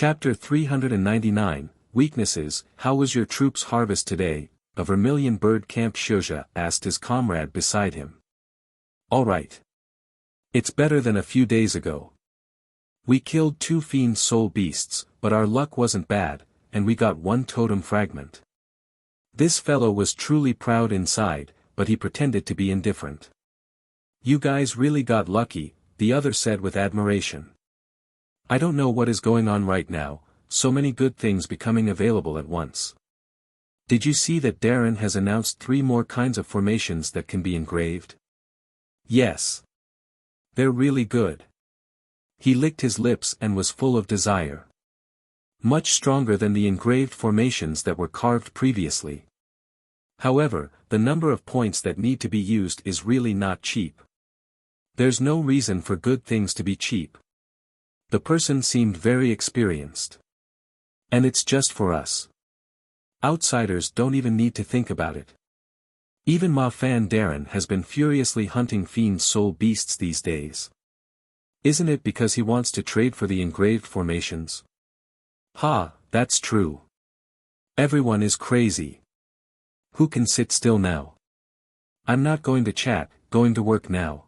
Chapter 399, Weaknesses. How was your troops' harvest today? A Vermilion Bird Camp. Shoja asked his comrade beside him. All right. It's better than a few days ago. We killed 2 fiend soul beasts, but our luck wasn't bad, and we got 1 totem fragment. This fellow was truly proud inside, but he pretended to be indifferent. You guys really got lucky, the other said with admiration. I don't know what is going on right now, so many good things becoming available at once. Did you see that Darren has announced 3 more kinds of formations that can be engraved? Yes. They're really good. He licked his lips and was full of desire. Much stronger than the engraved formations that were carved previously. However, the number of points that need to be used is really not cheap. There's no reason for good things to be cheap. The person seemed very experienced. And it's just for us. Outsiders don't even need to think about it. Even Ma Fan Darren has been furiously hunting fiend soul beasts these days. Isn't it because he wants to trade for the engraved formations? Ha, that's true. Everyone is crazy. Who can sit still now? I'm not going to chat, going to work now.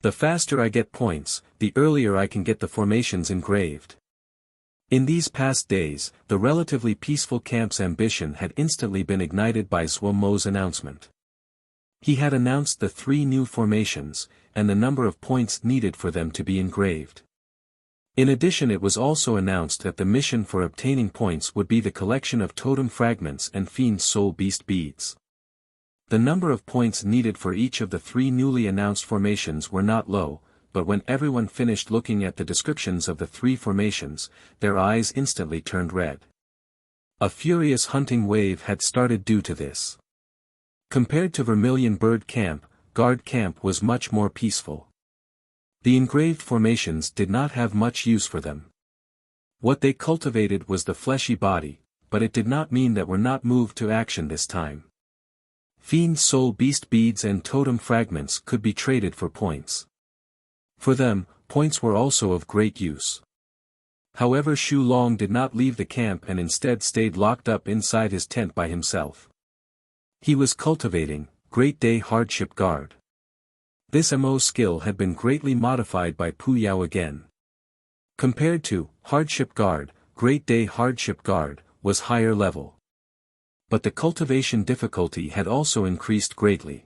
The faster I get points, the earlier I can get the formations engraved. In these past days, the relatively peaceful camp's ambition had instantly been ignited by Zhuo Mo's announcement. He had announced the 3 new formations, and the number of points needed for them to be engraved. In addition, it was also announced that the mission for obtaining points would be the collection of totem fragments and fiend soul beast beads. The number of points needed for each of the 3 newly announced formations were not low, but when everyone finished looking at the descriptions of the 3 formations, their eyes instantly turned red. A furious hunting wave had started due to this. Compared to Vermilion Bird Camp, Guard Camp was much more peaceful. The engraved formations did not have much use for them. What they cultivated was the fleshy body, but it did not mean that we're not moved to action this time. Fiend soul beast beads and totem fragments could be traded for points. For them, points were also of great use. However, Shu Long did not leave the camp and instead stayed locked up inside his tent by himself. He was cultivating Great Day Hardship Guard. This MO skill had been greatly modified by Pu Yao again. Compared to Hardship Guard, Great Day Hardship Guard was higher level. But the cultivation difficulty had also increased greatly.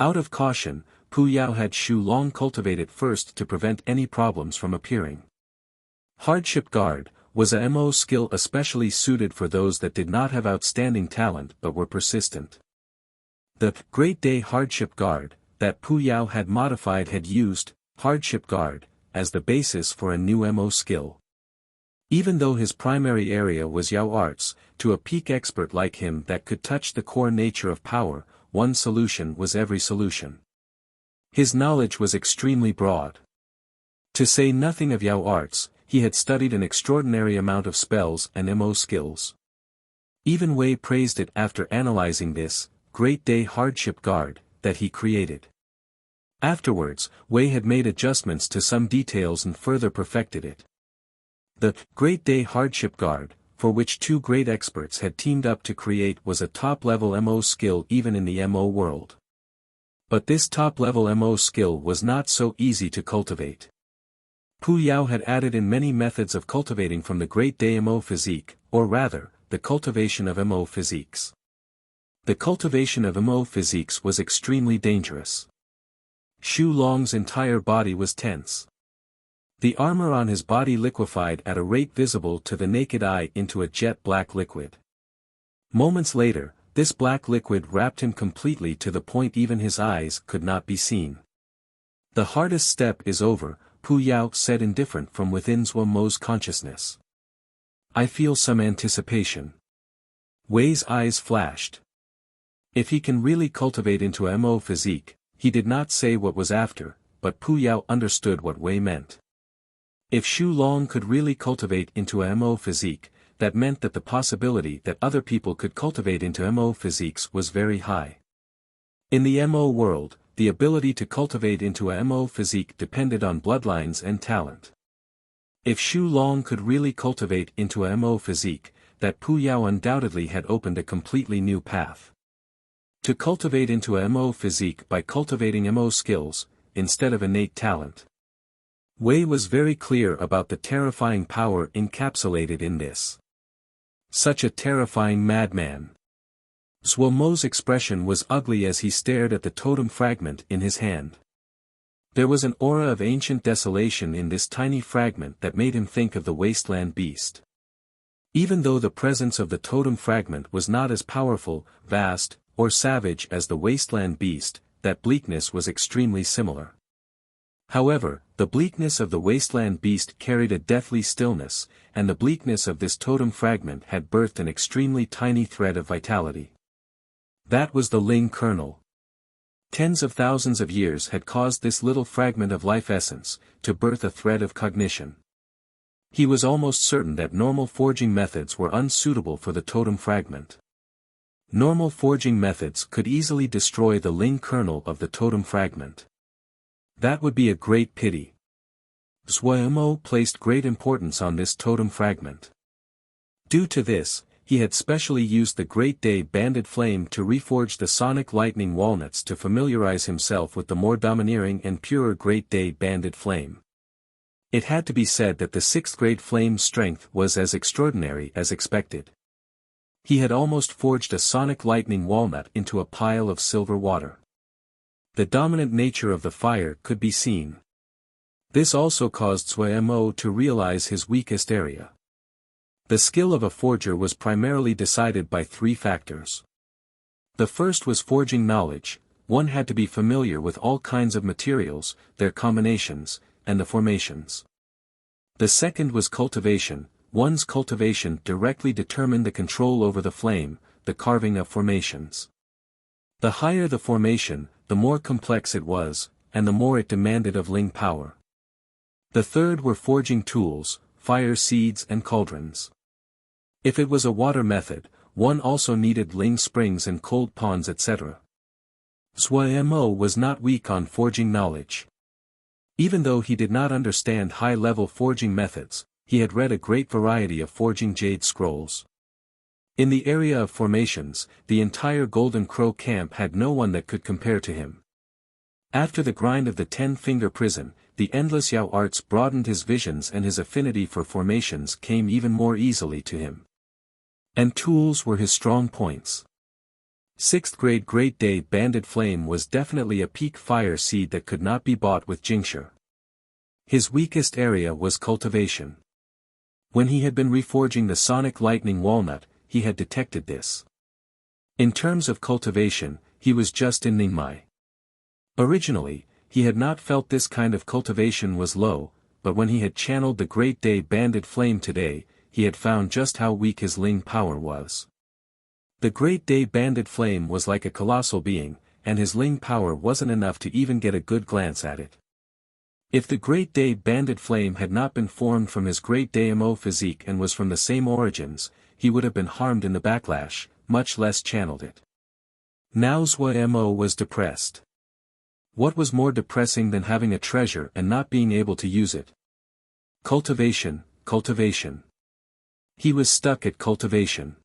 Out of caution, Pu Yao had Shu Long cultivate it first to prevent any problems from appearing. Hardship Guard was a MO skill especially suited for those that did not have outstanding talent but were persistent. The Great Day Hardship Guard that Pu Yao had modified had used Hardship Guard as the basis for a new MO skill. Even though his primary area was Yao arts, to a peak expert like him that could touch the core nature of power, one solution was every solution. His knowledge was extremely broad. To say nothing of Yao arts, he had studied an extraordinary amount of spells and MO skills. Even Wei praised it after analyzing this Great Day Hardship Guard that he created. Afterwards, Wei had made adjustments to some details and further perfected it. The Great Day Hardship Guard, for which 2 great experts had teamed up to create, was a top-level MO skill even in the MO world. But this top-level MO skill was not so easy to cultivate. Pu Yao had added in many methods of cultivating from the Great Day MO physique, or rather, the cultivation of MO physiques. The cultivation of MO physiques was extremely dangerous. Shu Long's entire body was tense. The armor on his body liquefied at a rate visible to the naked eye into a jet black liquid. Moments later, this black liquid wrapped him completely to the point even his eyes could not be seen. The hardest step is over, Pu Yao said, indifferent from within Zhuo Mo's consciousness. I feel some anticipation. Wei's eyes flashed. If he can really cultivate into a MO physique, he did not say what was after, but Pu Yao understood what Wei meant. If Shu Long could really cultivate into a MO physique, that meant that the possibility that other people could cultivate into MO physiques was very high. In the MO world, the ability to cultivate into a MO physique depended on bloodlines and talent. If Xu Long could really cultivate into a Mo physique, that Pu Yao undoubtedly had opened a completely new path. To cultivate into a Mo physique by cultivating Mo skills, instead of innate talent. Wei was very clear about the terrifying power encapsulated in this. Such a terrifying madman. Zhuo Mo's expression was ugly as he stared at the totem fragment in his hand. There was an aura of ancient desolation in this tiny fragment that made him think of the wasteland beast. Even though the presence of the totem fragment was not as powerful, vast, or savage as the wasteland beast, that bleakness was extremely similar. However, the bleakness of the wasteland beast carried a deathly stillness, and the bleakness of this totem fragment had birthed an extremely tiny thread of vitality. That was the Ling kernel. Tens of thousands of years had caused this little fragment of life essence to birth a thread of cognition. He was almost certain that normal forging methods were unsuitable for the totem fragment. Normal forging methods could easily destroy the Ling kernel of the totem fragment. That would be a great pity. Zhuo Mo placed great importance on this totem fragment. Due to this, he had specially used the Great Day Banded Flame to reforge the Sonic Lightning Walnuts to familiarize himself with the more domineering and purer Great Day Banded Flame. It had to be said that the 6th grade flame's strength was as extraordinary as expected. He had almost forged a Sonic Lightning Walnut into a pile of silver water. The dominant nature of the fire could be seen. This also caused Zhuo Mo to realize his weakest area. The skill of a forger was primarily decided by 3 factors. The first was forging knowledge. One had to be familiar with all kinds of materials, their combinations, and the formations. The second was cultivation. One's cultivation directly determined the control over the flame, the carving of formations. The higher the formation, the more complex it was, and the more it demanded of Ling power. The third were forging tools, fire seeds and cauldrons. If it was a water method, one also needed Ling springs and cold ponds etc. Zhuo Mo was not weak on forging knowledge. Even though he did not understand high-level forging methods, he had read a great variety of forging jade scrolls. In the area of formations, the entire Golden Crow camp had no one that could compare to him. After the grind of the 10-finger prison, the endless Yao arts broadened his visions and his affinity for formations came even more easily to him. And tools were his strong points. 6th grade Great Day Banded Flame was definitely a peak fire seed that could not be bought with Jingxia. His weakest area was cultivation. When he had been reforging the Sonic Lightning Walnut, he had detected this. In terms of cultivation, he was just in Ningmai. Originally, he had not felt this kind of cultivation was low, but when he had channeled the Great Day Banded Flame today, he had found just how weak his Ling power was. The Great Day Banded Flame was like a colossal being, and his Ling power wasn't enough to even get a good glance at it. If the Great Day Banded Flame had not been formed from his Great Day Mo physique and was from the same origins, he would have been harmed in the backlash, much less channeled it. Now Zhuo Mo was depressed. What was more depressing than having a treasure and not being able to use it? Cultivation, cultivation. He was stuck at cultivation.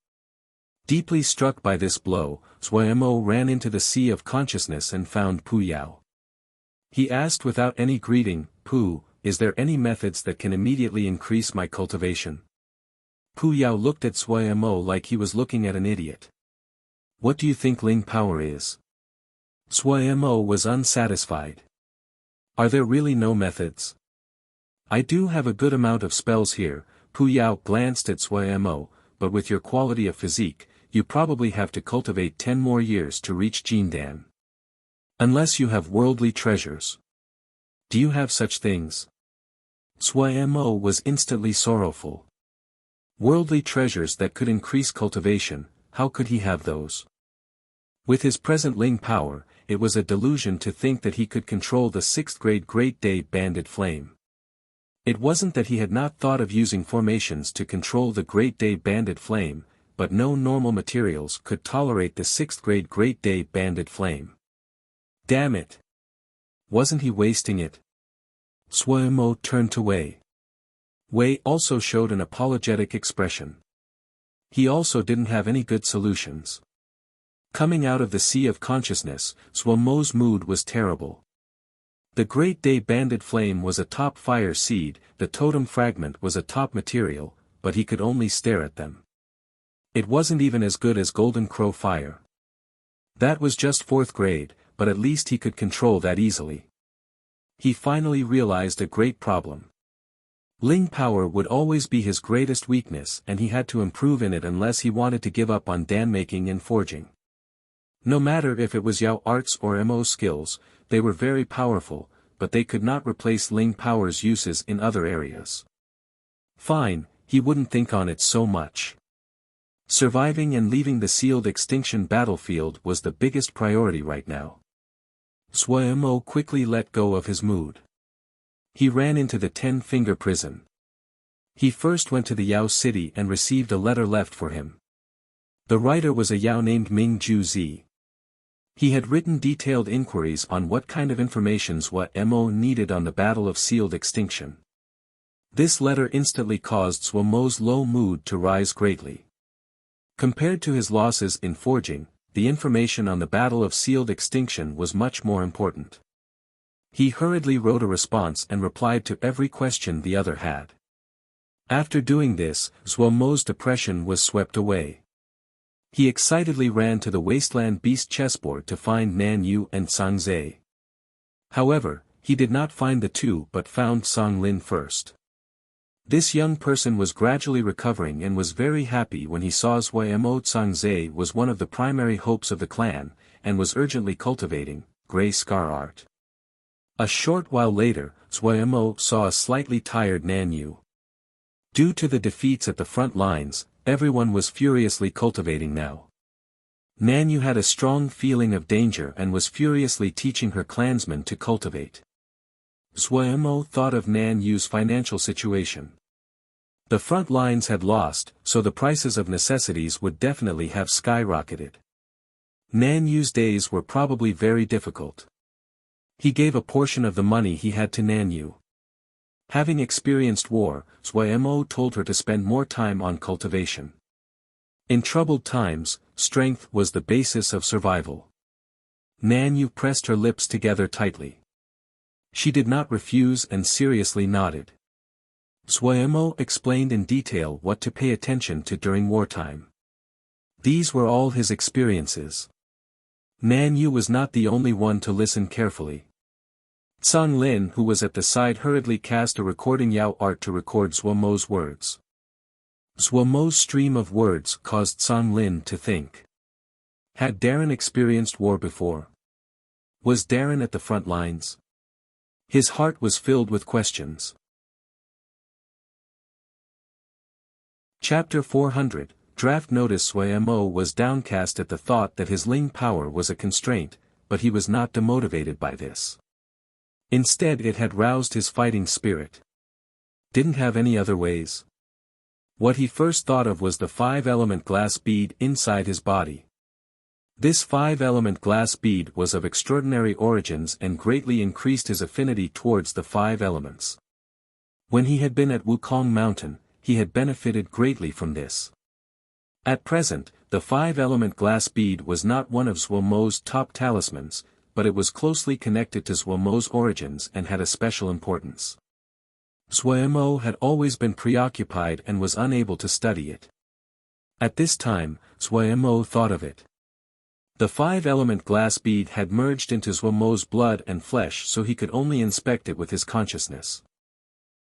Deeply struck by this blow, Zhuo Mo ran into the sea of consciousness and found Pu Yao. He asked without any greeting, "Pu, is there any methods that can immediately increase my cultivation?" Pu Yao looked at Zhuo Mo like he was looking at an idiot. "What do you think Ling power is?" Zhuo Mo was unsatisfied. "Are there really no methods?" "I do have a good amount of spells here." Pu Yao glanced at Zhuo Mo, "but with your quality of physique, you probably have to cultivate 10 more years to reach Jindan. Unless you have worldly treasures. Do you have such things?" Zhuo Mo was instantly sorrowful. Worldly treasures that could increase cultivation, how could he have those? With his present Ling power, it was a delusion to think that he could control the 6th grade Great Day Banded Flame. It wasn't that he had not thought of using formations to control the Great Day Banded Flame, but no normal materials could tolerate the 6th grade Great Day Banded Flame. Damn it! Wasn't he wasting it? Zhuo Mo turned away. Wei also showed an apologetic expression. He also didn't have any good solutions. Coming out of the sea of consciousness, Zhuomo's mood was terrible. The Great Day Banded Flame was a top fire seed, the totem fragment was a top material, but he could only stare at them. It wasn't even as good as Golden Crow Fire. That was just 4th grade, but at least he could control that easily. He finally realized a great problem. Ling power would always be his greatest weakness and he had to improve in it unless he wanted to give up on dan making and forging. No matter if it was Yao arts or Mo skills, they were very powerful, but they could not replace Ling power's uses in other areas. Fine, he wouldn't think on it so much. Surviving and leaving the sealed extinction battlefield was the biggest priority right now. Zhuo quickly let go of his mood. He ran into the 10-finger prison. He first went to the Yao city and received a letter left for him. The writer was a Yao named Ming Ju Zi. He had written detailed inquiries on what kind of informations Mo needed on the Battle of Sealed Extinction. This letter instantly caused Zhuomo's low mood to rise greatly. Compared to his losses in forging, the information on the Battle of Sealed Extinction was much more important. He hurriedly wrote a response and replied to every question the other had. After doing this, Zhuomo's depression was swept away. He excitedly ran to the Wasteland Beast chessboard to find Nan Yu and Sang Zhe. However, he did not find the two but found Song Lin first. This young person was gradually recovering and was very happy when he saw Mo Sang Zhe was one of the primary hopes of the clan, and was urgently cultivating Grey Scar art. A short while later, Mo saw a slightly tired Nan Yu. Due to the defeats at the front lines, everyone was furiously cultivating now. Nan Yu had a strong feeling of danger and was furiously teaching her clansmen to cultivate. Mo thought of Nan Yu's financial situation. The front lines had lost, so the prices of necessities would definitely have skyrocketed. Nan Yu's days were probably very difficult. He gave a portion of the money he had to Nan Yu. Having experienced war, Mo told her to spend more time on cultivation. In troubled times, strength was the basis of survival. Nan Yu pressed her lips together tightly. She did not refuse and seriously nodded. Mo explained in detail what to pay attention to during wartime. These were all his experiences. Nan Yu was not the only one to listen carefully. Song Lin, who was at the side, hurriedly cast a recording Yao art to record Zhuomo's words. Zhuomo's stream of words caused Song Lin to think. Had Darren experienced war before? Was Darren at the front lines? His heart was filled with questions. Chapter 400, Draft Notice. Mo was downcast at the thought that his Ling power was a constraint, but he was not demotivated by this. Instead, it had roused his fighting spirit. Didn't have any other ways. What he first thought of was the 5-element glass bead inside his body. This 5-element glass bead was of extraordinary origins and greatly increased his affinity towards the 5 elements. When he had been at Wukong Mountain, he had benefited greatly from this. At present, the 5-element glass bead was not one of Zhuomo's top talismans, but it was closely connected to Zhuomo's origins and had a special importance. Zhuomo had always been preoccupied and was unable to study it. At this time, Zhuomo thought of it. The 5-element glass bead had merged into Zhuomo's blood and flesh, so he could only inspect it with his consciousness.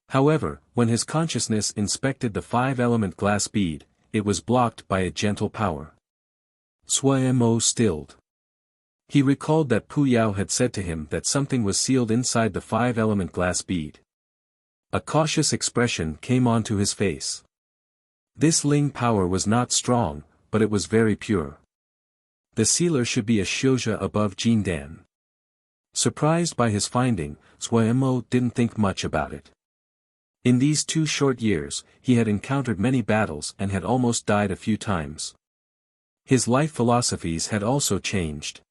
However, when his consciousness inspected the 5-element glass bead, it was blocked by a gentle power. Zhuomo stilled. He recalled that Pu Yao had said to him that something was sealed inside the 5-element glass bead. A cautious expression came onto his face. This Ling power was not strong, but it was very pure. The sealer should be a Xiuzhe above Jindan. Surprised by his finding, Zhuomo didn't think much about it. In these 2 short years, he had encountered many battles and had almost died a few times. His life philosophies had also changed.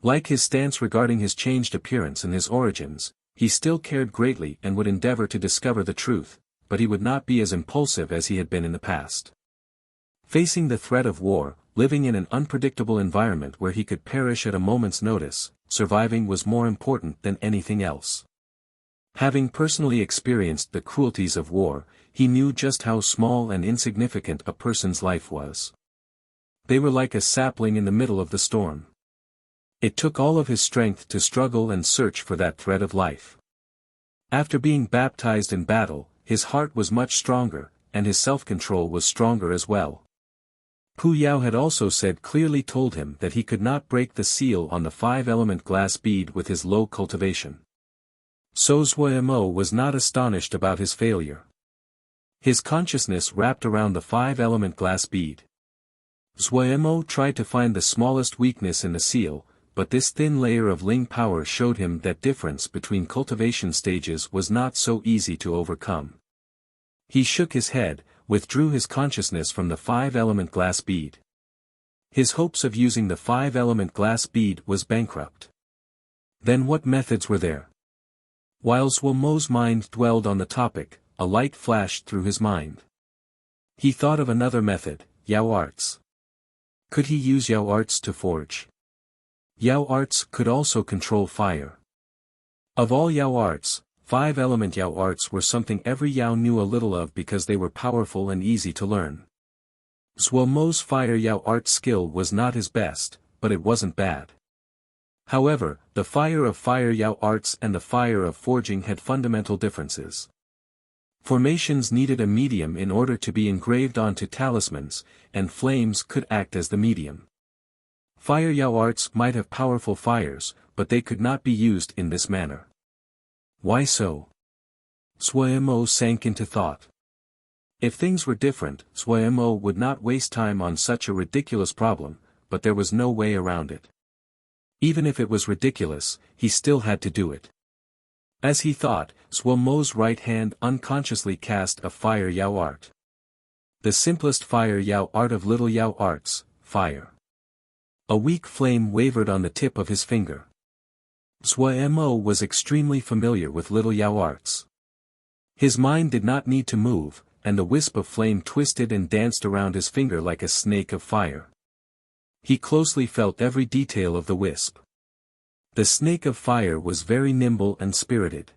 Like his stance regarding his changed appearance and his origins, he still cared greatly and would endeavor to discover the truth, but he would not be as impulsive as he had been in the past. Facing the threat of war, living in an unpredictable environment where he could perish at a moment's notice, surviving was more important than anything else. Having personally experienced the cruelties of war, he knew just how small and insignificant a person's life was. They were like a sapling in the middle of the storm. It took all of his strength to struggle and search for that thread of life. After being baptized in battle, his heart was much stronger, and his self-control was stronger as well. Pu Yao had also clearly told him that he could not break the seal on the 5-element glass bead with his low cultivation. So Zhuo Mo was not astonished about his failure. His consciousness wrapped around the 5-element glass bead. Zhuo Mo tried to find the smallest weakness in the seal, but this thin layer of Ling power showed him that difference between cultivation stages was not so easy to overcome. He shook his head, withdrew his consciousness from the 5-element glass bead. His hopes of using the 5-element glass bead was bankrupt. Then what methods were there? While Zhuo Mo's mind dwelled on the topic, a light flashed through his mind. He thought of another method, Yao arts. Could he use Yao arts to forge? Yao arts could also control fire. Of all Yao arts, 5-element Yao arts were something every Yao knew a little of because they were powerful and easy to learn. Zhuo Mo's fire Yao art skill was not his best, but it wasn't bad. However, the fire of fire Yao arts and the fire of forging had fundamental differences. Formations needed a medium in order to be engraved onto talismans, and flames could act as the medium. Fire Yao arts might have powerful fires, but they could not be used in this manner. Why so? Zhuo Mo sank into thought. If things were different, Zhuo Mo would not waste time on such a ridiculous problem, but there was no way around it. Even if it was ridiculous, he still had to do it. As he thought, Zhuo Mo's right hand unconsciously cast a fire Yao art. The simplest fire Yao art of little Yao arts, fire. A weak flame wavered on the tip of his finger. Zhuo Mo was extremely familiar with little Yao arts. His mind did not need to move, and the wisp of flame twisted and danced around his finger like a snake of fire. He closely felt every detail of the wisp. The snake of fire was very nimble and spirited.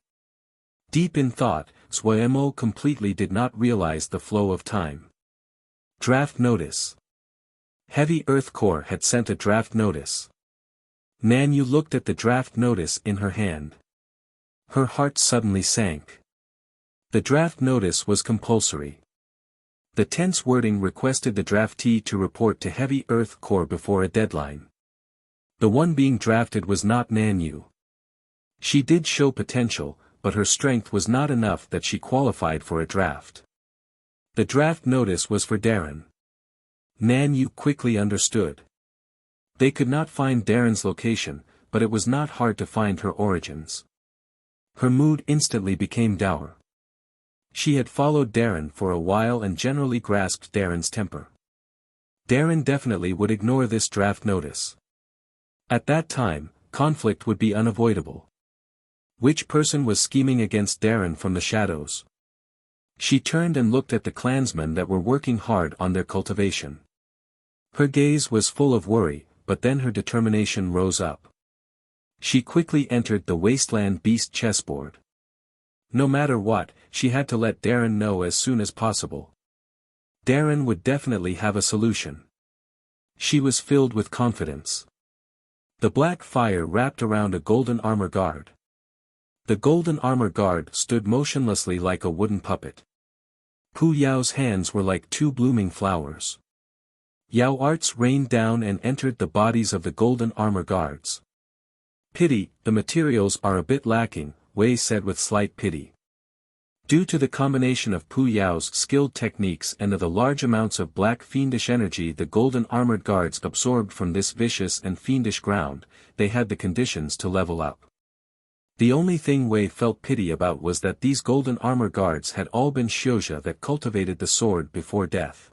Deep in thought, Zhuo Mo completely did not realize the flow of time. Draft notice. Heavy Earth Core had sent a draft notice. Nan Yu looked at the draft notice in her hand. Her heart suddenly sank. The draft notice was compulsory. The tense wording requested the draftee to report to Heavy Earth Core before a deadline. The one being drafted was not Nan Yu. She did show potential, but her strength was not enough that she qualified for a draft. The draft notice was for Darren. Nan Yu quickly understood. They could not find Darren's location, but it was not hard to find her origins. Her mood instantly became dour. She had followed Darren for a while and generally grasped Darren's temper. Darren definitely would ignore this draft notice. At that time, conflict would be unavoidable. Which person was scheming against Darren from the shadows? She turned and looked at the clansmen that were working hard on their cultivation. Her gaze was full of worry, but then her determination rose up. She quickly entered the Wasteland Beast chessboard. No matter what, she had to let Darren know as soon as possible. Darren would definitely have a solution. She was filled with confidence. The black fire wrapped around a golden armor guard. The golden armor guard stood motionlessly like a wooden puppet. Pu Yao's hands were like two blooming flowers. Yao arts rained down and entered the bodies of the golden armor guards. Pity, the materials are a bit lacking, Wei said with slight pity. Due to the combination of Pu Yao's skilled techniques and of the large amounts of black fiendish energy the golden armored guards absorbed from this vicious and fiendish ground, they had the conditions to level up. The only thing Wei felt pity about was that these golden armor guards had all been Xiuzha that cultivated the sword before death.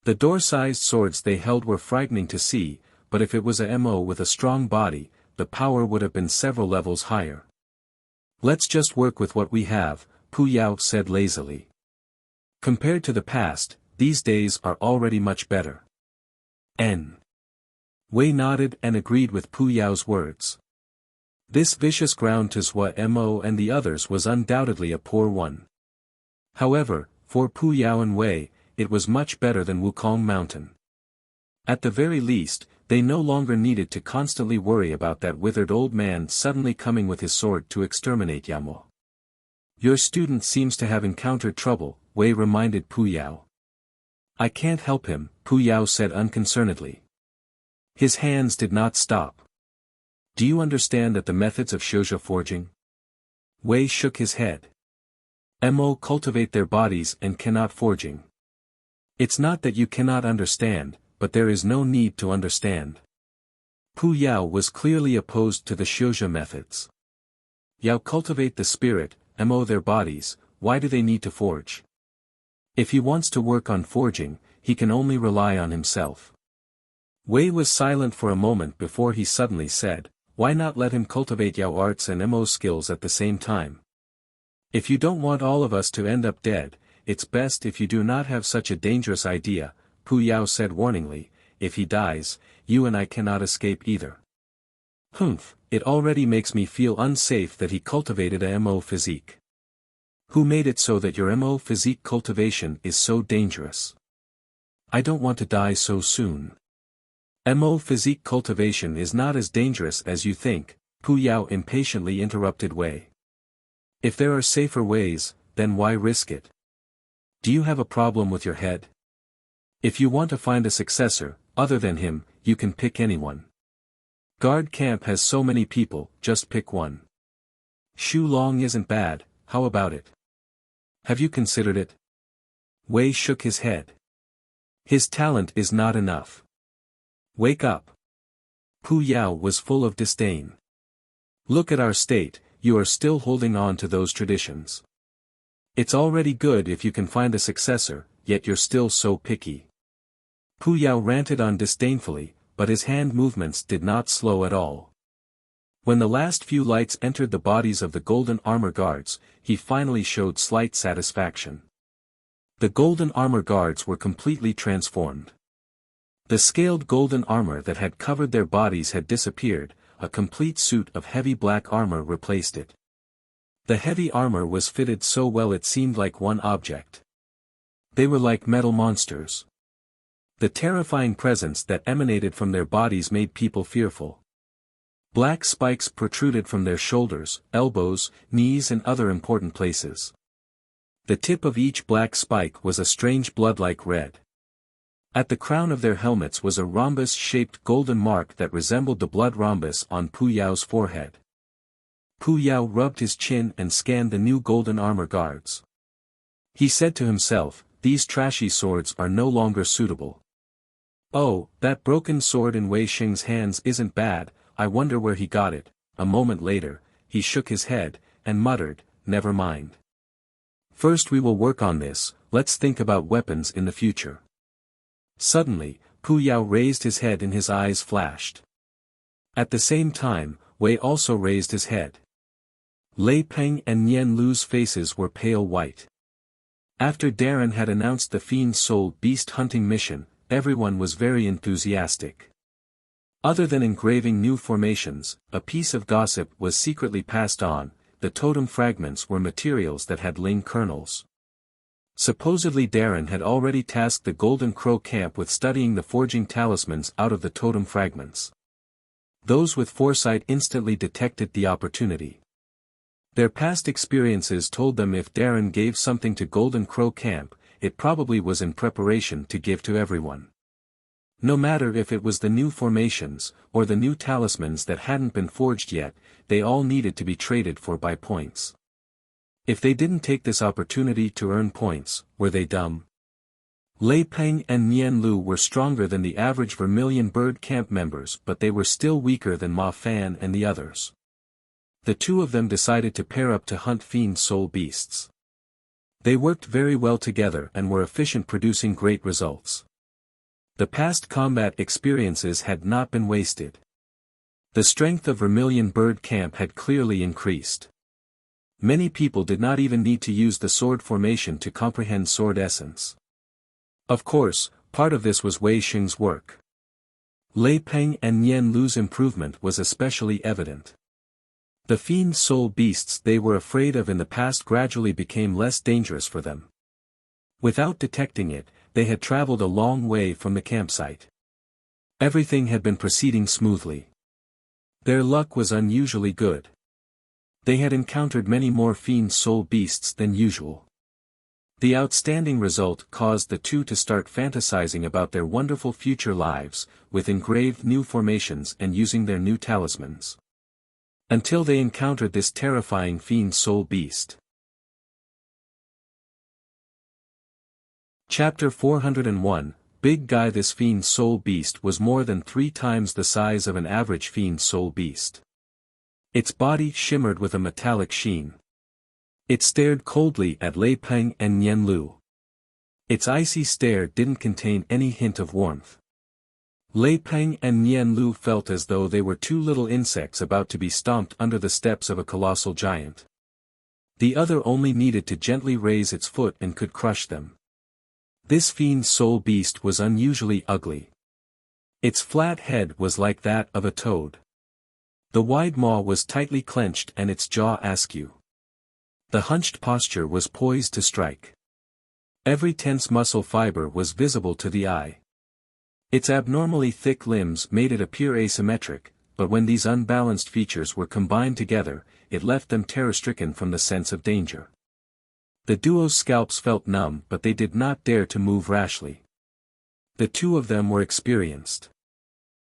The door-sized swords they held were frightening to see, but if it was a Mo with a strong body, the power would have been several levels higher. Let's just work with what we have, Pu Yao said lazily. Compared to the past, these days are already much better. N. Wei nodded and agreed with Pu Yao's words. This vicious ground to Zhua Mo and the others was undoubtedly a poor one. However, for Pu Yao and Wei, it was much better than Wukong Mountain. At the very least, they no longer needed to constantly worry about that withered old man suddenly coming with his sword to exterminate Yamo. Your student seems to have encountered trouble, Wei reminded Pu Yao. I can't help him, Pu Yao said unconcernedly. His hands did not stop. Do you understand that the methods of Shouja forging? Wei shook his head. Mo cultivate their bodies and cannot forging. It's not that you cannot understand, but there is no need to understand. Pu Yao was clearly opposed to the Shouja methods. Yao cultivate the spirit, Mo their bodies, why do they need to forge? If he wants to work on forging, he can only rely on himself. Wei was silent for a moment before he suddenly said, why not let him cultivate Yao arts and Mo skills at the same time? If you don't want all of us to end up dead, it's best if you do not have such a dangerous idea, Pu Yao said warningly. If he dies, you and I cannot escape either. Humph, it already makes me feel unsafe that he cultivated a Mo physique. Who made it so that your Mo physique cultivation is so dangerous? I don't want to die so soon. Mo physique cultivation is not as dangerous as you think, Pu Yao impatiently interrupted Wei. If there are safer ways, then why risk it? Do you have a problem with your head? If you want to find a successor, other than him, you can pick anyone. Guard camp has so many people, just pick one. Shu Long isn't bad, how about it? Have you considered it? Wei shook his head. His talent is not enough. Wake up. Pu Yao was full of disdain. Look at our state, you are still holding on to those traditions. It's already good if you can find a successor, yet you're still so picky. Pu Yao ranted on disdainfully, but his hand movements did not slow at all. When the last few lights entered the bodies of the golden armor guards, he finally showed slight satisfaction. The golden armor guards were completely transformed. The scaled golden armor that had covered their bodies had disappeared, a complete suit of heavy black armor replaced it. The heavy armor was fitted so well it seemed like one object. They were like metal monsters. The terrifying presence that emanated from their bodies made people fearful. Black spikes protruded from their shoulders, elbows, knees and other important places. The tip of each black spike was a strange blood-like red. At the crown of their helmets was a rhombus-shaped golden mark that resembled the blood rhombus on Pu Yao's forehead. Pu Yao rubbed his chin and scanned the new golden armor guards. He said to himself, these trashy swords are no longer suitable. Oh, that broken sword in Wei Xing's hands isn't bad, I wonder where he got it. A moment later, he shook his head, and muttered, never mind. First we will work on this, let's think about weapons in the future. Suddenly, Pu Yao raised his head and his eyes flashed. At the same time, Wei also raised his head. Lei Peng and Nian Lu's faces were pale white. After Darren had announced the Fiend Soul beast hunting mission, everyone was very enthusiastic. Other than engraving new formations, a piece of gossip was secretly passed on. The totem fragments were materials that had Ling kernels. Supposedly Darren had already tasked the Golden Crow camp with studying the forging talismans out of the totem fragments. Those with foresight instantly detected the opportunity. Their past experiences told them if Darren gave something to Golden Crow camp, it probably was in preparation to give to everyone. No matter if it was the new formations, or the new talismans that hadn't been forged yet, they all needed to be traded for by points. If they didn't take this opportunity to earn points, were they dumb? Lei Peng and Nian Lu were stronger than the average Vermilion Bird camp members, but they were still weaker than Ma Fan and the others. The two of them decided to pair up to hunt Fiend Soul beasts. They worked very well together and were efficient, producing great results. The past combat experiences had not been wasted. The strength of Vermilion Bird camp had clearly increased. Many people did not even need to use the sword formation to comprehend sword essence. Of course, part of this was Wei Xing's work. Lei Peng and Nian Lu's improvement was especially evident. The fiend soul beasts they were afraid of in the past gradually became less dangerous for them. Without detecting it, they had traveled a long way from the campsite. Everything had been proceeding smoothly. Their luck was unusually good. They had encountered many more fiend soul beasts than usual. The outstanding result caused the two to start fantasizing about their wonderful future lives, with engraved new formations and using their new talismans. Until they encountered this terrifying fiend soul beast. Chapter 401, Big Guy. This fiend soul beast was more than 3 times the size of an average fiend soul beast. Its body shimmered with a metallic sheen. It stared coldly at Lei Peng and Nian Lu. Its icy stare didn't contain any hint of warmth. Lei Peng and Nian Lu felt as though they were 2 little insects about to be stomped under the steps of a colossal giant. The other only needed to gently raise its foot and could crush them. This fiend soul beast was unusually ugly. Its flat head was like that of a toad. The wide maw was tightly clenched and its jaw askew. The hunched posture was poised to strike. Every tense muscle fiber was visible to the eye. Its abnormally thick limbs made it appear asymmetric, but when these unbalanced features were combined together, it left them terror-stricken from the sense of danger. The duo's scalps felt numb, but they did not dare to move rashly. The 2 of them were experienced.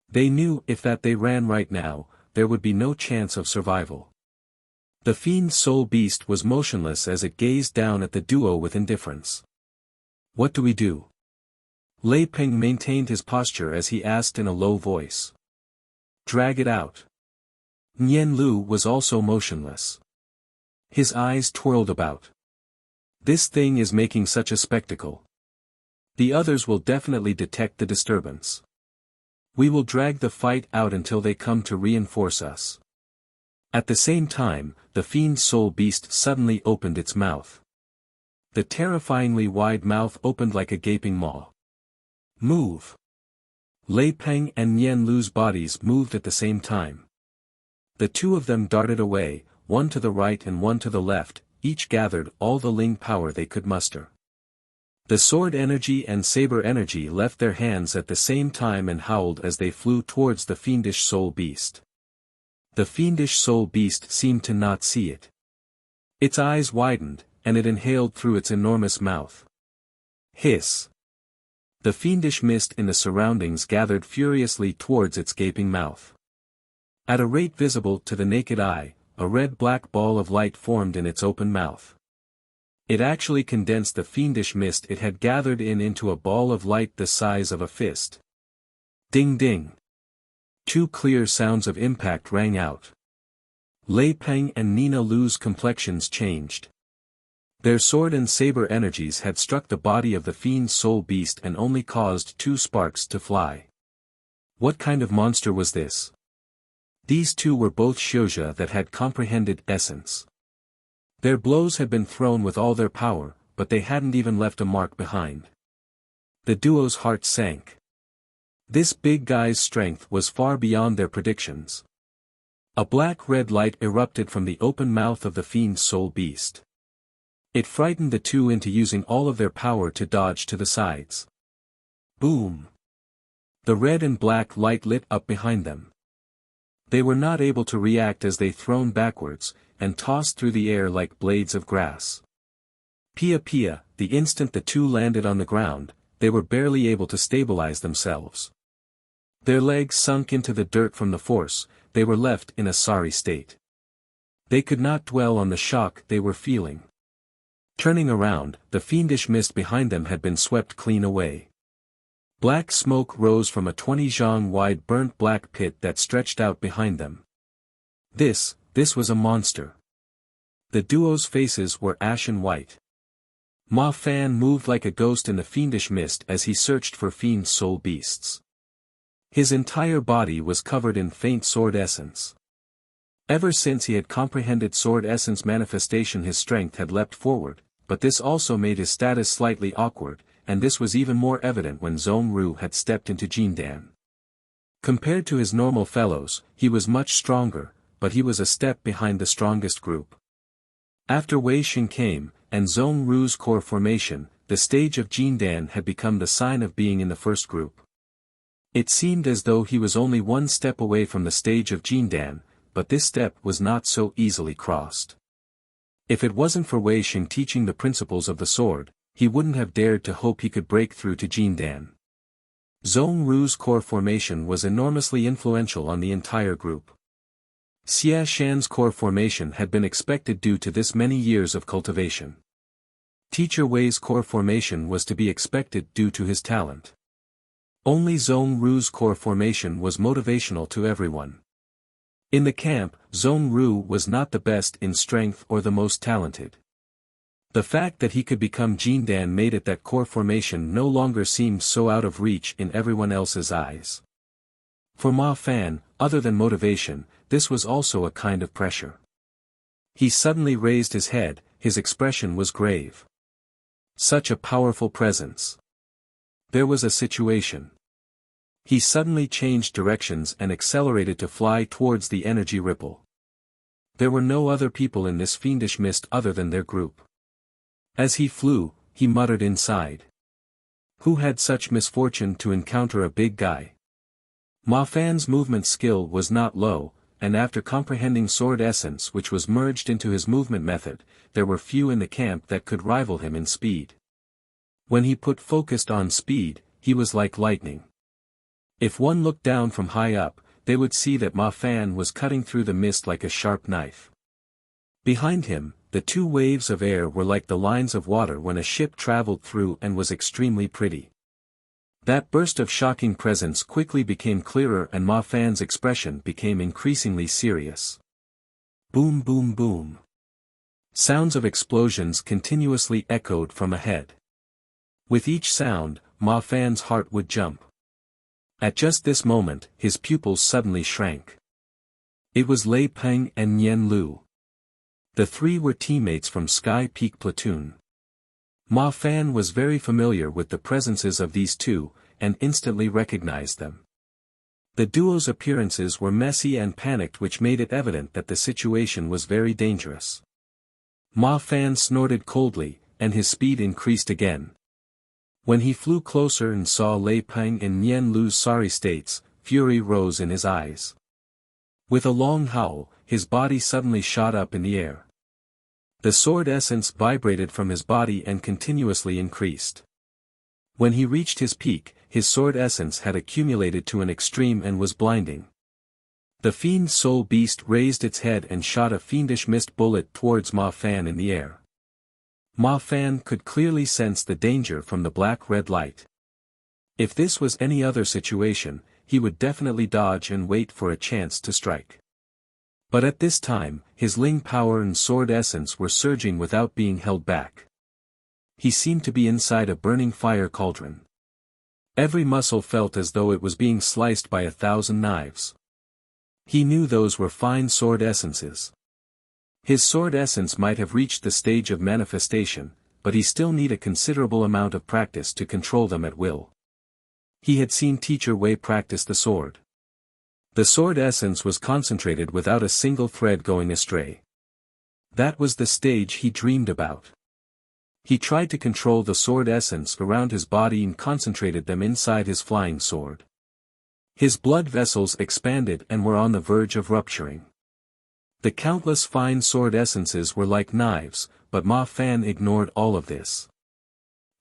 They knew if that they ran right now, there would be no chance of survival. The fiend soul beast was motionless as it gazed down at the duo with indifference. What do we do? Lei Peng maintained his posture as he asked in a low voice. Drag it out. Nian Lu was also motionless. His eyes twirled about. This thing is making such a spectacle. The others will definitely detect the disturbance. We will drag the fight out until they come to reinforce us. At the same time, the fiend soul beast suddenly opened its mouth. The terrifyingly wide mouth opened like a gaping maw. Move! Lei Peng and Nian Lu's bodies moved at the same time. The 2 of them darted away, one to the right and one to the left, each gathered all the Ling power they could muster. The sword energy and saber energy left their hands at the same time and howled as they flew towards the fiendish soul beast. The fiendish soul beast seemed to not see it. Its eyes widened, and it inhaled through its enormous mouth. Hiss! The fiendish mist in the surroundings gathered furiously towards its gaping mouth. At a rate visible to the naked eye, a red-black ball of light formed in its open mouth. It actually condensed the fiendish mist it had gathered in into a ball of light the size of a fist. Ding ding! 2 clear sounds of impact rang out. Lei Peng and Nian Lu's complexions changed. Their sword and saber energies had struck the body of the fiend soul beast and only caused 2 sparks to fly. What kind of monster was this? These 2 were both Xiuzhe that had comprehended essence. Their blows had been thrown with all their power, but they hadn't even left a mark behind. The duo's heart sank. This big guy's strength was far beyond their predictions. A black-red light erupted from the open mouth of the fiend soul beast. It frightened the 2 into using all of their power to dodge to the sides. Boom! The red and black light lit up behind them. They were not able to react as they thrown backwards, and tossed through the air like blades of grass. Pia pia, the instant the 2 landed on the ground, they were barely able to stabilize themselves. Their legs sunk into the dirt from the force, they were left in a sorry state. They could not dwell on the shock they were feeling. Turning around, the fiendish mist behind them had been swept clean away. Black smoke rose from a 20-zhang-wide burnt black pit that stretched out behind them. This was a monster. The duo's faces were ashen white. Ma Fan moved like a ghost in the fiendish mist as he searched for fiend soul beasts. His entire body was covered in faint sword essence. Ever since he had comprehended sword essence manifestation, his strength had leapt forward, but this also made his status slightly awkward, and this was even more evident when Zhong Ru had stepped into Jindan. Compared to his normal fellows, he was much stronger, but he was a step behind the strongest group. After Wei Xing came, and Zhong Ru's core formation, the stage of Jindan had become the sign of being in the first group. It seemed as though he was only one step away from the stage of Jindan, but this step was not so easily crossed. If it wasn't for Wei Xing teaching the principles of the sword, he wouldn't have dared to hope he could break through to Jindan. Zhong Ru's core formation was enormously influential on the entire group. Xia Shan's core formation had been expected due to this many years of cultivation. Teacher Wei's core formation was to be expected due to his talent. Only Zhong Ru's core formation was motivational to everyone. In the camp, Zhong Ru was not the best in strength or the most talented. The fact that he could become Jindan made it that core formation no longer seemed so out of reach in everyone else's eyes. For Ma Fan, other than motivation, this was also a kind of pressure. He suddenly raised his head, his expression was grave. Such a powerful presence. There was a situation. He suddenly changed directions and accelerated to fly towards the energy ripple. There were no other people in this fiendish mist other than their group. As he flew, he muttered inside. Who had such misfortune to encounter a big guy? Ma Fan's movement skill was not low, and after comprehending sword essence which was merged into his movement method, there were few in the camp that could rival him in speed. When he put focused on speed, he was like lightning. If one looked down from high up, they would see that Ma Fan was cutting through the mist like a sharp knife. Behind him, the two waves of air were like the lines of water when a ship traveled through and was extremely pretty. That burst of shocking presence quickly became clearer and Ma Fan's expression became increasingly serious. Boom boom boom. Sounds of explosions continuously echoed from ahead. With each sound, Ma Fan's heart would jump. At just this moment, his pupils suddenly shrank. It was Lei Peng and Nian Lu. The three were teammates from Sky Peak Platoon. Ma Fan was very familiar with the presences of these two, and instantly recognized them. The duo's appearances were messy and panicked, which made it evident that the situation was very dangerous. Ma Fan snorted coldly, and his speed increased again. When he flew closer and saw Lei Peng and Nian Lu's sorry states, fury rose in his eyes. With a long howl, his body suddenly shot up in the air. The sword essence vibrated from his body and continuously increased. When he reached his peak, his sword essence had accumulated to an extreme and was blinding. The fiend soul beast raised its head and shot a fiendish mist bullet towards Ma Fan in the air. Ma Fan could clearly sense the danger from the black-red light. If this was any other situation, he would definitely dodge and wait for a chance to strike. But at this time, his Ling power and sword essence were surging without being held back. He seemed to be inside a burning fire cauldron. Every muscle felt as though it was being sliced by 1,000 knives. He knew those were fine sword essences. His sword essence might have reached the stage of manifestation, but he still needed a considerable amount of practice to control them at will. He had seen Teacher Wei practice the sword. The sword essence was concentrated without a single thread going astray. That was the stage he dreamed about. He tried to control the sword essence around his body and concentrated them inside his flying sword. His blood vessels expanded and were on the verge of rupturing. The countless fine sword essences were like knives, but Ma Fan ignored all of this.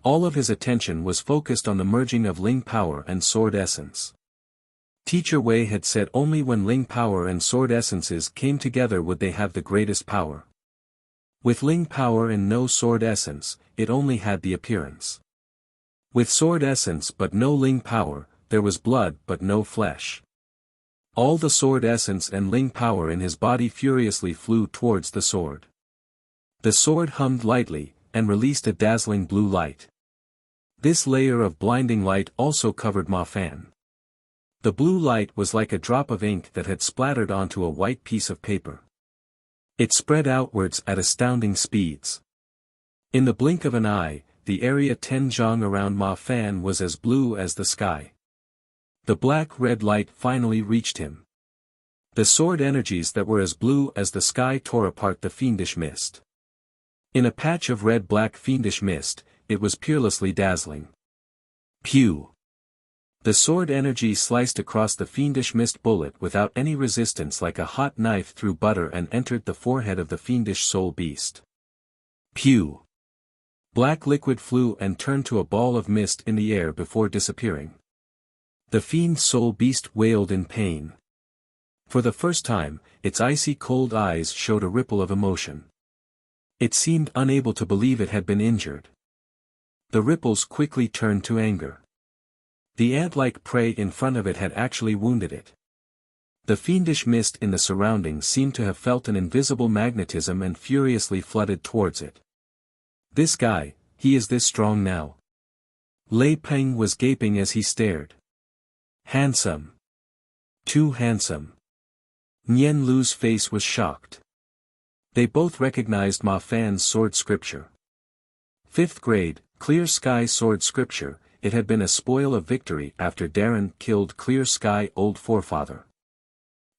All of his attention was focused on the merging of Ling power and sword essence. Teacher Wei had said only when Ling power and sword essences came together would they have the greatest power. With Ling power and no sword essence, it only had the appearance. With sword essence but no Ling power, there was blood but no flesh. All the sword essence and Ling power in his body furiously flew towards the sword. The sword hummed lightly, and released a dazzling blue light. This layer of blinding light also covered Ma Fan. The blue light was like a drop of ink that had splattered onto a white piece of paper. It spread outwards at astounding speeds. In the blink of an eye, the area 10 zhang around Ma Fan was as blue as the sky. The black-red light finally reached him. The sword energies that were as blue as the sky tore apart the fiendish mist. In a patch of red-black fiendish mist, it was peerlessly dazzling. Pew! The sword energy sliced across the fiendish mist bullet without any resistance like a hot knife through butter and entered the forehead of the fiendish soul beast. Pew! Black liquid flew and turned to a ball of mist in the air before disappearing. The fiend soul beast wailed in pain. For the first time, its icy cold eyes showed a ripple of emotion. It seemed unable to believe it had been injured. The ripples quickly turned to anger. The ant-like prey in front of it had actually wounded it. The fiendish mist in the surroundings seemed to have felt an invisible magnetism and furiously flooded towards it. This guy, he is this strong now. Lei Peng was gaping as he stared. Handsome. Too handsome. Nian Lu's face was shocked. They both recognized Ma Fan's sword scripture. 5th grade, Clear Sky sword scripture. It had been a spoil of victory after Darren killed Clear Sky old forefather.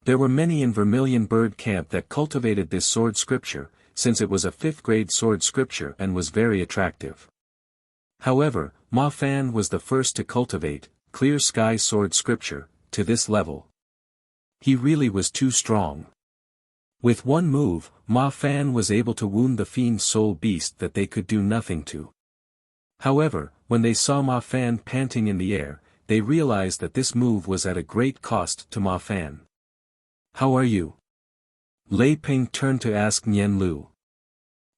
There were many in Vermilion Bird Camp that cultivated this sword scripture, since it was a 5th grade sword scripture and was very attractive. However, Ma Fan was the first to cultivate Clear Sky sword scripture to this level. He really was too strong. With one move, Ma Fan was able to wound the fiend soul beast that they could do nothing to. However, when they saw Ma Fan panting in the air, they realized that this move was at a great cost to Ma Fan. How are you? Lei Peng turned to ask Nian Lu.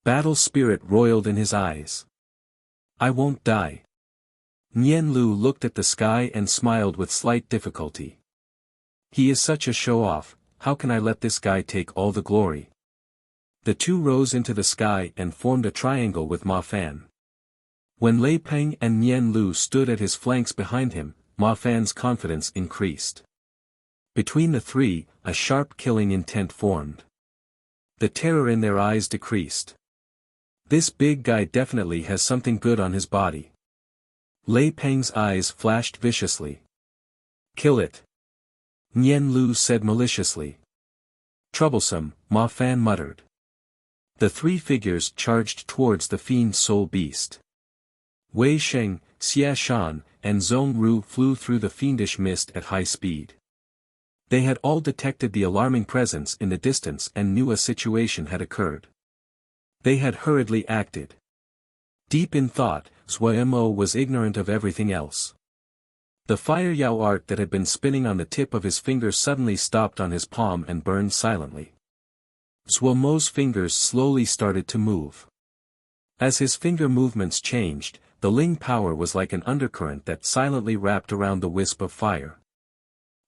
Battle spirit roiled in his eyes. I won't die. Nian Lu looked at the sky and smiled with slight difficulty. He is such a show-off, how can I let this guy take all the glory? The two rose into the sky and formed a triangle with Ma Fan. When Lei Peng and Nian Lu stood at his flanks behind him, Ma Fan's confidence increased. Between the three, a sharp killing intent formed. The terror in their eyes decreased. This big guy definitely has something good on his body. Lei Peng's eyes flashed viciously. Kill it. Nian Lu said maliciously. Troublesome, Ma Fan muttered. The three figures charged towards the fiend soul beast. Wei Sheng, Xia Shan, and Zhong Ru flew through the fiendish mist at high speed. They had all detected the alarming presence in the distance and knew a situation had occurred. They had hurriedly acted. Deep in thought, Zhuo was ignorant of everything else. The fire Yao art that had been spinning on the tip of his finger suddenly stopped on his palm and burned silently. Zhuo's fingers slowly started to move. As his finger movements changed, the Ling power was like an undercurrent that silently wrapped around the wisp of fire.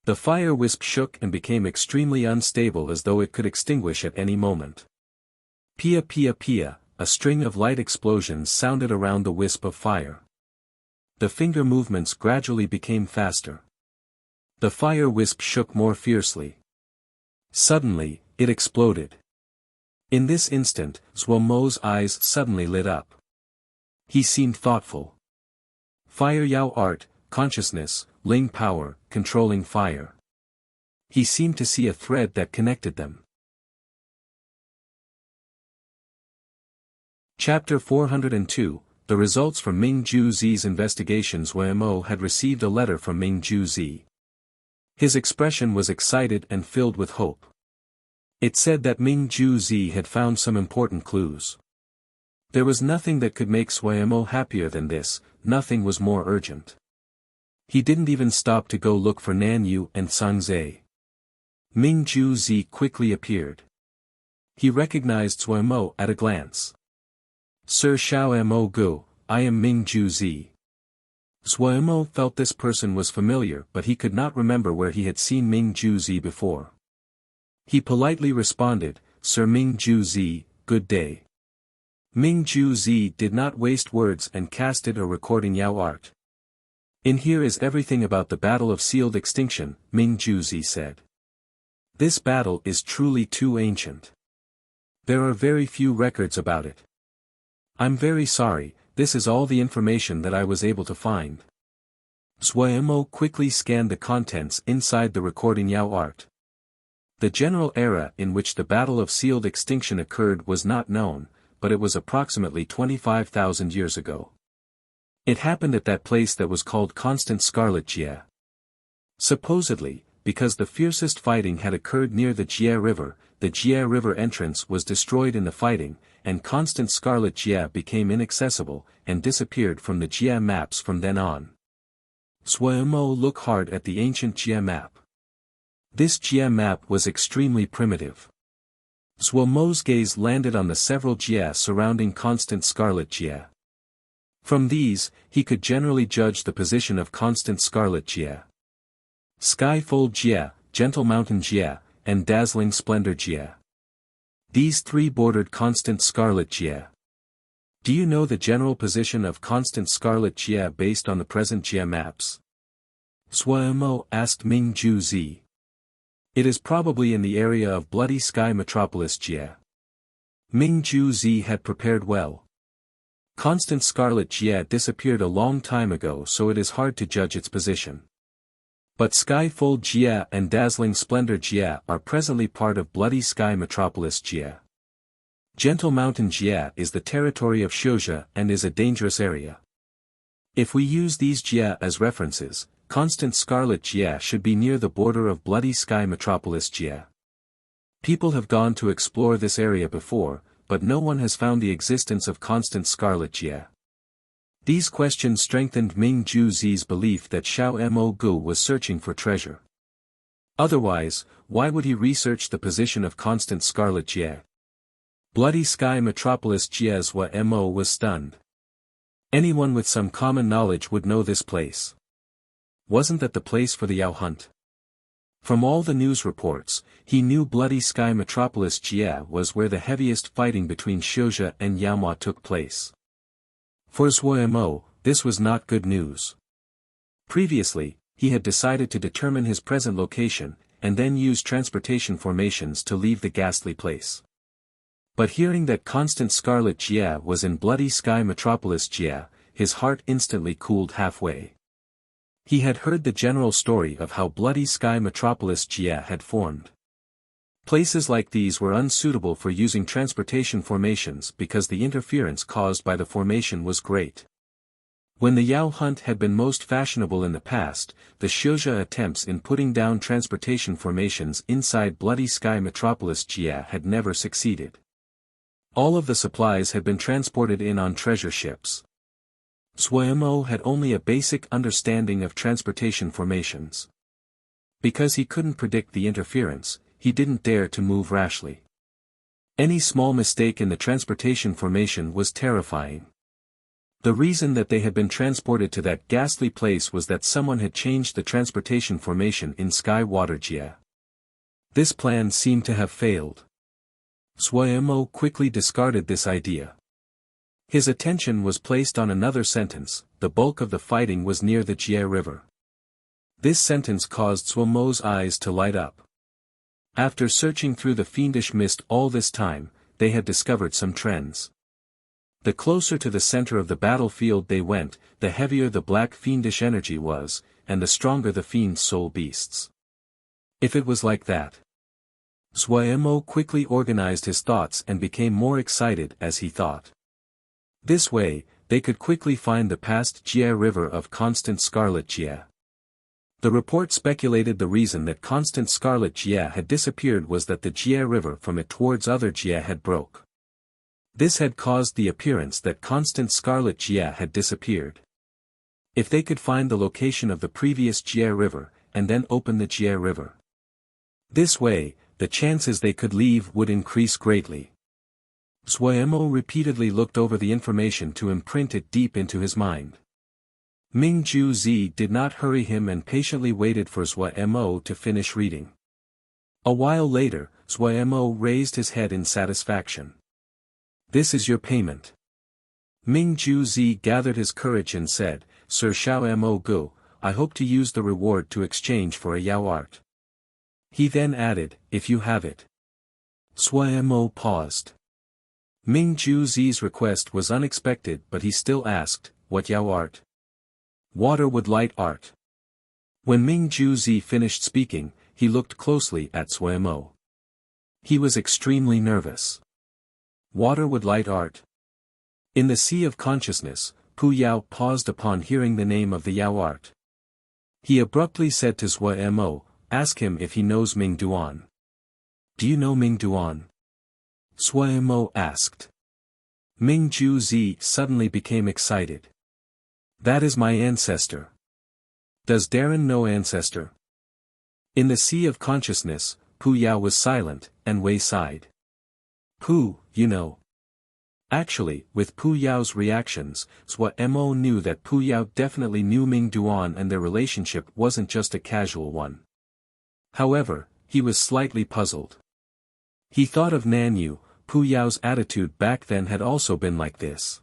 The fire wisp shook and became extremely unstable as though it could extinguish at any moment. Pia pia pia, a string of light explosions sounded around the wisp of fire. The finger movements gradually became faster. The fire wisp shook more fiercely. Suddenly, it exploded. In this instant, Zhuo's eyes suddenly lit up. He seemed thoughtful. Fire Yao art, consciousness, Ling power, controlling fire. He seemed to see a thread that connected them. Chapter 402, The results from Ming Ju Zi's investigations. Mo had received a letter from Ming Ju Zi. His expression was excited and filled with hope. It said that Ming Ju Zi had found some important clues. There was nothing that could make Mo happier than this, nothing was more urgent. He didn't even stop to go look for Nan Yu and Sang Zhe. Ming Ju Zi quickly appeared. He recognized Mo at a glance. Sir Xiao Mo Gu, I am Ming Ju Zi. Mo felt this person was familiar but he could not remember where he had seen Ming Ju Zi before. He politely responded, Sir Ming Ju Zi, good day. Ming Ju Zi did not waste words and casted a recording Yao art. In here is everything about the Battle of Sealed Extinction, Ming Juzi said. This battle is truly too ancient. There are very few records about it. I'm very sorry, this is all the information that I was able to find. Zhuemo quickly scanned the contents inside the recording Yao art. The general era in which the Battle of Sealed Extinction occurred was not known, but it was approximately 25,000 years ago. It happened at that place that was called Constant Scarlet Jie. Supposedly, because the fiercest fighting had occurred near the Jie River, the Jie River entrance was destroyed in the fighting, and Constant Scarlet Jie became inaccessible, and disappeared from the Jie maps from then on. Zhuemo looked hard at the ancient Jie map. This Jie map was extremely primitive. Zhuemo's gaze landed on the several Jie surrounding Constant Scarlet Jie. From these, he could generally judge the position of Constant Scarlet Jie. Skyfold Jie, Gentle Mountain Jie, and Dazzling Splendor Jie. These three bordered Constant Scarlet Jie. Do you know the general position of Constant Scarlet Jie based on the present Jie maps? Zhuemo asked Ming Juzi. It is probably in the area of Bloody Sky Metropolis Jie. Ming Juzi had prepared well. Constant Scarlet Jie disappeared a long time ago, so it is hard to judge its position. But Skyfold Jie and Dazzling Splendor Jie are presently part of Bloody Sky Metropolis Jie. Gentle Mountain Jie is the territory of Xiuzhe and is a dangerous area. If we use these Jie as references, Constant Scarlet Jie should be near the border of Bloody Sky Metropolis Jie. People have gone to explore this area before, but no one has found the existence of Constant Scarlet Jie. These questions strengthened Ming Juzi's belief that Xiao Mo Gu was searching for treasure. Otherwise, why would he research the position of Constant Scarlet Jie? Bloody Sky Metropolis Jie's Mo was stunned. Anyone with some common knowledge would know this place. Wasn't that the place for the Yao hunt? From all the news reports, he knew Bloody Sky Metropolis Jie was where the heaviest fighting between Xiuzhe and Yaomua took place. For Zhuemo, this was not good news. Previously, he had decided to determine his present location, and then use transportation formations to leave the ghastly place. But hearing that Constant Scarlet Jie was in Bloody Sky Metropolis Jie, his heart instantly cooled halfway. He had heard the general story of how Bloody Sky Metropolis Jie had formed. Places like these were unsuitable for using transportation formations because the interference caused by the formation was great. When the Yao hunt had been most fashionable in the past, the Xiuzhe attempts in putting down transportation formations inside Bloody Sky Metropolis Jie had never succeeded. All of the supplies had been transported in on treasure ships. Zhuemo had only a basic understanding of transportation formations. Because he couldn't predict the interference, he didn't dare to move rashly. Any small mistake in the transportation formation was terrifying. The reason that they had been transported to that ghastly place was that someone had changed the transportation formation in Sky Water Jie. This plan seemed to have failed. Zhuemo quickly discarded this idea. His attention was placed on another sentence: the bulk of the fighting was near the Jie River. This sentence caused Zhuemo's eyes to light up. After searching through the fiendish mist all this time, they had discovered some trends. The closer to the center of the battlefield they went, the heavier the black fiendish energy was, and the stronger the fiend's soul beasts. If it was like that. Zhuemo quickly organized his thoughts and became more excited as he thought. This way, they could quickly find the past Jie River of Constant Scarlet Jie. The report speculated the reason that Constant Scarlet Jie had disappeared was that the Jie River from it towards other Jie had broke. This had caused the appearance that Constant Scarlet Jie had disappeared. If they could find the location of the previous Jie River, and then open the Jie River. This way, the chances they could leave would increase greatly. Zhuemo repeatedly looked over the information to imprint it deep into his mind. Ming Juzi did not hurry him and patiently waited for Zhuemo to finish reading. A while later, Zhuemo raised his head in satisfaction. "This is your payment." Ming Juzi gathered his courage and said, Sir Xiao Mo Go, I hope to use the reward to exchange for a Yao art. He then added, if you have it. Sui Mo paused. Ming Ju Zi's request was unexpected, but he still asked, what Yao art? Water would light art. When Ming Ju Zi finished speaking, he looked closely at Sui Mo. He was extremely nervous. Water would light art. In the sea of consciousness, Pu Yao paused upon hearing the name of the Yao art. He abruptly said to Sui Mo, ask him if he knows Ming Duan. Do you know Ming Duan? Sui Mo asked. Ming Ju Zi suddenly became excited. That is my ancestor. Does Darren know ancestor? In the sea of consciousness, Pu Yao was silent, and Wei sighed. Pu, you know. Actually, with Pu Yao's reactions, Sui Mo knew that Pu Yao definitely knew Ming Duan and their relationship wasn't just a casual one. However, he was slightly puzzled. He thought of Nan Yu, Pu Yao's attitude back then had also been like this.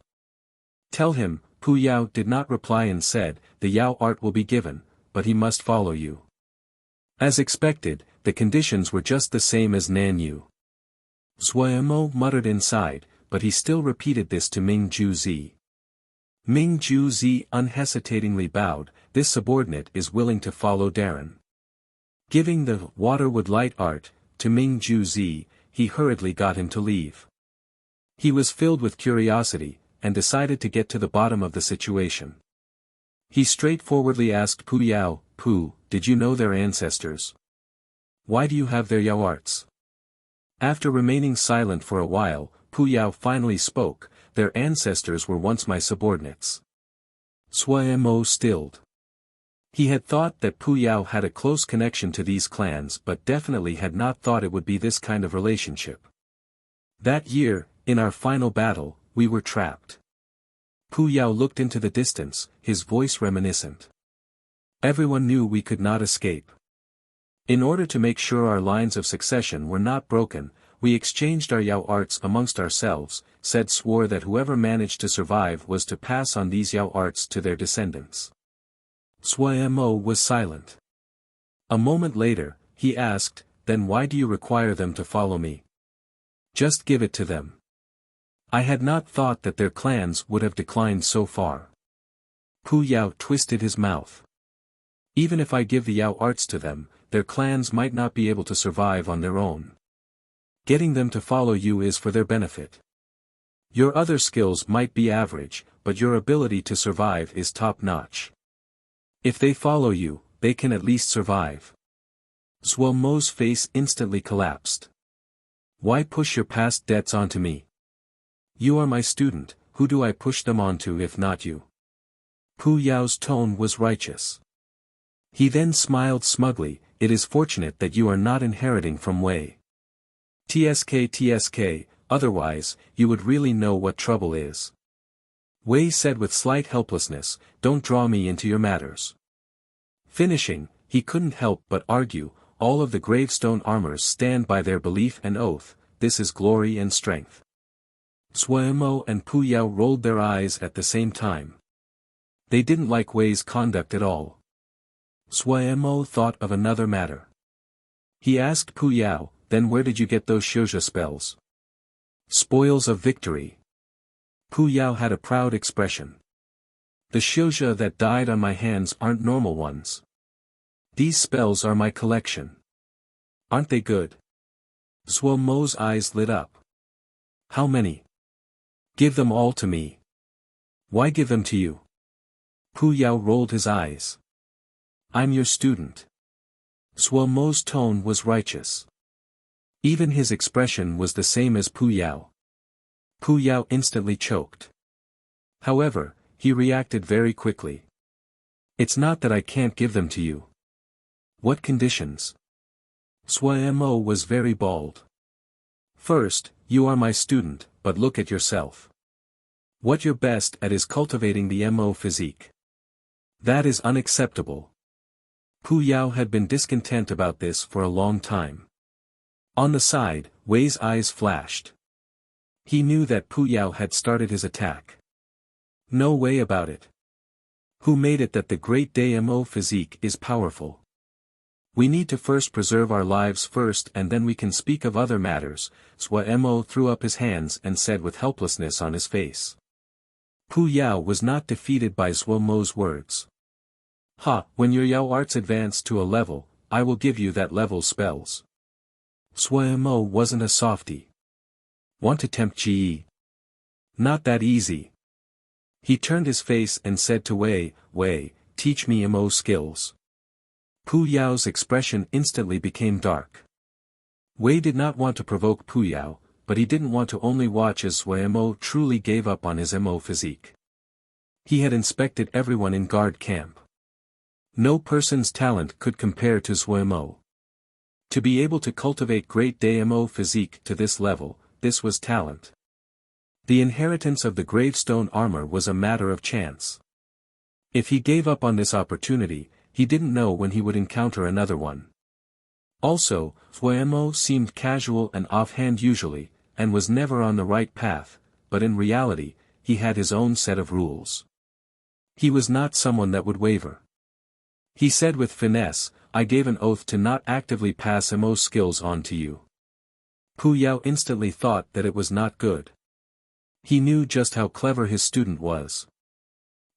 Tell him, Pu Yao did not reply and said, the Yao art will be given, but he must follow you. As expected, the conditions were just the same as Nan Yu. Sui Mo muttered inside, but he still repeated this to Ming Ju Zi. Ming Ju Zi unhesitatingly bowed, this subordinate is willing to follow Darren. Giving the water would light art to Ming Ju Zi, he hurriedly got him to leave. He was filled with curiosity, and decided to get to the bottom of the situation. He straightforwardly asked Pu Yao, Pu, did you know their ancestors? Why do you have their Yao arts? After remaining silent for a while, Pu Yao finally spoke, their ancestors were once my subordinates. Sui Mo stilled. He had thought that Pu Yao had a close connection to these clans but definitely had not thought it would be this kind of relationship. That year, in our final battle, we were trapped. Pu Yao looked into the distance, his voice reminiscent. Everyone knew we could not escape. In order to make sure our lines of succession were not broken, we exchanged our Yao arts amongst ourselves, swore that whoever managed to survive was to pass on these Yao arts to their descendants. Sui Mo was silent. A moment later, he asked, then why do you require them to follow me? Just give it to them. I had not thought that their clans would have declined so far. Pu Yao twisted his mouth. Even if I give the Yao arts to them, their clans might not be able to survive on their own. Getting them to follow you is for their benefit. Your other skills might be average, but your ability to survive is top-notch. If they follow you, they can at least survive. Sui Mo's face instantly collapsed. Why push your past debts onto me? You are my student, who do I push them onto if not you? Pu Yao's tone was righteous. He then smiled smugly, it is fortunate that you are not inheriting from Wei. TSK, otherwise, you would really know what trouble is. Wei said with slight helplessness, don't draw me into your matters. Finishing, he couldn't help but argue, all of the gravestone armors stand by their belief and oath, this is glory and strength. Sui Mo and Pu Yao rolled their eyes at the same time. They didn't like Wei's conduct at all. Sui Mo thought of another matter. He asked Pu Yao, then where did you get those Shouja spells? Spoils of victory. Pu Yao had a proud expression. The Shouja that died on my hands aren't normal ones. These spells are my collection. Aren't they good? Sui Mo's eyes lit up. How many? Give them all to me. Why give them to you? Pu Yao rolled his eyes. I'm your student. Sui Mo's tone was righteous. Even his expression was the same as Pu Yao. Pu Yao instantly choked. However, he reacted very quickly. It's not that I can't give them to you. What conditions? Sui Mo was very bald. First, you are my student, but look at yourself. What you're best at is cultivating the Mo physique. That is unacceptable. Pu Yao had been discontent about this for a long time. On the side, Wei's eyes flashed. He knew that Pu Yao had started his attack. No way about it. Who made it that the great Damo physique is powerful? We need to first preserve our lives first and then we can speak of other matters. Mo threw up his hands and said with helplessness on his face. Pu Yao was not defeated by Mo's words. When your Yao arts advance to a level, I will give you that level's spells. Mo wasn't a softie. Want to tempt Ji? Not that easy. He turned his face and said to Wei, teach me Mo skills. Pu Yao's expression instantly became dark. Wei did not want to provoke Pu Yao, but he didn't want to only watch as Mo truly gave up on his Mo physique. He had inspected everyone in guard camp. No person's talent could compare to Mo. To be able to cultivate great Damo physique to this level, this was talent. The inheritance of the gravestone armor was a matter of chance. If he gave up on this opportunity, he didn't know when he would encounter another one. Also, Mo seemed casual and offhand usually, and was never on the right path, but in reality, he had his own set of rules. He was not someone that would waver. He said with finesse, I gave an oath to not actively pass Mo skills on to you. Pu Yao instantly thought that it was not good. He knew just how clever his student was.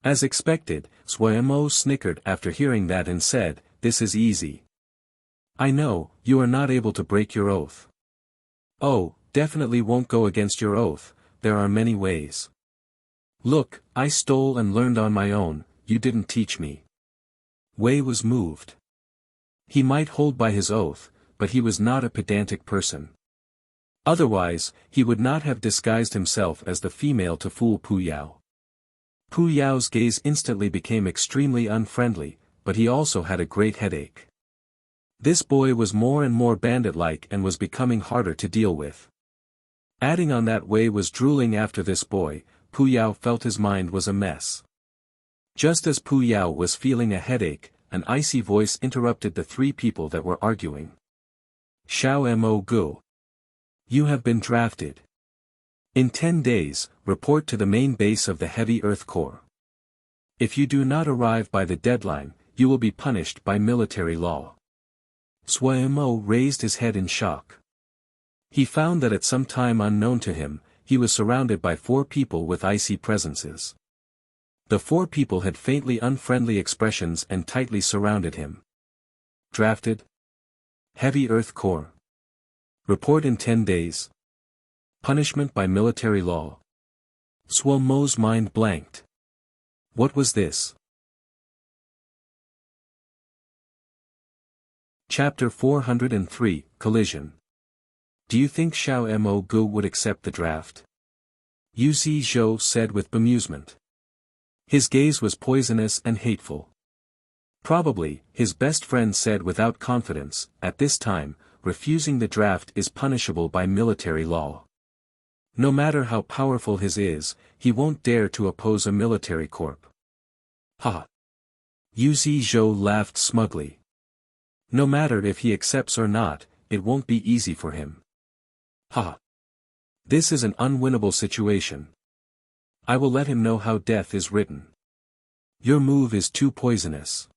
As expected, Mo snickered after hearing that and said, this is easy. I know, you are not able to break your oath. Oh, definitely won't go against your oath, there are many ways. Look, I stole and learned on my own, you didn't teach me. Wei was moved. He might hold by his oath, but he was not a pedantic person. Otherwise, he would not have disguised himself as the female to fool Pu Yao. Pu Yao's gaze instantly became extremely unfriendly, but he also had a great headache. This boy was more and more bandit-like and was becoming harder to deal with. Adding on that Wei was drooling after this boy, Pu Yao felt his mind was a mess. Just as Pu Yao was feeling a headache, an icy voice interrupted the three people that were arguing. Xiao Mo Gu. You have been drafted. In 10 days, report to the main base of the Heavy Earth Corps. If you do not arrive by the deadline, you will be punished by military law. Mo raised his head in shock. He found that at some time unknown to him, he was surrounded by 4 people with icy presences. The 4 people had faintly unfriendly expressions and tightly surrounded him. Drafted? Heavy Earth Corps. Report in 10 days. Punishment by military law. Mo's mind blanked. What was this? Chapter 403, Collision. Do you think Xiao Mo Gu would accept the draft? Yu Zhou said with bemusement. His gaze was poisonous and hateful. Probably, his best friend said without confidence, at this time, refusing the draft is punishable by military law. No matter how powerful his is, he won't dare to oppose a military corps. Ha! Yu Zhou laughed smugly. No matter if he accepts or not, it won't be easy for him. Ha! This is an unwinnable situation. I will let him know how death is written. Your move is too poisonous.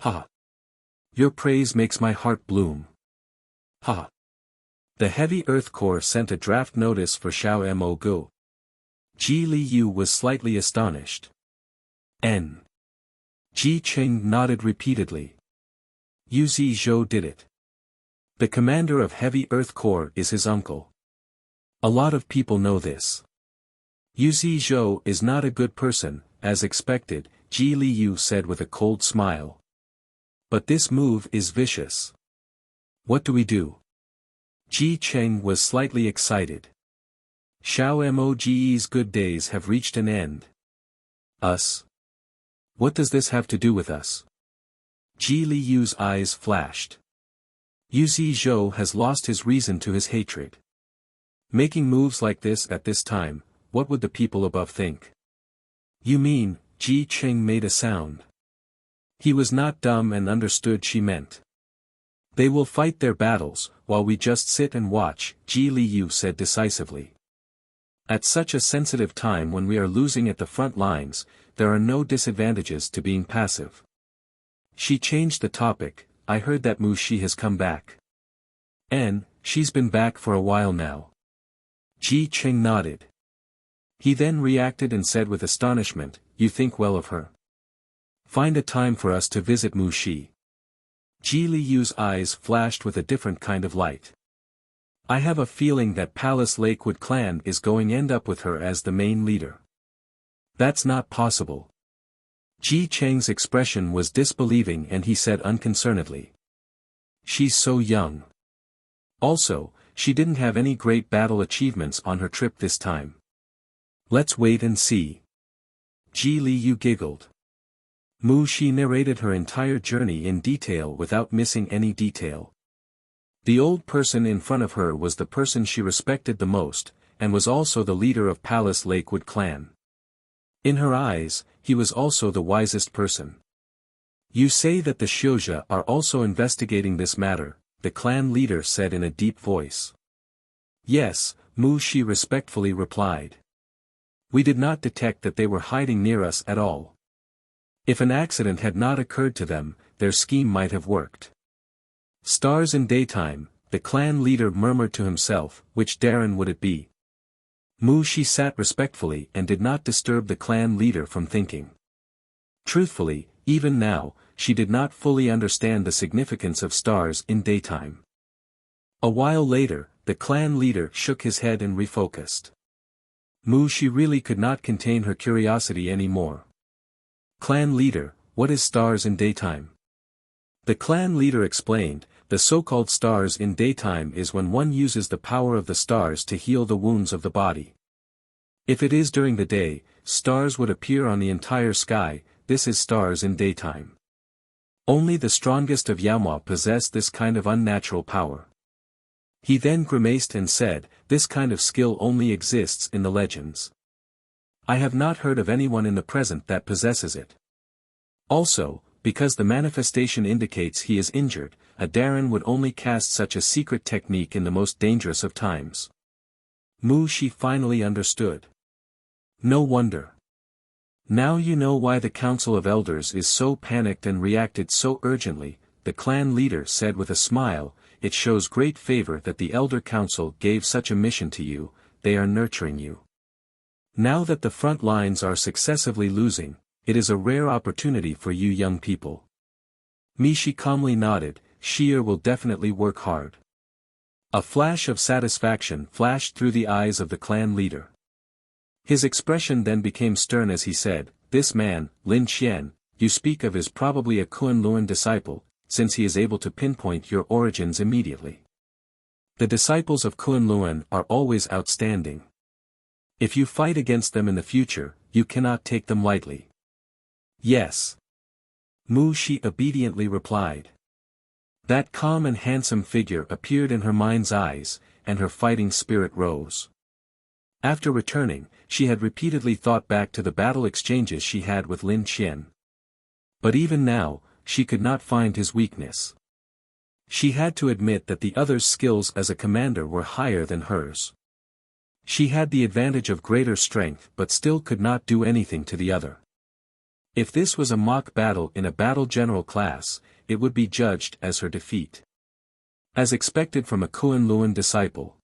Ha! Your praise makes my heart bloom. Ha! The Heavy Earth Corps sent a draft notice for Xiao Mo Gu. Ji Liu was slightly astonished. N. Ji Qing nodded repeatedly. Yu Zhou did it. The commander of Heavy Earth Corps is his uncle. A lot of people know this. Yu Zhou is not a good person, as expected, Ji Liu said with a cold smile. But this move is vicious. What do we do? Ji Cheng was slightly excited. Xiao Mo's good days have reached an end. Us? What does this have to do with us? Ji Liu's eyes flashed. Yu Zhou has lost his reason to his hatred. Making moves like this at this time, what would the people above think? You mean, Ji Cheng made a sound. He was not dumb and understood she meant. They will fight their battles, while we just sit and watch, Ji Liu said decisively. At such a sensitive time when we are losing at the front lines, there are no disadvantages to being passive. She changed the topic. I heard that Mu Shi has come back. She's been back for a while now. Ji Qing nodded. He then reacted and said with astonishment, you think well of her. Find a time for us to visit Mu Shi. Ji Liyu's eyes flashed with a different kind of light. I have a feeling that Palace Lakewood clan is going to end up with her as the main leader. That's not possible. Ji Cheng's expression was disbelieving and he said unconcernedly. She's so young. Also, she didn't have any great battle achievements on her trip this time. Let's wait and see. Ji Liyu giggled. Mu Shi narrated her entire journey in detail without missing any detail. The old person in front of her was the person she respected the most, and was also the leader of Palace Lakewood clan. In her eyes, he was also the wisest person. You say that the Xiuzha are also investigating this matter, the clan leader said in a deep voice. Yes, Mu Shi respectfully replied. We did not detect that they were hiding near us at all. If an accident had not occurred to them, their scheme might have worked. Stars in daytime, the clan leader murmured to himself, which Darren would it be? Mu Shi sat respectfully and did not disturb the clan leader from thinking. Truthfully, even now, she did not fully understand the significance of stars in daytime. A while later, the clan leader shook his head and refocused. Mu Shi really could not contain her curiosity anymore. Clan leader, what is stars in daytime? The clan leader explained, the so-called stars in daytime is when one uses the power of the stars to heal the wounds of the body. If it is during the day, stars would appear on the entire sky, this is stars in daytime. Only the strongest of Yaomao possess this kind of unnatural power. He then grimaced and said, this kind of skill only exists in the legends. I have not heard of anyone in the present that possesses it. Also, because the manifestation indicates he is injured, a Darren would only cast such a secret technique in the most dangerous of times. Mu Shi finally understood. No wonder. Now you know why the Council of Elders is so panicked and reacted so urgently, the clan leader said with a smile, it shows great favor that the Elder Council gave such a mission to you, they are nurturing you. Now that the front lines are successively losing, it is a rare opportunity for you young people. Mishi calmly nodded, Shir will definitely work hard. A flash of satisfaction flashed through the eyes of the clan leader. His expression then became stern as he said, this man, Lin Qian, you speak of is probably a Kunlun disciple, since he is able to pinpoint your origins immediately. The disciples of Kunlun are always outstanding. If you fight against them in the future, you cannot take them lightly. Yes. Mu Shi obediently replied. That calm and handsome figure appeared in her mind's eyes, and her fighting spirit rose. After returning, she had repeatedly thought back to the battle exchanges she had with Lin Qian. But even now, she could not find his weakness. She had to admit that the other's skills as a commander were higher than hers. She had the advantage of greater strength but still could not do anything to the other. If this was a mock battle in a battle general class, it would be judged as her defeat. As expected from a Kunlun disciple.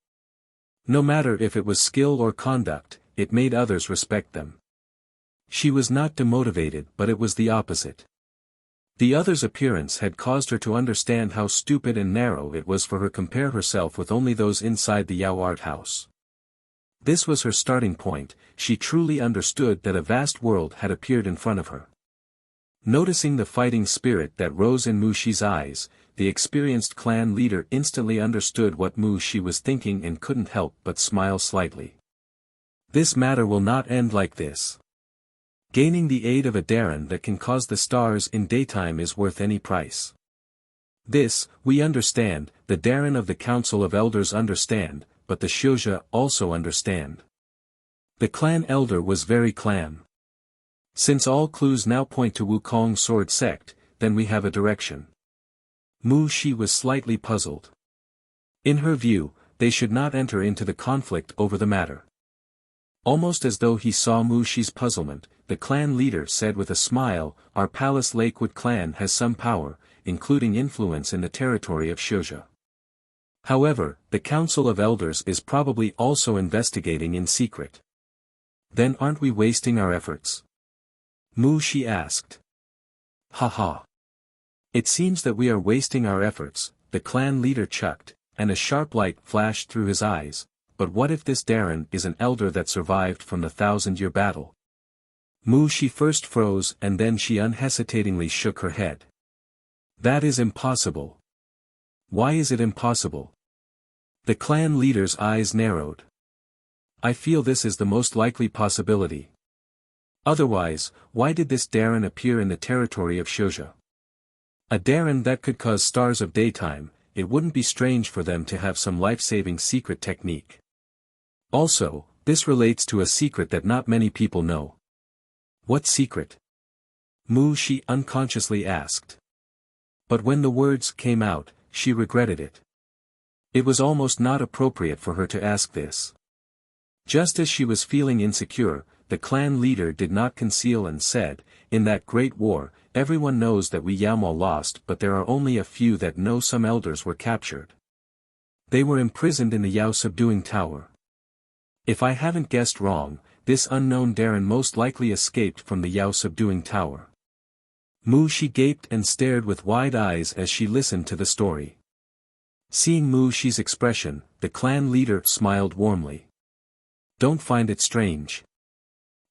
No matter if it was skill or conduct, it made others respect them. She was not demotivated but it was the opposite. The other's appearance had caused her to understand how stupid and narrow it was for her to compare herself with only those inside the Yao art house. This was her starting point, she truly understood that a vast world had appeared in front of her. Noticing the fighting spirit that rose in Mu Shi's eyes, the experienced clan leader instantly understood what Mu Shi was thinking and couldn't help but smile slightly. This matter will not end like this. Gaining the aid of a Darren that can cause the stars in daytime is worth any price. This, we understand, the Darren of the Council of Elders understand, but the Xiuzha also understand. The clan elder was very calm. Since all clues now point to Wukong sword sect, then we have a direction. Mu Shi was slightly puzzled. In her view, they should not enter into the conflict over the matter. Almost as though he saw Mu Shi's puzzlement, the clan leader said with a smile, "Our Palace Lakewood clan has some power, including influence in the territory of Shouja. However, the Council of Elders is probably also investigating in secret. Then aren't we wasting our efforts?" Mu Shi asked. "Haha. It seems that we are wasting our efforts," the clan leader chuckled, and a sharp light flashed through his eyes. "But what if this Darren is an elder that survived from the 1,000-year battle?" Mu Shi first froze and then she unhesitatingly shook her head. "That is impossible." "Why is it impossible?" The clan leader's eyes narrowed. "I feel this is the most likely possibility. Otherwise, why did this Darren appear in the territory of Shouja? A Darren that could cause stars of daytime, it wouldn't be strange for them to have some life-saving secret technique. Also, this relates to a secret that not many people know." "What secret?" Mu Shi unconsciously asked. But when the words came out, she regretted it. It was almost not appropriate for her to ask this. Just as she was feeling insecure, the clan leader did not conceal and said, "In that great war, everyone knows that we Yaomao lost, but there are only a few that know some elders were captured. They were imprisoned in the Yao subduing tower. If I haven't guessed wrong, this unknown Darren most likely escaped from the Yao subduing tower." Mu Shi gaped and stared with wide eyes as she listened to the story. Seeing Mu Shi's expression, the clan leader smiled warmly. "Don't find it strange.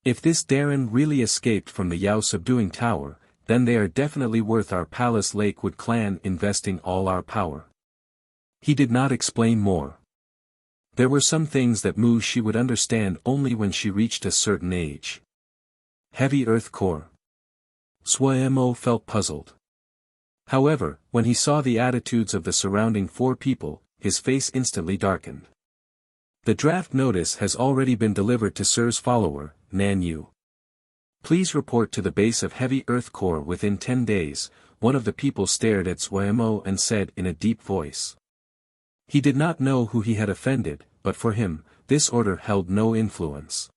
If this Darren really escaped from the Yao subduing tower, then they are definitely worth our Palace Lakewood clan investing all our power." He did not explain more. There were some things that Mu Shi would understand only when she reached a certain age. Heavy earth core. Suemo felt puzzled. However, when he saw the attitudes of the surrounding 4 people, his face instantly darkened. "The draft notice has already been delivered to Sir's follower, Nan Yu. Please report to the base of heavy earth core within 10 days, one of the people stared at Suemo and said in a deep voice. He did not know who he had offended, but for him, this order held no influence.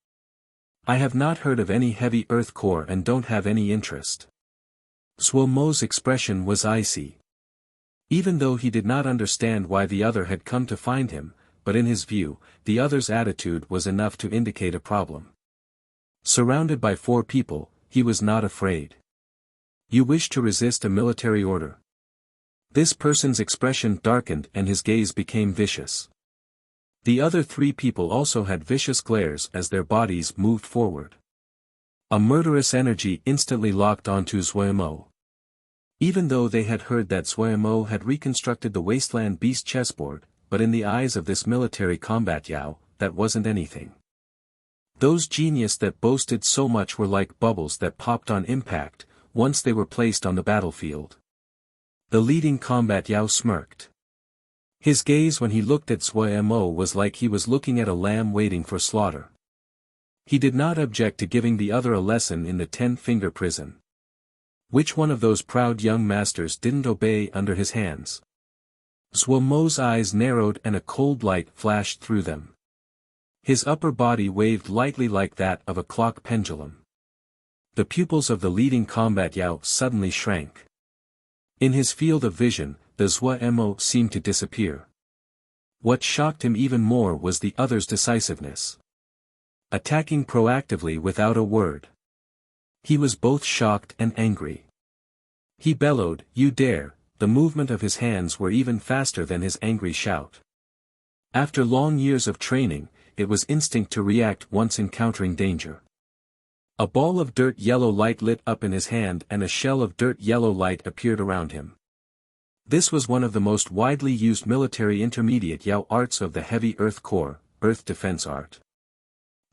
"I have not heard of any heavy earth core and don't have any interest." Suomo's expression was icy. Even though he did not understand why the other had come to find him, but in his view, the other's attitude was enough to indicate a problem. Surrounded by 4 people, he was not afraid. "You wish to resist a military order?" This person's expression darkened and his gaze became vicious. The other 3 people also had vicious glares as their bodies moved forward. A murderous energy instantly locked onto Suemo. Even though they had heard that Suemo had reconstructed the Wasteland Beast chessboard, but in the eyes of this military combat Yao, that wasn't anything. Those genius that boasted so much were like bubbles that popped on impact, once they were placed on the battlefield. The leading combat Yao smirked. His gaze when he looked at Suemo was like he was looking at a lamb waiting for slaughter. He did not object to giving the other a lesson in the 10-finger prison. Which one of those proud young masters didn't obey under his hands? Suomo's eyes narrowed and a cold light flashed through them. His upper body waved lightly like that of a clock pendulum. The pupils of the leading combat Yao suddenly shrank. In his field of vision, the Suemo seemed to disappear. What shocked him even more was the other's decisiveness. Attacking proactively without a word. He was both shocked and angry. He bellowed, "You dare!" The movement of his hands were even faster than his angry shout. After long years of training, it was instinct to react once encountering danger. A ball of dirt yellow light lit up in his hand and a shell of dirt yellow light appeared around him. This was one of the most widely used military intermediate Yao arts of the heavy earth core, earth defense art.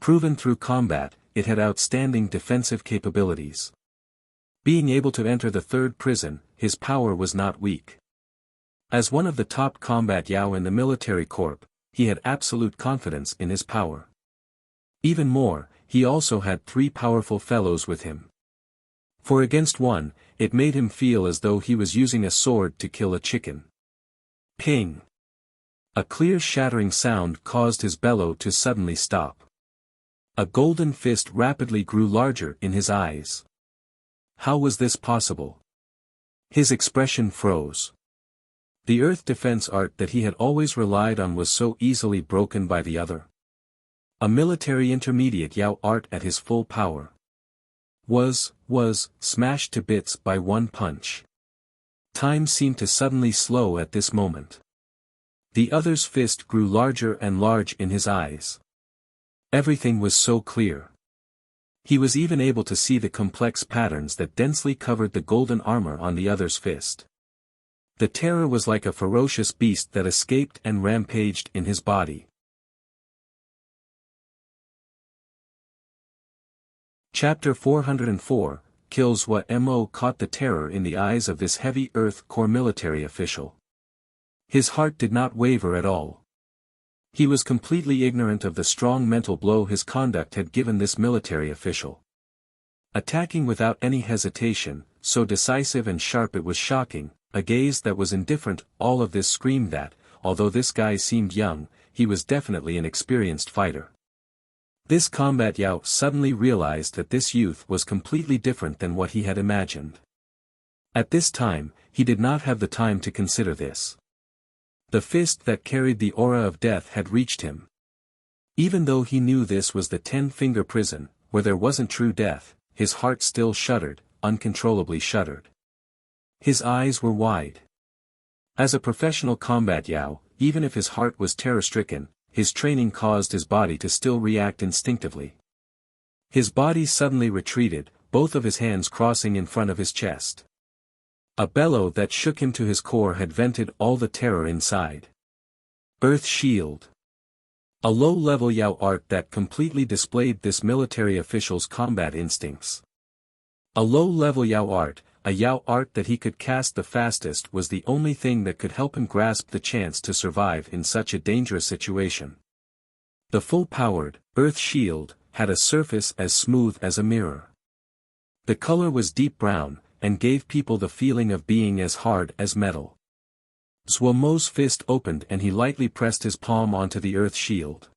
Proven through combat, it had outstanding defensive capabilities. Being able to enter the 3rd prison, his power was not weak. As one of the top combat Yao in the military corps, he had absolute confidence in his power. Even more, he also had 3 powerful fellows with him. For against one, it made him feel as though he was using a sword to kill a chicken. Ping! A clear shattering sound caused his bellow to suddenly stop. A golden fist rapidly grew larger in his eyes. How was this possible? His expression froze. The earth defense art that he had always relied on was so easily broken by the other. A military intermediate Yao art at his full power was smashed to bits by one punch. Time seemed to suddenly slow at this moment. The other's fist grew larger and large in his eyes. Everything was so clear. He was even able to see the complex patterns that densely covered the golden armor on the other's fist. The terror was like a ferocious beast that escaped and rampaged in his body. Chapter 404, Kills. What Mo caught the terror in the eyes of this heavy Earth Corps military official. His heart did not waver at all. He was completely ignorant of the strong mental blow his conduct had given this military official. Attacking without any hesitation, so decisive and sharp it was shocking, a gaze that was indifferent, all of this screamed that, although this guy seemed young, he was definitely an experienced fighter. This combat Yao suddenly realized that this youth was completely different than what he had imagined. At this time, he did not have the time to consider this. The fist that carried the aura of death had reached him. Even though he knew this was the 10-finger prison, where there wasn't true death, his heart still shuddered, uncontrollably shuddered. His eyes were wide. As a professional combat Yao, even if his heart was terror-stricken, his training caused his body to still react instinctively. His body suddenly retreated, both of his hands crossing in front of his chest. A bellow that shook him to his core had vented all the terror inside. Earth Shield. A low-level Yao art that completely displayed this military official's combat instincts. A low-level Yao art, a Yao art that he could cast the fastest, was the only thing that could help him grasp the chance to survive in such a dangerous situation. The full-powered, Earth Shield, had a surface as smooth as a mirror. The color was deep brown, and gave people the feeling of being as hard as metal. Zhuo Mo's fist opened and he lightly pressed his palm onto the Earth Shield.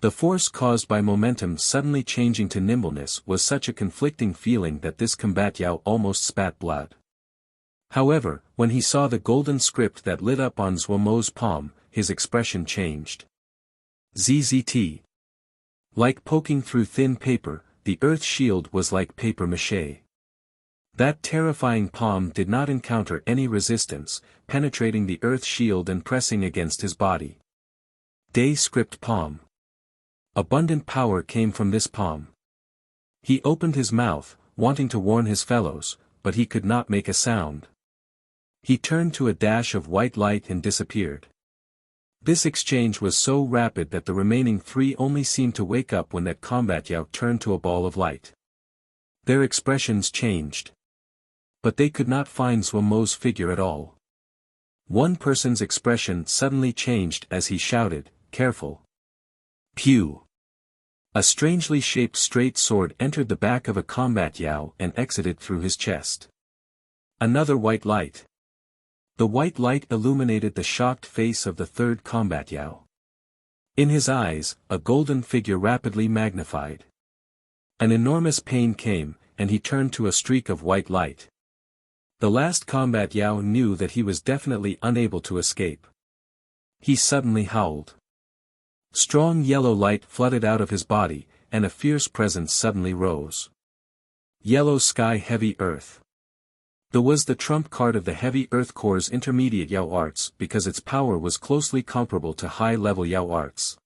The force caused by momentum suddenly changing to nimbleness was such a conflicting feeling that this combat Yao almost spat blood. However, when he saw the golden script that lit up on Zhuo Mo's palm, his expression changed. ZZT. Like poking through thin paper, the Earth Shield was like paper mache. That terrifying palm did not encounter any resistance, penetrating the Earth Shield and pressing against his body. Day script palm. Abundant power came from this palm. He opened his mouth, wanting to warn his fellows, but he could not make a sound. He turned to a dash of white light and disappeared. This exchange was so rapid that the remaining three only seemed to wake up when that combat Yao turned to a ball of light. Their expressions changed. But they could not find Zhuo Mo's figure at all. One person's expression suddenly changed as he shouted, "Careful!" Pew! A strangely shaped straight sword entered the back of a combat Yao and exited through his chest. Another white light. The white light illuminated the shocked face of the third combat Yao. In his eyes, a golden figure rapidly magnified. An enormous pain came, and he turned to a streak of white light. The last combat Yao knew that he was definitely unable to escape. He suddenly howled. Strong yellow light flooded out of his body, and a fierce presence suddenly rose. Yellow sky heavy earth. There was the trump card of the heavy earth core's intermediate Yao arts because its power was closely comparable to high-level Yao arts.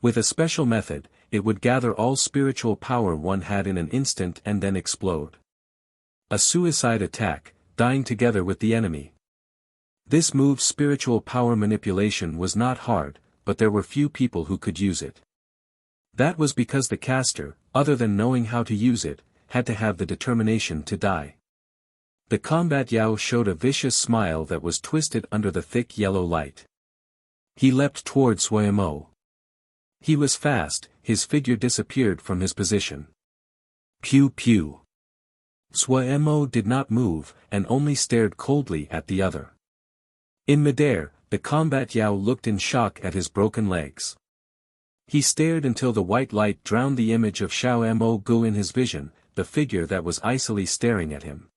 With a special method, it would gather all spiritual power one had in an instant and then explode. A suicide attack, dying together with the enemy. This move's spiritual power manipulation was not hard, but there were few people who could use it. That was because the caster, other than knowing how to use it, had to have the determination to die. The combat Yao showed a vicious smile that was twisted under the thick yellow light. He leapt towards Zhuo Mo. He was fast, his figure disappeared from his position. Pew pew. Zhuo Mo did not move, and only stared coldly at the other. In midair, the combat Yao looked in shock at his broken legs. He stared until the white light drowned the image of Xiao Mo Gu in his vision, the figure that was icily staring at him.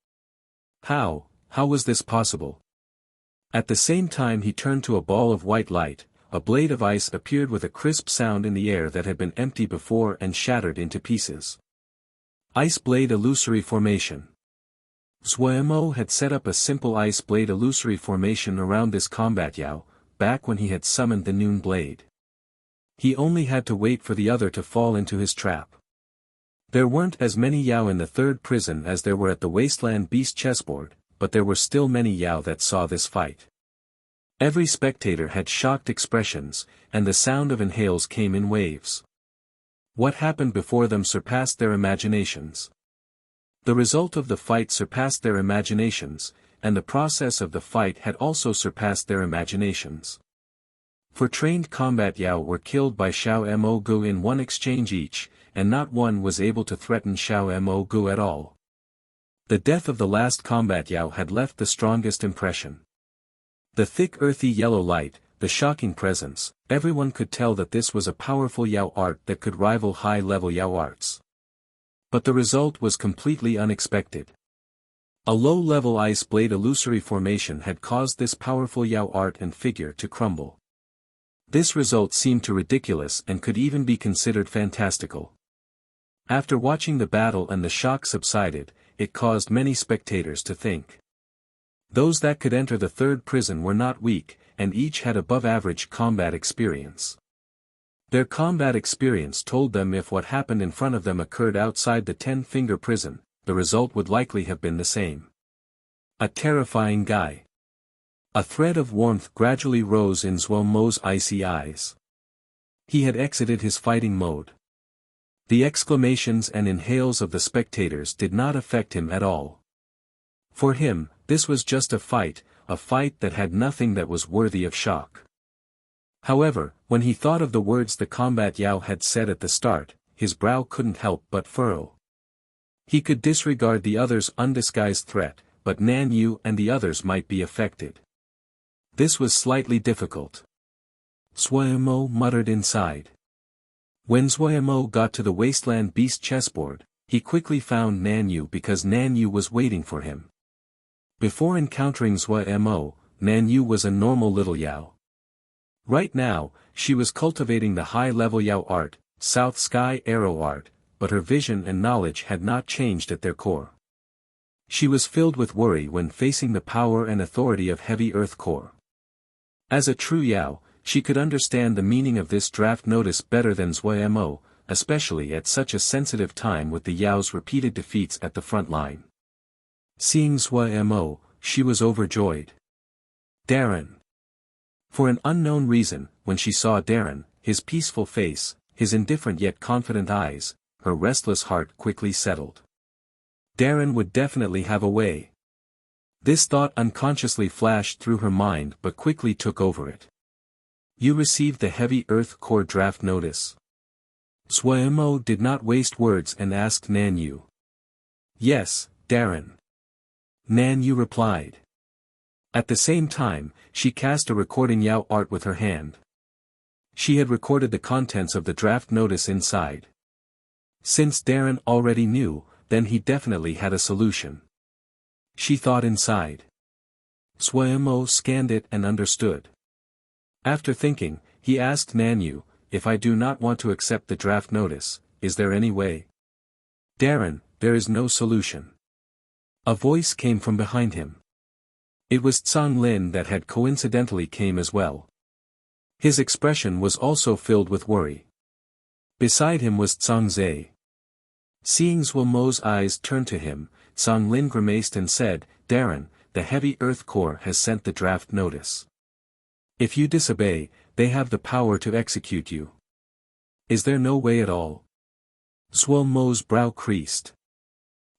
How was this possible? At the same time he turned to a ball of white light, a blade of ice appeared with a crisp sound in the air that had been empty before and shattered into pieces. Ice blade illusory formation. Zuemo had set up a simple ice blade illusory formation around this combat Yao, back when he had summoned the noon blade. He only had to wait for the other to fall into his trap. There weren't as many Yao in the third prison as there were at the Wasteland Beast chessboard, but there were still many Yao that saw this fight. Every spectator had shocked expressions, and the sound of inhales came in waves. What happened before them surpassed their imaginations. The result of the fight surpassed their imaginations, and the process of the fight had also surpassed their imaginations. For trained combat Yao were killed by Xiao Mo Gu in one exchange each, and not one was able to threaten Xiao Mo Gu at all. The death of the last combat Yao had left the strongest impression. The thick earthy yellow light, the shocking presence, everyone could tell that this was a powerful Yao art that could rival high-level Yao arts. But the result was completely unexpected. A low-level ice blade illusory formation had caused this powerful Yao art and figure to crumble. This result seemed too ridiculous and could even be considered fantastical. After watching the battle and the shock subsided, it caused many spectators to think. Those that could enter the third prison were not weak, and each had above-average combat experience. Their combat experience told them if what happened in front of them occurred outside the 10-finger prison, the result would likely have been the same. A terrifying guy. A thread of warmth gradually rose in Zuomo's icy eyes. He had exited his fighting mode. The exclamations and inhales of the spectators did not affect him at all. For him, this was just a fight that had nothing that was worthy of shock. However, when he thought of the words the combat Yao had said at the start, his brow couldn't help but furrow. He could disregard the other's undisguised threat, but Nan Yu and the others might be affected. This was slightly difficult. Zuemo muttered inside. When Zuemo got to the Wasteland Beast chessboard, he quickly found Nan Yu because Nan Yu was waiting for him. Before encountering Zuemo, Nan Yu was a normal little Yao. Right now, she was cultivating the high-level Yao art, South Sky Arrow art, but her vision and knowledge had not changed at their core. She was filled with worry when facing the power and authority of Heavy Earth Core. As a true Yao, she could understand the meaning of this draft notice better than Zuemo, especially at such a sensitive time with the Yao's repeated defeats at the front line. Seeing Zuemo, she was overjoyed. Darren. For an unknown reason, when she saw Darren, his peaceful face, his indifferent yet confident eyes, her restless heart quickly settled. Darren would definitely have a way. This thought unconsciously flashed through her mind but quickly took over it. You received the Heavy Earth Core draft notice. Zuemo did not waste words and asked Nan Yu. Yes, Darren. Nan Yu replied. At the same time, she cast a recording Yao art with her hand. She had recorded the contents of the draft notice inside. Since Darren already knew, then he definitely had a solution. She thought inside. Zuemo scanned it and understood. After thinking, he asked Nan Yu, if I do not want to accept the draft notice, is there any way? Darren, there is no solution. A voice came from behind him. It was Tsang Lin that had coincidentally came as well. His expression was also filled with worry. Beside him was Tsang Zhe. Seeing Zuomo's eyes turn to him, Tsang Lin grimaced and said, Darren, the Heavy Earth Core has sent the draft notice. If you disobey, they have the power to execute you. Is there no way at all? Zuomo's brow creased.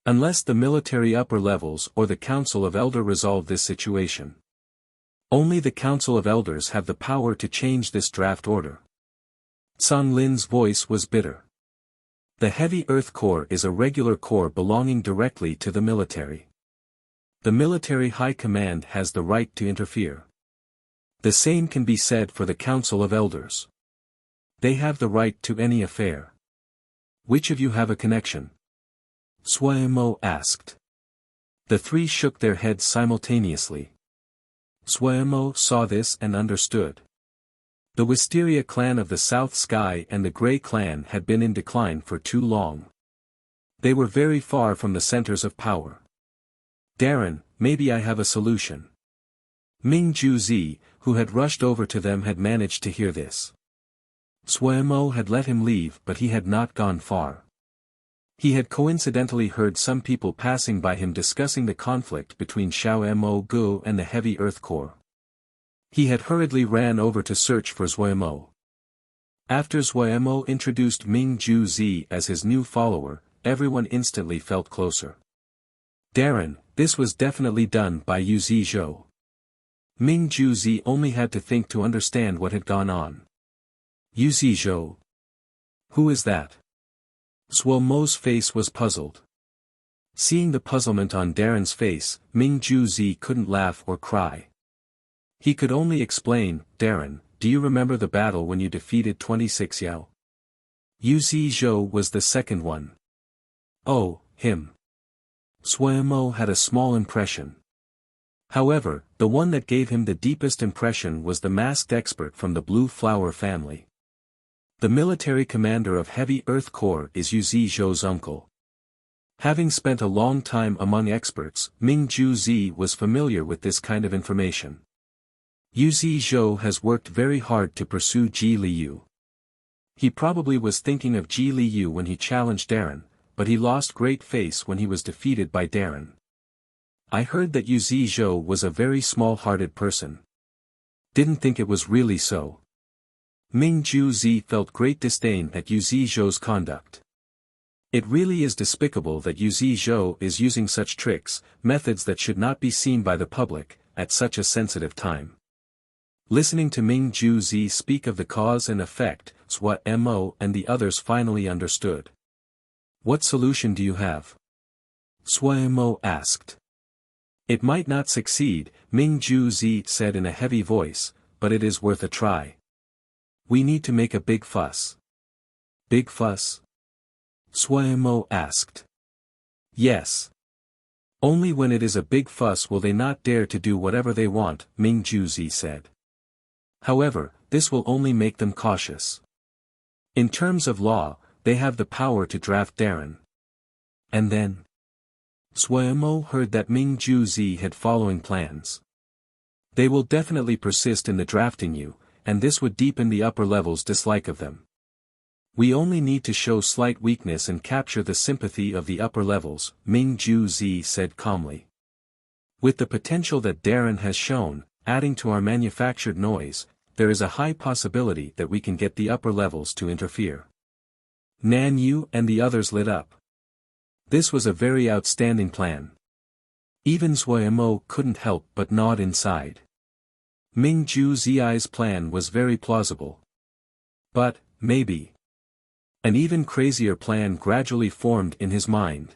Unless the military upper levels or the Council of Elders resolve this situation. Only the Council of Elders have the power to change this draft order. Tsang Lin's voice was bitter. The Heavy Earth Core is a regular corps belonging directly to the military. The military high command has the right to interfere. The same can be said for the Council of Elders. They have the right to any affair. Which of you have a connection? Suemo asked. The three shook their heads simultaneously. Suemo saw this and understood. The Wisteria clan of the South Sky and the Grey clan had been in decline for too long. They were very far from the centers of power. Darren, maybe I have a solution. Ming Juzi, who had rushed over to them, had managed to hear this. Suemo had let him leave, but he had not gone far. He had coincidentally heard some people passing by him discussing the conflict between Xiao Mo and the heavy earth core. He had hurriedly ran over to search for Suemo. After Suemo introduced Ming Juzi as his new follower, everyone instantly felt closer. Darren, this was definitely done by Yu Zizhou. Ming Juzi only had to think to understand what had gone on. Yu Zizhou? Who is that? Suemo's face was puzzled. Seeing the puzzlement on Darren's face, Ming Juzi couldn't laugh or cry. He could only explain, Darren, do you remember the battle when you defeated 26 Yao? Yu Zizhou was the second one. Oh, him. Suemo had a small impression. However, the one that gave him the deepest impression was the masked expert from the Blue Flower family. The military commander of Heavy Earth Corps is Yu Zizhou's uncle. Having spent a long time among experts, Ming Juzi was familiar with this kind of information. Yu Zizhou has worked very hard to pursue Ji Liu. He probably was thinking of Ji Liu when he challenged Darren, but he lost great face when he was defeated by Darren. I heard that Yu Zizhou was a very small-hearted person. Didn't think it was really so. Ming Juzi felt great disdain at Yu Zizhou's conduct. It really is despicable that Yu Zizhou is using such tricks, methods that should not be seen by the public, at such a sensitive time. Listening to Ming Juzi speak of the cause and effect, Suemo and the others finally understood. What solution do you have? Suemo asked. It might not succeed, Ming Juzi said in a heavy voice, but it is worth a try. We need to make a big fuss. Big fuss? Suemo asked. Yes. Only when it is a big fuss will they not dare to do whatever they want, Ming Juzi said. However, this will only make them cautious. In terms of law, they have the power to draft Darren. And then? Suemo heard that Ming Juzi had following plans. They will definitely persist in the drafting you, and this would deepen the upper levels' dislike of them. We only need to show slight weakness and capture the sympathy of the upper levels, Ming Juzi said calmly. With the potential that Darren has shown, adding to our manufactured noise, there is a high possibility that we can get the upper levels to interfere. Nan Yu and the others lit up. This was a very outstanding plan. Even Suemo couldn't help but nod inside. Ming Juzi's plan was very plausible. But, maybe. An even crazier plan gradually formed in his mind.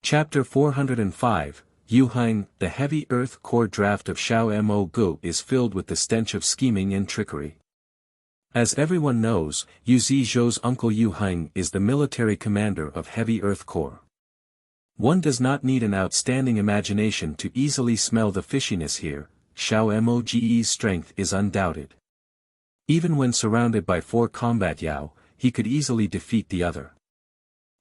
Chapter 405, Yuhang, the heavy earth core draft of Xiao Mo Gu is filled with the stench of scheming and trickery. As everyone knows, Yu Zizhou's uncle Yuhang is the military commander of Heavy Earth Corps. One does not need an outstanding imagination to easily smell the fishiness here. Xiao Moge's strength is undoubted. Even when surrounded by 4 combat Yao, he could easily defeat the other.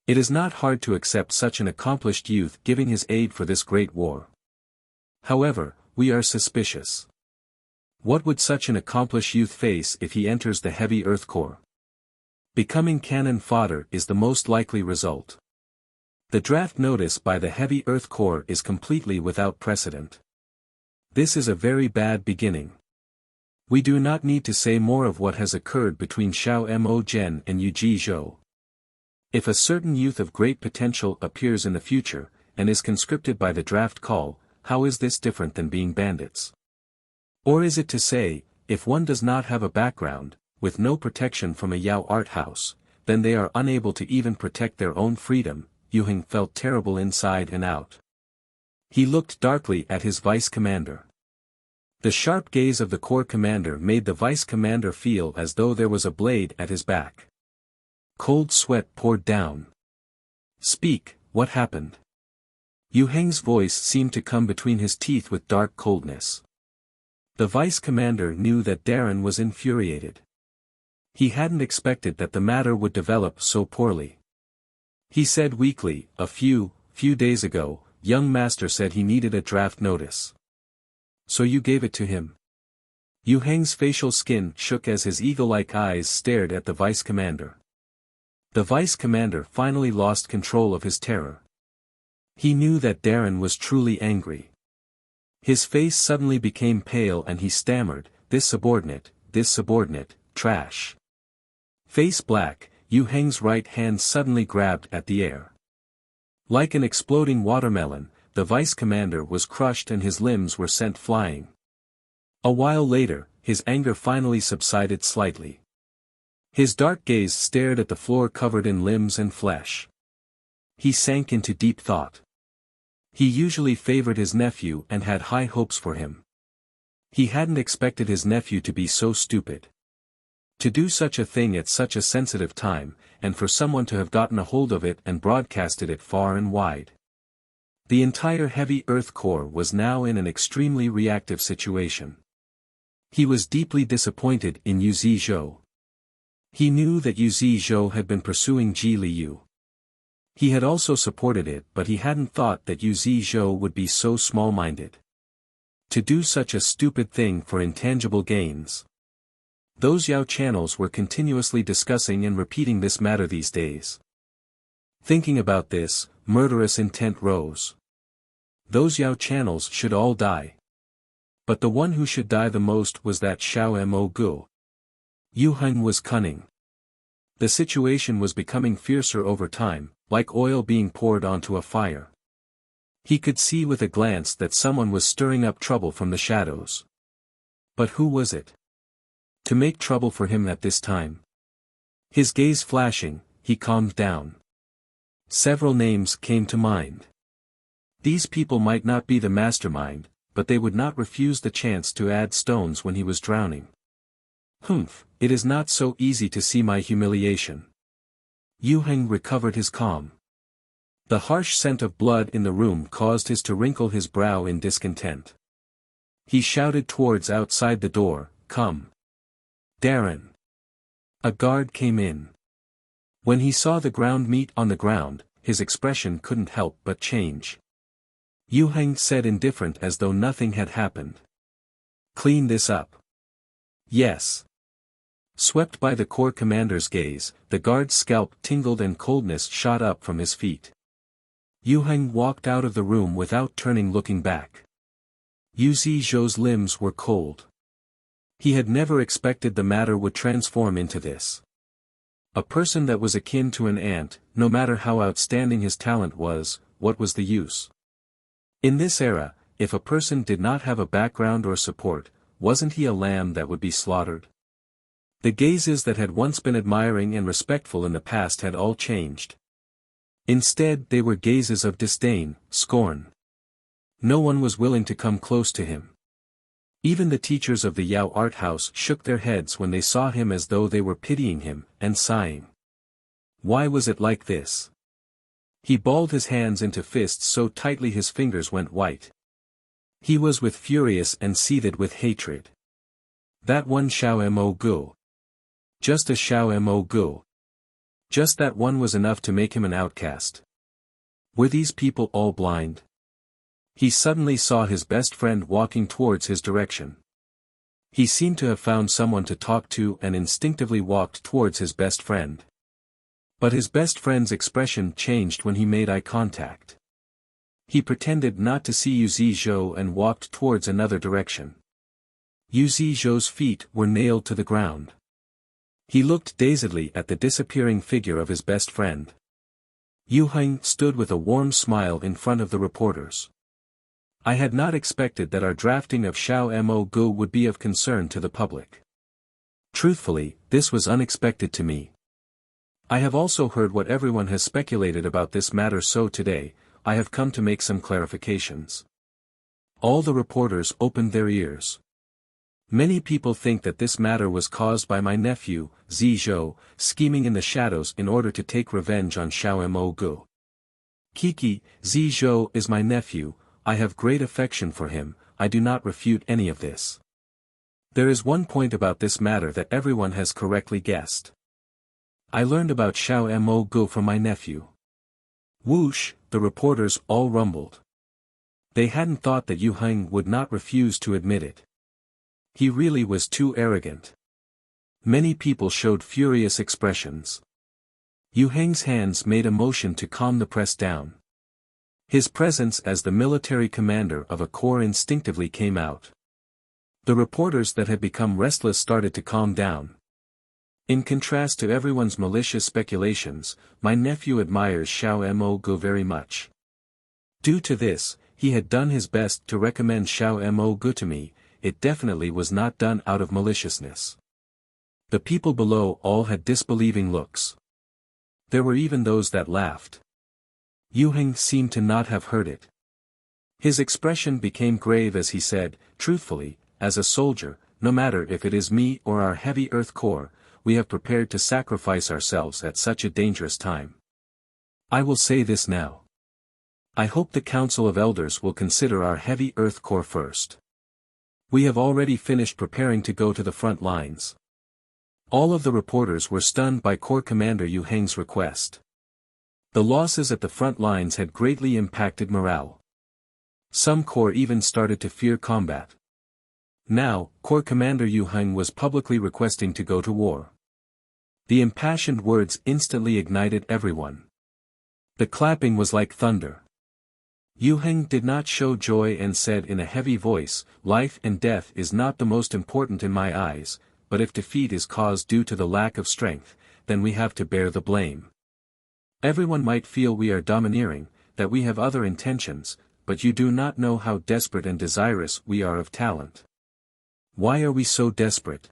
It is not hard to accept such an accomplished youth giving his aid for this great war. However, we are suspicious. What would such an accomplished youth face if he enters the Heavy Earth Corps? Becoming cannon fodder is the most likely result. The draft notice by the Heavy Earth Corps is completely without precedent. This is a very bad beginning. We do not need to say more of what has occurred between Xiao Mo Zhen and Yu Zizhou. If a certain youth of great potential appears in the future, and is conscripted by the draft call, how is this different than being bandits? Or is it to say, if one does not have a background, with no protection from a Yao art house, then they are unable to even protect their own freedom? Yuhang felt terrible inside and out. He looked darkly at his vice commander. The sharp gaze of the corps commander made the vice commander feel as though there was a blade at his back. Cold sweat poured down. "Speak, what happened?" Yu Heng's voice seemed to come between his teeth with dark coldness. The vice commander knew that Darren was infuriated. He hadn't expected that the matter would develop so poorly. He said weakly, "A few days ago, young master said he needed a draft notice. So you gave it to him?" Yu Heng's facial skin shook as his eagle-like eyes stared at the vice commander. The vice commander finally lost control of his terror. He knew that Darren was truly angry. His face suddenly became pale and he stammered, this subordinate, trash." Face black, Yu Heng's right hand suddenly grabbed at the air. Like an exploding watermelon, the vice commander was crushed and his limbs were sent flying. A while later, his anger finally subsided slightly. His dark gaze stared at the floor covered in limbs and flesh. He sank into deep thought. He usually favored his nephew and had high hopes for him. He hadn't expected his nephew to be so stupid. To do such a thing at such a sensitive time, and for someone to have gotten a hold of it and broadcasted it far and wide. The entire heavy earth core was now in an extremely reactive situation. He was deeply disappointed in Yu Zizhou. He knew that Yu Zizhou had been pursuing Ji Liu. He had also supported it, but he hadn't thought that Yu Zizhou would be so small-minded. To do such a stupid thing for intangible gains. Those Yao channels were continuously discussing and repeating this matter these days. Thinking about this, murderous intent rose. Those Yao channels should all die. But the one who should die the most was that Xiao Mo Gu. Yu Heng was cunning. The situation was becoming fiercer over time, like oil being poured onto a fire. He could see with a glance that someone was stirring up trouble from the shadows. But who was it? To make trouble for him at this time? His gaze flashing, he calmed down. Several names came to mind. These people might not be the mastermind, but they would not refuse the chance to add stones when he was drowning. Humph, it is not so easy to see my humiliation. Yu Heng recovered his calm. The harsh scent of blood in the room caused his to wrinkle his brow in discontent. He shouted towards outside the door, "Come. Darren." A guard came in. When he saw the ground meat on the ground, his expression couldn't help but change. Yu Heng said indifferent as though nothing had happened. "Clean this up." "Yes." Swept by the corps commander's gaze, the guard's scalp tingled and coldness shot up from his feet. Yu Heng walked out of the room without turning looking back. Yu Zizhou's limbs were cold. He had never expected the matter would transform into this. A person that was akin to an ant, no matter how outstanding his talent was, what was the use? In this era, if a person did not have a background or support, wasn't he a lamb that would be slaughtered? The gazes that had once been admiring and respectful in the past had all changed. Instead they were gazes of disdain, scorn. No one was willing to come close to him. Even the teachers of the Yao art house shook their heads when they saw him as though they were pitying him, and sighing. Why was it like this? He balled his hands into fists so tightly his fingers went white. He was with furious and seethed with hatred. That one Xiao Mo Gu. Just a Xiao Mo Gu. Just that one was enough to make him an outcast. Were these people all blind? He suddenly saw his best friend walking towards his direction. He seemed to have found someone to talk to and instinctively walked towards his best friend. But his best friend's expression changed when he made eye contact. He pretended not to see Yu Zizhou and walked towards another direction. Yu Zizhou's feet were nailed to the ground. He looked dazedly at the disappearing figure of his best friend. Yu Heng stood with a warm smile in front of the reporters. I had not expected that our drafting of Xiao Mo Gu would be of concern to the public. Truthfully, this was unexpected to me. I have also heard what everyone has speculated about this matter, so today, I have come to make some clarifications. All the reporters opened their ears. Many people think that this matter was caused by my nephew, Zizhou, scheming in the shadows in order to take revenge on Xiao Mo. Kiki, Zizhou is my nephew, I have great affection for him, I do not refute any of this. There is one point about this matter that everyone has correctly guessed. I learned about Xiao Mo from my nephew. Whoosh, the reporters all rumbled. They hadn't thought that Yu Heng would not refuse to admit it. He really was too arrogant. Many people showed furious expressions. Yu Heng's hands made a motion to calm the press down. His presence as the military commander of a corps instinctively came out. The reporters that had become restless started to calm down. In contrast to everyone's malicious speculations, my nephew admires Xiao Mo very much. Due to this, he had done his best to recommend Xiao Mo to me, it definitely was not done out of maliciousness. The people below all had disbelieving looks. There were even those that laughed. Yu Heng seemed to not have heard it. His expression became grave as he said, truthfully, as a soldier, no matter if it is me or our heavy earth corps, we have prepared to sacrifice ourselves at such a dangerous time. I will say this now. I hope the Council of Elders will consider our heavy earth corps first. We have already finished preparing to go to the front lines. All of the reporters were stunned by Corps Commander Yu Heng's request. The losses at the front lines had greatly impacted morale. Some corps even started to fear combat. Now, Corps Commander Yu Heng was publicly requesting to go to war. The impassioned words instantly ignited everyone. The clapping was like thunder. Yu Heng did not show joy and said in a heavy voice, "Life and death is not the most important in my eyes, but if defeat is caused due to the lack of strength, then we have to bear the blame. Everyone might feel we are domineering, that we have other intentions, but you do not know how desperate and desirous we are of talent." Why are we so desperate?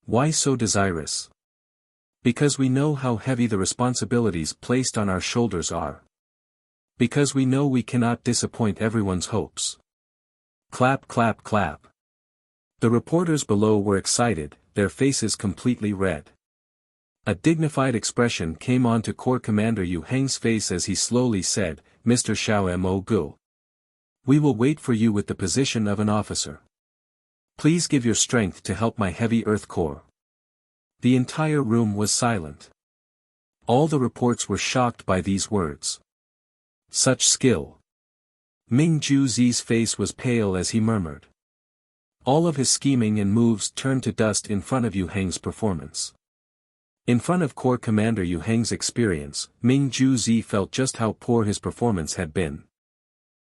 Why so desirous? Because we know how heavy the responsibilities placed on our shoulders are. Because we know we cannot disappoint everyone's hopes. Clap, clap, clap. The reporters below were excited, their faces completely red. A dignified expression came onto Corps Commander Yu Heng's face as he slowly said, "Mr. Xiao Mo. We will wait for you with the position of an officer. Please give your strength to help my heavy earth corps." The entire room was silent. All the reports were shocked by these words. Such skill. Ming Juzi's face was pale as he murmured. All of his scheming and moves turned to dust in front of Yu Heng's performance. In front of Corps Commander Yu Heng's experience, Ming Juzi felt just how poor his performance had been.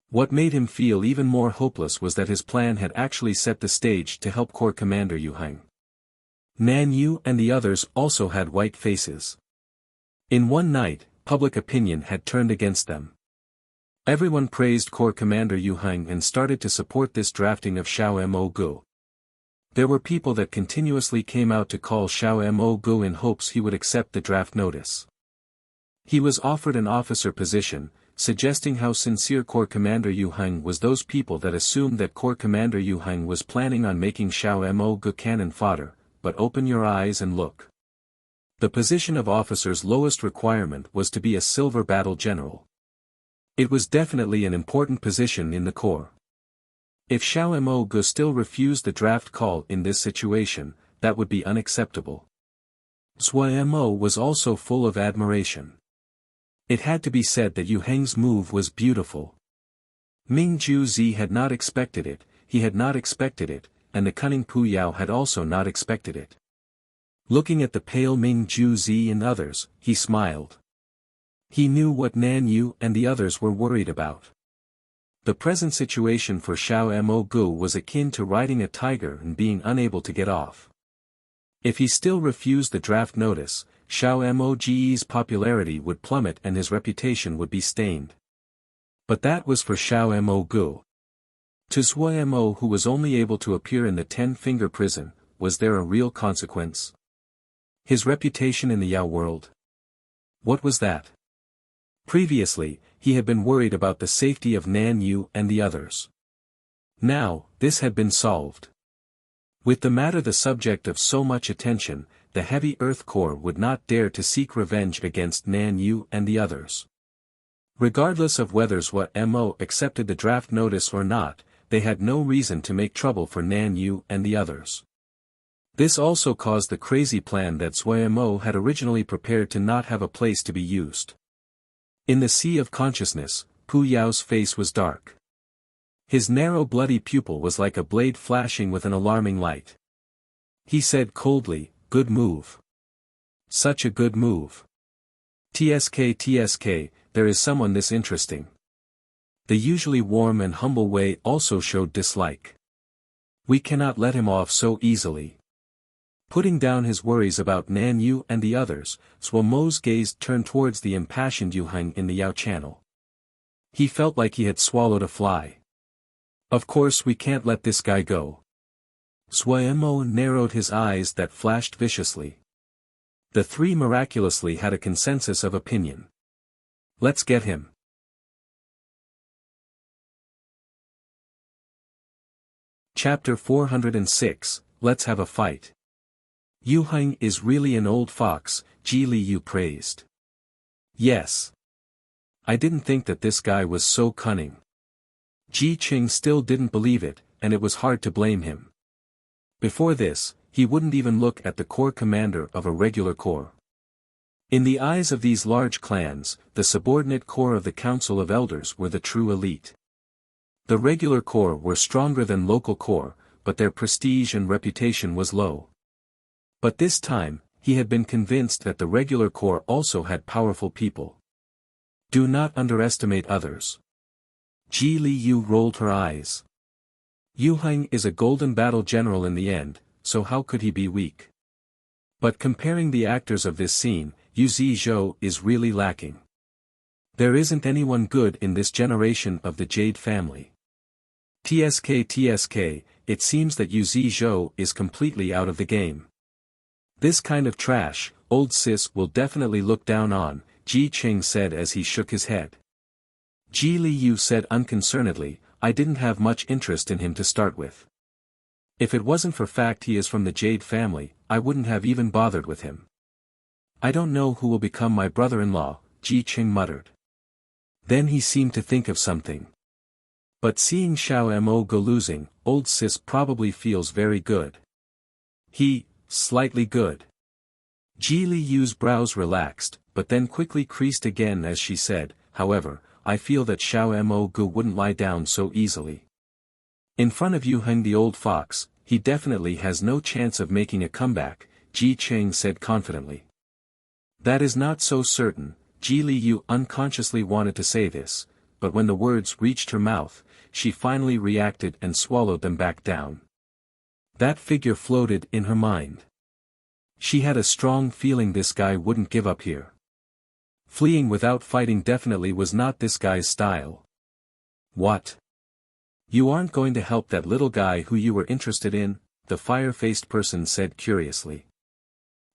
What made him feel even more hopeless was that his plan had actually set the stage to help Corps Commander Yu Heng. Nan Yu and the others also had white faces. In one night, public opinion had turned against them. Everyone praised Corps Commander Yu Heng and started to support this drafting of Xiao Mo. There were people that continuously came out to call Xiao Mo in hopes he would accept the draft notice. He was offered an officer position, suggesting how sincere Corps Commander Yu Heng was. Those people that assumed that Corps Commander Yu Heng was planning on making Xiao Mo cannon fodder, but open your eyes and look. The position of officer's lowest requirement was to be a silver battle general. It was definitely an important position in the corps. If Xiao Mo still refused the draft call in this situation, that would be unacceptable. Zhuo Mo was also full of admiration. It had to be said that Yu Heng's move was beautiful. Ming Juzi had not expected it, he had not expected it, and the cunning Pu Yao had also not expected it. Looking at the pale Ming Juzi and others, he smiled. He knew what Nan Yu and the others were worried about. The present situation for Xiao Mo was akin to riding a tiger and being unable to get off. If he still refused the draft notice, Xiao Mo's popularity would plummet and his reputation would be stained. But that was for Xiao Mo. To Zhuo Mo, who was only able to appear in the 10-finger prison, was there a real consequence? His reputation in the Yao world? What was that? Previously, he had been worried about the safety of Nan Yu and the others. Now, this had been solved. With the matter the subject of so much attention, the heavy Earth Corps would not dare to seek revenge against Nan Yu and the others. Regardless of whether Mo accepted the draft notice or not, they had no reason to make trouble for Nan Yu and the others. This also caused the crazy plan that Mo had originally prepared to not have a place to be used. In the sea of consciousness, Pu Yao's face was dark. His narrow bloody pupil was like a blade flashing with an alarming light. He said coldly, "Good move. Such a good move. TSK, there is someone this interesting." The usually warm and humble Wei also showed dislike. "We cannot let him off so easily." Putting down his worries about Nan Yu and the others, Mo's gaze turned towards the impassioned Yu Heng in the Yao channel. He felt like he had swallowed a fly. "Of course we can't let this guy go." Mo narrowed his eyes that flashed viciously. The three miraculously had a consensus of opinion. "Let's get him." Chapter 406, Let's Have a Fight. "Yu Heng is really an old fox," Ji Liu praised. "Yes. I didn't think that this guy was so cunning." Ji Qing still didn't believe it, and it was hard to blame him. Before this, he wouldn't even look at the corps commander of a regular corps. In the eyes of these large clans, the subordinate corps of the Council of Elders were the true elite. The regular corps were stronger than local corps, but their prestige and reputation was low. But this time, he had been convinced that the regular corps also had powerful people. "Do not underestimate others." Ji Liu rolled her eyes. "Yu Heng is a golden battle general in the end, so how could he be weak?" But comparing the actors of this scene, Yu Zizhou is really lacking. There isn't anyone good in this generation of the Jade family. TSK, it seems that Yu Zizhou is completely out of the game. "This kind of trash, old sis will definitely look down on," Ji Qing said as he shook his head. Ji Liu said unconcernedly, "I didn't have much interest in him to start with. If it wasn't for fact he is from the Jade family, I wouldn't have even bothered with him." "I don't know who will become my brother-in-law," Ji Qing muttered. Then he seemed to think of something. "But seeing Xiao Mo go losing, old sis probably feels very good." Slightly good. Ji Liu's brows relaxed, but then quickly creased again as she said, "However, I feel that Xiao Mo wouldn't lie down so easily. In front of Yu Heng the old fox, he definitely has no chance of making a comeback," Ji Qing said confidently. "That is not so certain." Ji Liu unconsciously wanted to say this, but when the words reached her mouth, she finally reacted and swallowed them back down. That figure floated in her mind. She had a strong feeling this guy wouldn't give up here. Fleeing without fighting definitely was not this guy's style. "What? You aren't going to help that little guy who you were interested in?" the fire-faced person said curiously.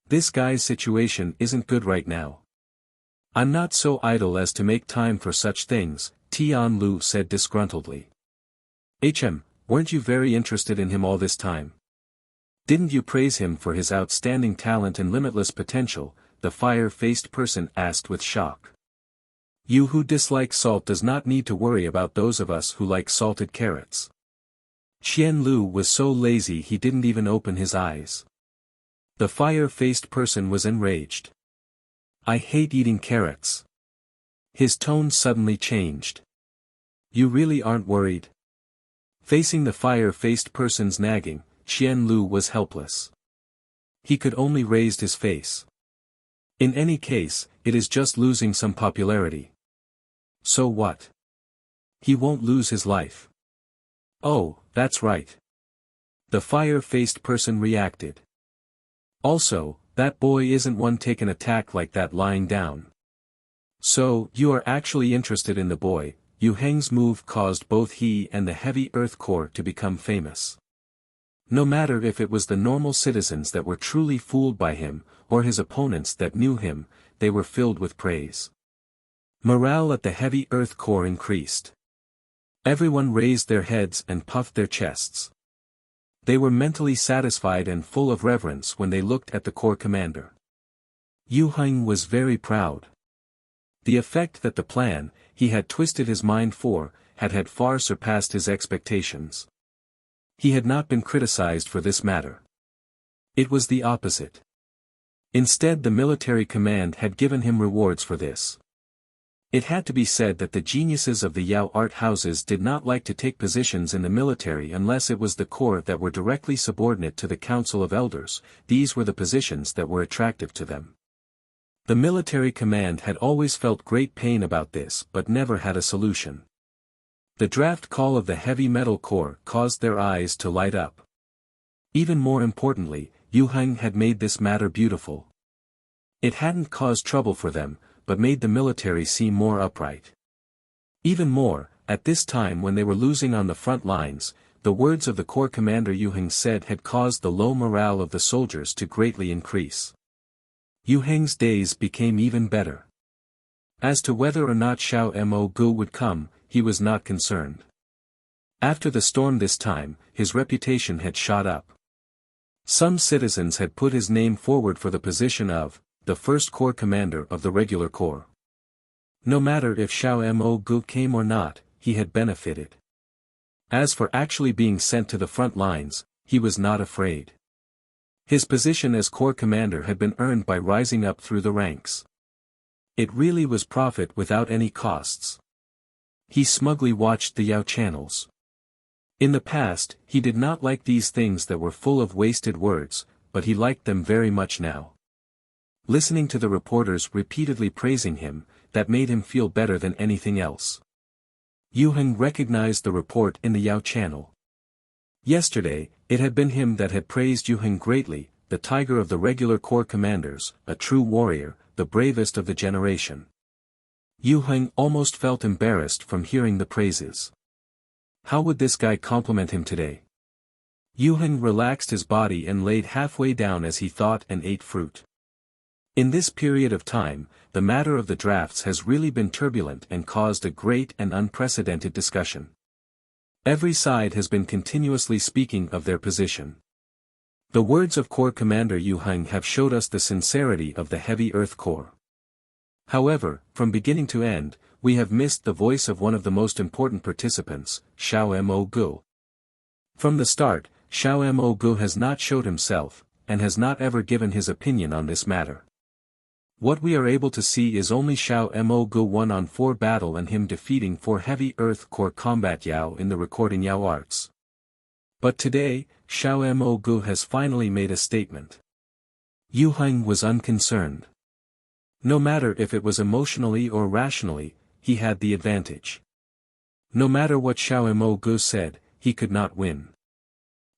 "This guy's situation isn't good right now." "I'm not so idle as to make time for such things," Tian Lu said disgruntledly. Weren't you very interested in him all this time? Didn't you praise him for his outstanding talent and limitless potential?" the fire-faced person asked with shock. "You who dislike salt does not need to worry about those of us who like salted carrots." Qian Lu was so lazy he didn't even open his eyes. The fire-faced person was enraged. "I hate eating carrots." His tone suddenly changed. "You really aren't worried?" Facing the fire-faced person's nagging, Qian Lu was helpless. He could only raise his face. In any case, it is just losing some popularity. So what? He won't lose his life. "Oh, that's right." The fire-faced person reacted. "Also, that boy isn't one taken attack like that lying down." "So, you are actually interested in the boy." Yu Heng's move caused both he and the heavy earth corps to become famous. No matter if it was the normal citizens that were truly fooled by him, or his opponents that knew him, they were filled with praise. Morale at the heavy earth corps increased. Everyone raised their heads and puffed their chests. They were mentally satisfied and full of reverence when they looked at the corps commander. Yu Heng was very proud. The effect that the plan he had twisted his mind for had far surpassed his expectations. He had not been criticized for this matter. It was the opposite. Instead, the military command had given him rewards for this. It had to be said that the geniuses of the Yao art houses did not like to take positions in the military unless it was the corps that were directly subordinate to the Council of Elders. These were the positions that were attractive to them. The military command had always felt great pain about this but never had a solution. The draft call of the heavy metal corps caused their eyes to light up. Even more importantly, Yu Heng had made this matter beautiful. It hadn't caused trouble for them, but made the military seem more upright. Even more, at this time when they were losing on the front lines, the words of the corps commander Yu Heng said had caused the low morale of the soldiers to greatly increase. Yu Heng's days became even better. As to whether or not Xiao Mo Gu would come, he was not concerned. After the storm this time, his reputation had shot up. Some citizens had put his name forward for the position of the first corps commander of the regular corps. No matter if Xiao Mo Gu came or not, he had benefited. As for actually being sent to the front lines, he was not afraid. His position as corps commander had been earned by rising up through the ranks. It really was profit without any costs. He smugly watched the Yao channels. In the past, he did not like these things that were full of wasted words, but he liked them very much now. Listening to the reporters repeatedly praising him, that made him feel better than anything else. Yu Heng recognized the report in the Yao channel. Yesterday, it had been him that had praised Yu Heng greatly, the tiger of the regular corps commanders, a true warrior, the bravest of the generation. Yu Heng almost felt embarrassed from hearing the praises. How would this guy compliment him today? Yu Heng relaxed his body and laid halfway down as he thought and ate fruit. In this period of time, the matter of the drafts has really been turbulent and caused a great and unprecedented discussion. Every side has been continuously speaking of their position. The words of Corps Commander Yu Heng have showed us the sincerity of the Heavy Earth Corps. However, from beginning to end, we have missed the voice of one of the most important participants, Xiao Mo Gu. From the start, Xiao Mo Gu has not showed himself, and has not ever given his opinion on this matter. What we are able to see is only Xiao Mo Gu 1-on-4 battle and him defeating 4 Heavy Earth Corps combat Yao in the recording Yao arts. But today, Xiao Mo Gu has finally made a statement. Yu Heng was unconcerned. No matter if it was emotionally or rationally, he had the advantage. No matter what Xiao Mo Gu said, he could not win.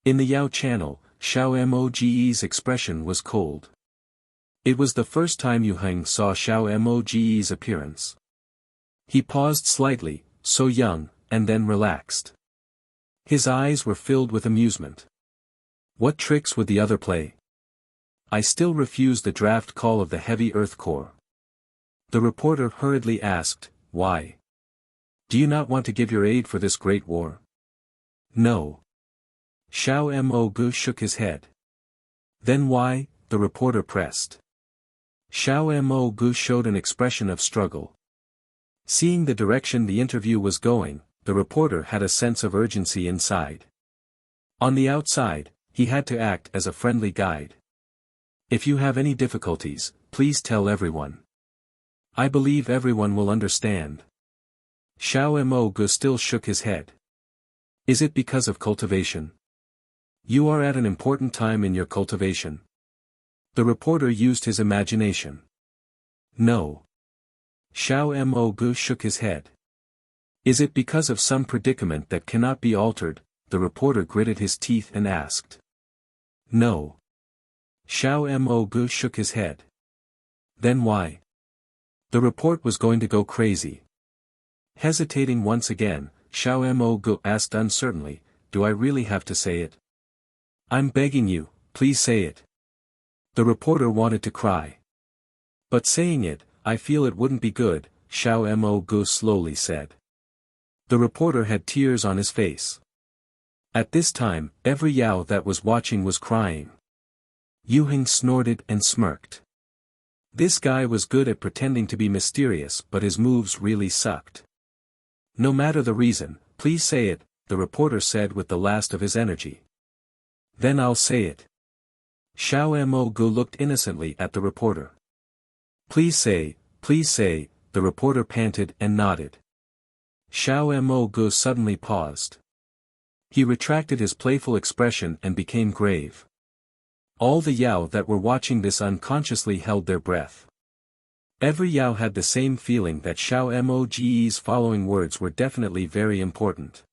In the Yao channel, Xiao Mo Ge's expression was cold. It was the first time Yu Heng saw Xiao Mo Ge's appearance. He paused slightly, so young, and then relaxed. His eyes were filled with amusement. What tricks would the other play? I still refuse the draft call of the Heavy Earth Corps. The reporter hurriedly asked, why? Do you not want to give your aid for this great war? No. Xiao Mo Gu shook his head. Then why? The reporter pressed. Xiao Mo Gu showed an expression of struggle. Seeing the direction the interview was going, the reporter had a sense of urgency inside. On the outside, he had to act as a friendly guide. If you have any difficulties, please tell everyone. I believe everyone will understand. Xiao Mo Gu still shook his head. Is it because of cultivation? You are at an important time in your cultivation. The reporter used his imagination. No. Xiao Mo Gu shook his head. Is it because of some predicament that cannot be altered? The reporter gritted his teeth and asked. No. Xiao Mo Gu shook his head. Then why? The report was going to go crazy. Hesitating once again, Xiao Mo Gu asked uncertainly, do I really have to say it? I'm begging you, please say it. The reporter wanted to cry. But saying it, I feel it wouldn't be good, Xiao Mo Gu slowly said. The reporter had tears on his face. At this time, every Yao that was watching was crying. Yu Heng snorted and smirked. This guy was good at pretending to be mysterious, but his moves really sucked. No matter the reason, please say it, the reporter said with the last of his energy. Then I'll say it. Xiao Mo Gu looked innocently at the reporter. Please say, the reporter panted and nodded. Xiao Mo Gu suddenly paused. He retracted his playful expression and became grave. All the Yao that were watching this unconsciously held their breath. Every Yao had the same feeling that Xiao Mo Gu's following words were definitely very important.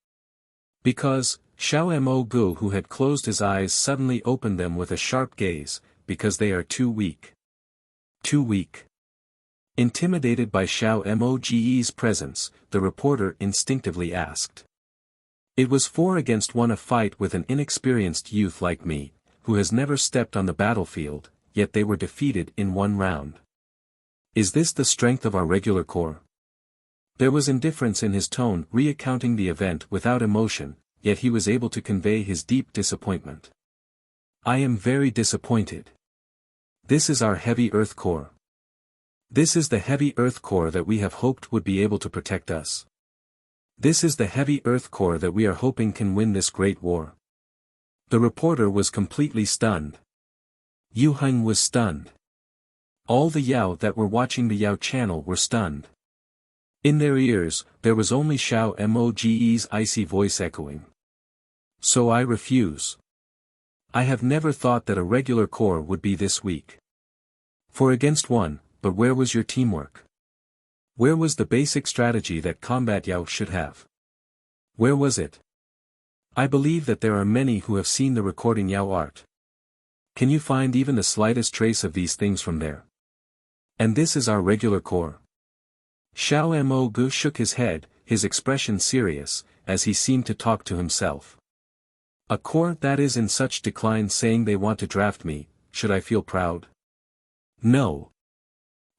Because, Xiao Mo Gu, who had closed his eyes, suddenly opened them with a sharp gaze, because they are too weak. Too weak. Intimidated by Xiao Mo Gu's presence, the reporter instinctively asked. It was 4 against 1, a fight with an inexperienced youth like me, who has never stepped on the battlefield, yet they were defeated in 1 round. Is this the strength of our regular corps? There was indifference in his tone, recounting the event without emotion, yet he was able to convey his deep disappointment. I am very disappointed. This is our heavy earth corps. This is the heavy earth corps that we have hoped would be able to protect us. This is the heavy earth corps that we are hoping can win this great war. The reporter was completely stunned. Yu Heng was stunned. All the Yao that were watching the Yao channel were stunned. In their ears, there was only Xiao Mo Gu's icy voice echoing. So I refuse. I have never thought that a regular corps would be this weak. 4 against 1, but where was your teamwork? Where was the basic strategy that combat Yao should have? Where was it? I believe that there are many who have seen the recording Yao art. Can you find even the slightest trace of these things from there? And this is our regular corps. Xiao Mo Gu shook his head, his expression serious, as he seemed to talk to himself. A corps that is in such decline saying they want to draft me, should I feel proud? No.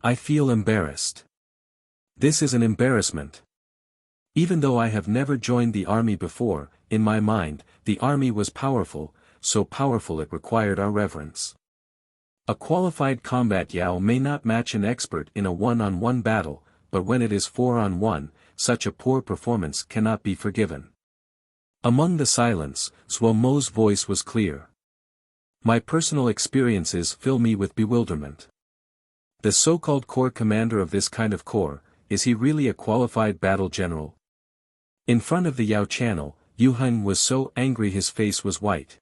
I feel embarrassed. This is an embarrassment. Even though I have never joined the army before, in my mind, the army was powerful, so powerful it required our reverence. A qualified combat Yao may not match an expert in a one-on-one battle, but when it is 4-on-1, such a poor performance cannot be forgiven. Among the silence, Zhuo Mo's voice was clear. My personal experiences fill me with bewilderment. The so-called corps commander of this kind of corps, is he really a qualified battle general? In front of the Yao channel, Yu Heng was so angry his face was white.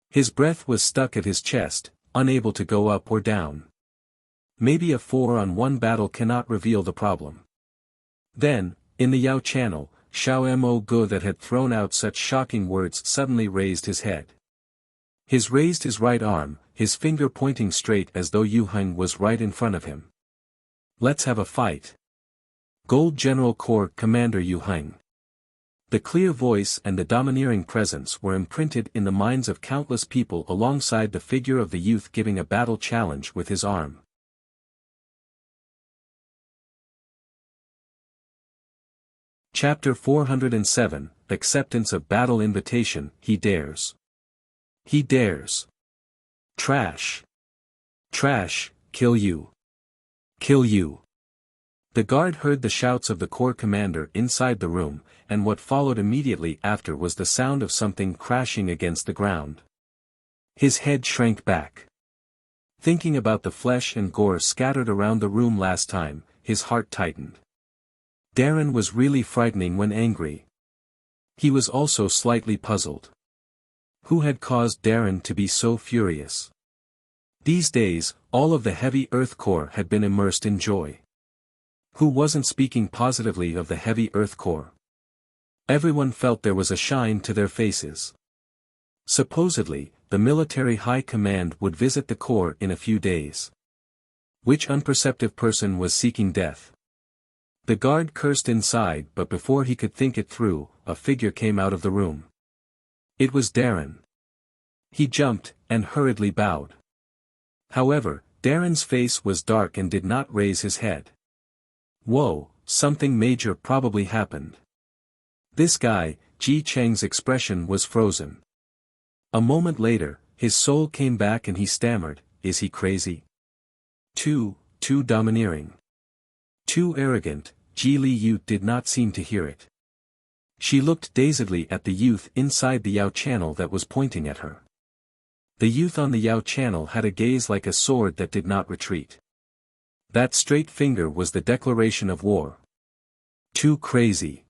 His breath was stuck at his chest, unable to go up or down. Maybe a 4-on-1 battle cannot reveal the problem. Then, in the Yao channel, Xiao Mo Gu that had thrown out such shocking words suddenly raised his head. Raised his right arm, his finger pointing straight as though Yu Heng was right in front of him. Let's have a fight. Gold General Corps Commander Yu Heng. The clear voice and the domineering presence were imprinted in the minds of countless people alongside the figure of the youth giving a battle challenge with his arm. Chapter 407, Acceptance of Battle Invitation. He dares. He dares. Trash. Trash, kill you. Kill you. The guard heard the shouts of the corps commander inside the room, and what followed immediately after was the sound of something crashing against the ground. His head shrank back. Thinking about the flesh and gore scattered around the room last time, his heart tightened. Darren was really frightening when angry. He was also slightly puzzled. Who had caused Darren to be so furious? These days, all of the heavy earth corps had been immersed in joy. Who wasn't speaking positively of the heavy earth corps? Everyone felt there was a shine to their faces. Supposedly, the military high command would visit the corps in a few days. Which unperceptive person was seeking death? The guard cursed inside, but before he could think it through, a figure came out of the room. It was Darren. He jumped, and hurriedly bowed. However, Darren's face was dark and did not raise his head. Whoa, something major probably happened. This guy, Ji Cheng's expression was frozen. A moment later, his soul came back and he stammered, "Is he crazy? Too domineering. Too arrogant." Ji Li Yu did not seem to hear it. She looked dazedly at the youth inside the Yao channel that was pointing at her. The youth on the Yao channel had a gaze like a sword that did not retreat. That straight finger was the declaration of war. Too crazy.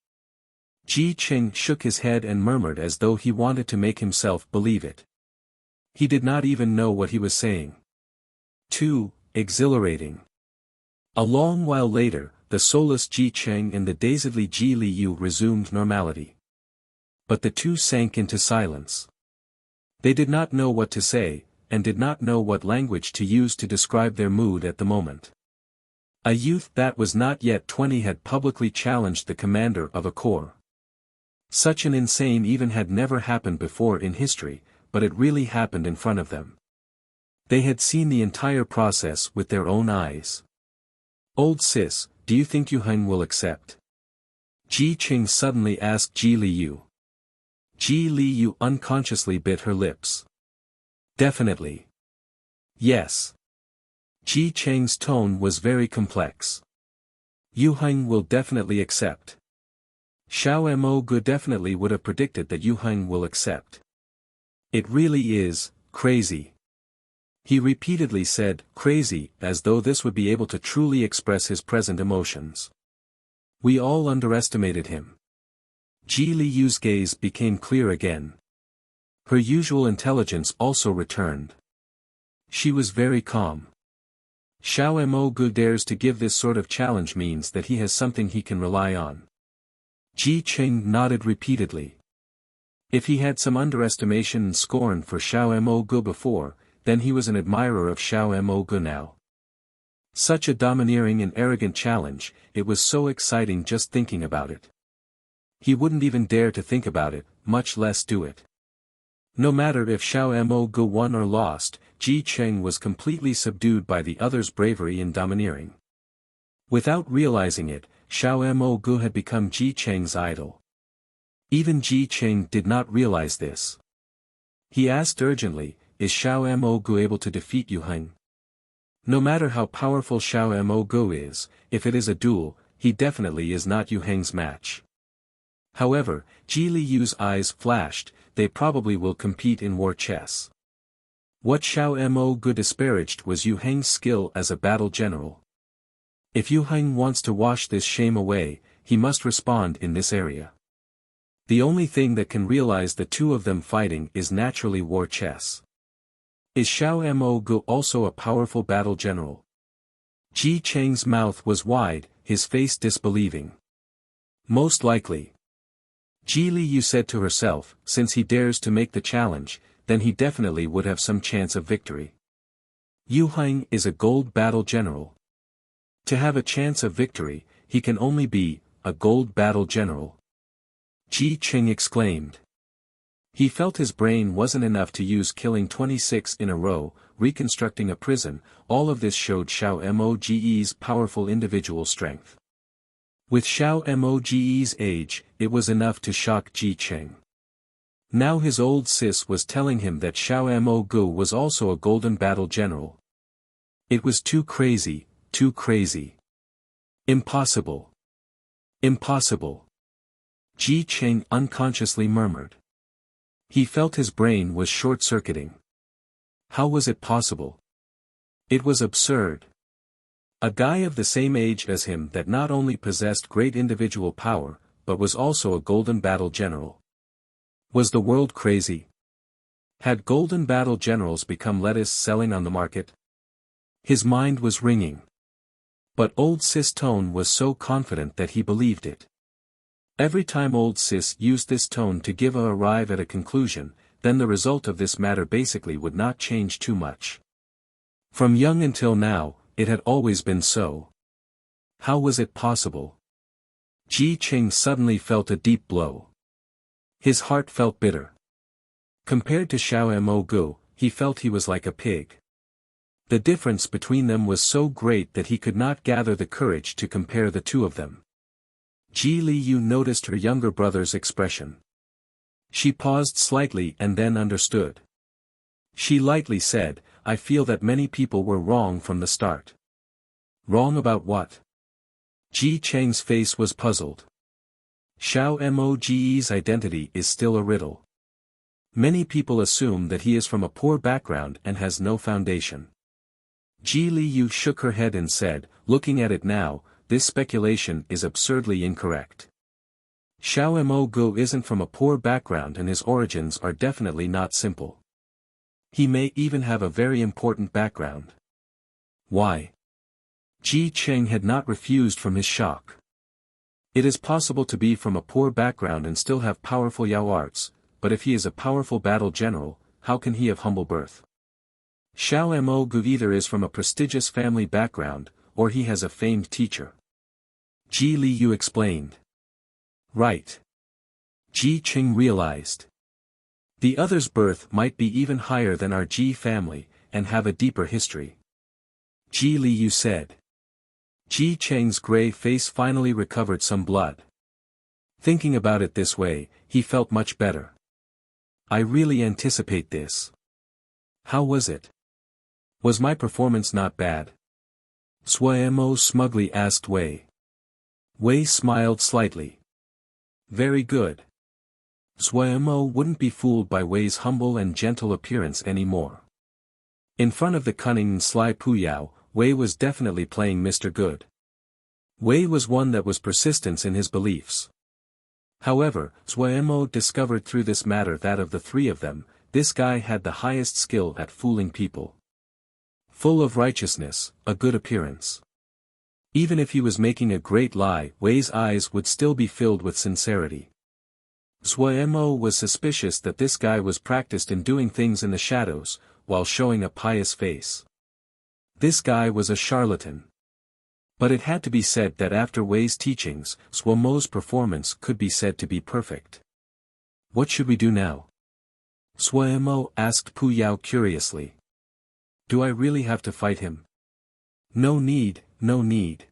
Ji Cheng shook his head and murmured as though he wanted to make himself believe it. He did not even know what he was saying. Too exhilarating. A long while later, the soulless Ji Cheng and the dazedly Ji Li Yu resumed normality. But the two sank into silence. They did not know what to say, and did not know what language to use to describe their mood at the moment. A youth that was not yet 20 had publicly challenged the commander of a corps. Such an insane event had never happened before in history, but it really happened in front of them. They had seen the entire process with their own eyes. "Old sis, do you think Yuheng will accept?" Ji Cheng suddenly asked Ji Li Yu. Ji Li Yu unconsciously bit her lips. "Definitely. Yes." Ji Cheng's tone was very complex. "Yuheng will definitely accept." Xiao Mo Gu definitely would have predicted that Yuheng will accept. "It really is crazy." He repeatedly said, "crazy," as though this would be able to truly express his present emotions. "We all underestimated him." Ji Li Yu's gaze became clear again. Her usual intelligence also returned. She was very calm. Xiao Mo Gu dares to give this sort of challenge means that he has something he can rely on. Ji Cheng nodded repeatedly. If he had some underestimation and scorn for Xiao Mo Gu before, then he was an admirer of Xiao Mo Gu now. Such a domineering and arrogant challenge, it was so exciting just thinking about it. He wouldn't even dare to think about it, much less do it. No matter if Xiao Mo Gu won or lost, Ji Cheng was completely subdued by the other's bravery and domineering. Without realizing it, Xiao Mo Gu had become Ji Cheng's idol. Even Ji Cheng did not realize this. He asked urgently, "Is Xiao Mo Gu able to defeat Yuheng?" No matter how powerful Xiao Mo Gu is, if it is a duel, he definitely is not Yuheng's match. However, Ji Li Yu's eyes flashed, they probably will compete in war chess. What Xiao Mo Gu disparaged was Yuheng's skill as a battle general. If Yuheng wants to wash this shame away, he must respond in this area. The only thing that can realize the two of them fighting is naturally war chess. Is Xiao Mo Gu also a powerful battle general? Ji Cheng's mouth was wide, his face disbelieving. Most likely. Ji Li Yu said to herself, since he dares to make the challenge, then he definitely would have some chance of victory. Yuheng is a gold battle general. To have a chance of victory, he can only be a gold battle general. Ji Cheng exclaimed. He felt his brain wasn't enough to use killing 26 in a row, reconstructing a prison. All of this showed Xiao Moge's powerful individual strength. With Xiao Moge's age, it was enough to shock Ji Cheng. Now his old sis was telling him that Xiao Mo was also a golden battle general. It was too crazy, too crazy. Impossible. Impossible. Ji Cheng unconsciously murmured. He felt his brain was short-circuiting. How was it possible? It was absurd. A guy of the same age as him that not only possessed great individual power, but was also a golden battle general. Was the world crazy? Had golden battle generals become lettuce selling on the market? His mind was ringing. But old sis tone was so confident that he believed it. Every time old sis used this tone to arrive at a conclusion, then the result of this matter basically would not change too much. From young until now, it had always been so. How was it possible? Ji Cheng suddenly felt a deep blow. His heart felt bitter. Compared to Xiao Mo, he felt he was like a pig. The difference between them was so great that he could not gather the courage to compare the two of them. Ji Li Yu noticed her younger brother's expression. She paused slightly and then understood. She lightly said, I feel that many people were wrong from the start. Wrong about what? Ji Cheng's face was puzzled. Xiao Moge's identity is still a riddle. Many people assume that he is from a poor background and has no foundation. Ji Liu shook her head and said, looking at it now, this speculation is absurdly incorrect. Xiao Moge isn't from a poor background and his origins are definitely not simple. He may even have a very important background. Why? Ji Cheng had not refused from his shock. It is possible to be from a poor background and still have powerful Yao arts, but if he is a powerful battle general, how can he have humble birth? Xiao Moge either is from a prestigious family background, or he has a famed teacher. Ji Liu explained. Right. Ji Cheng realized. The other's birth might be even higher than our Ji family, and have a deeper history. Ji Liu said. Ji Cheng's gray face finally recovered some blood. Thinking about it this way, he felt much better. I really anticipate this. How was it? Was my performance not bad? Suemo smugly asked Wei. Wei smiled slightly. Very good. Suemo wouldn't be fooled by Wei's humble and gentle appearance anymore. In front of the cunning and sly Puyao, Wei was definitely playing Mr. Good. Wei was one that was persistent in his beliefs. However, Suemo discovered through this matter that of the three of them, this guy had the highest skill at fooling people. Full of righteousness, a good appearance. Even if he was making a great lie, Wei's eyes would still be filled with sincerity. Suemo was suspicious that this guy was practiced in doing things in the shadows, while showing a pious face. This guy was a charlatan. But it had to be said that after Wei's teachings, Suemo's performance could be said to be perfect. What should we do now? Suemo asked Puyao curiously. Do I really have to fight him? No need, no need.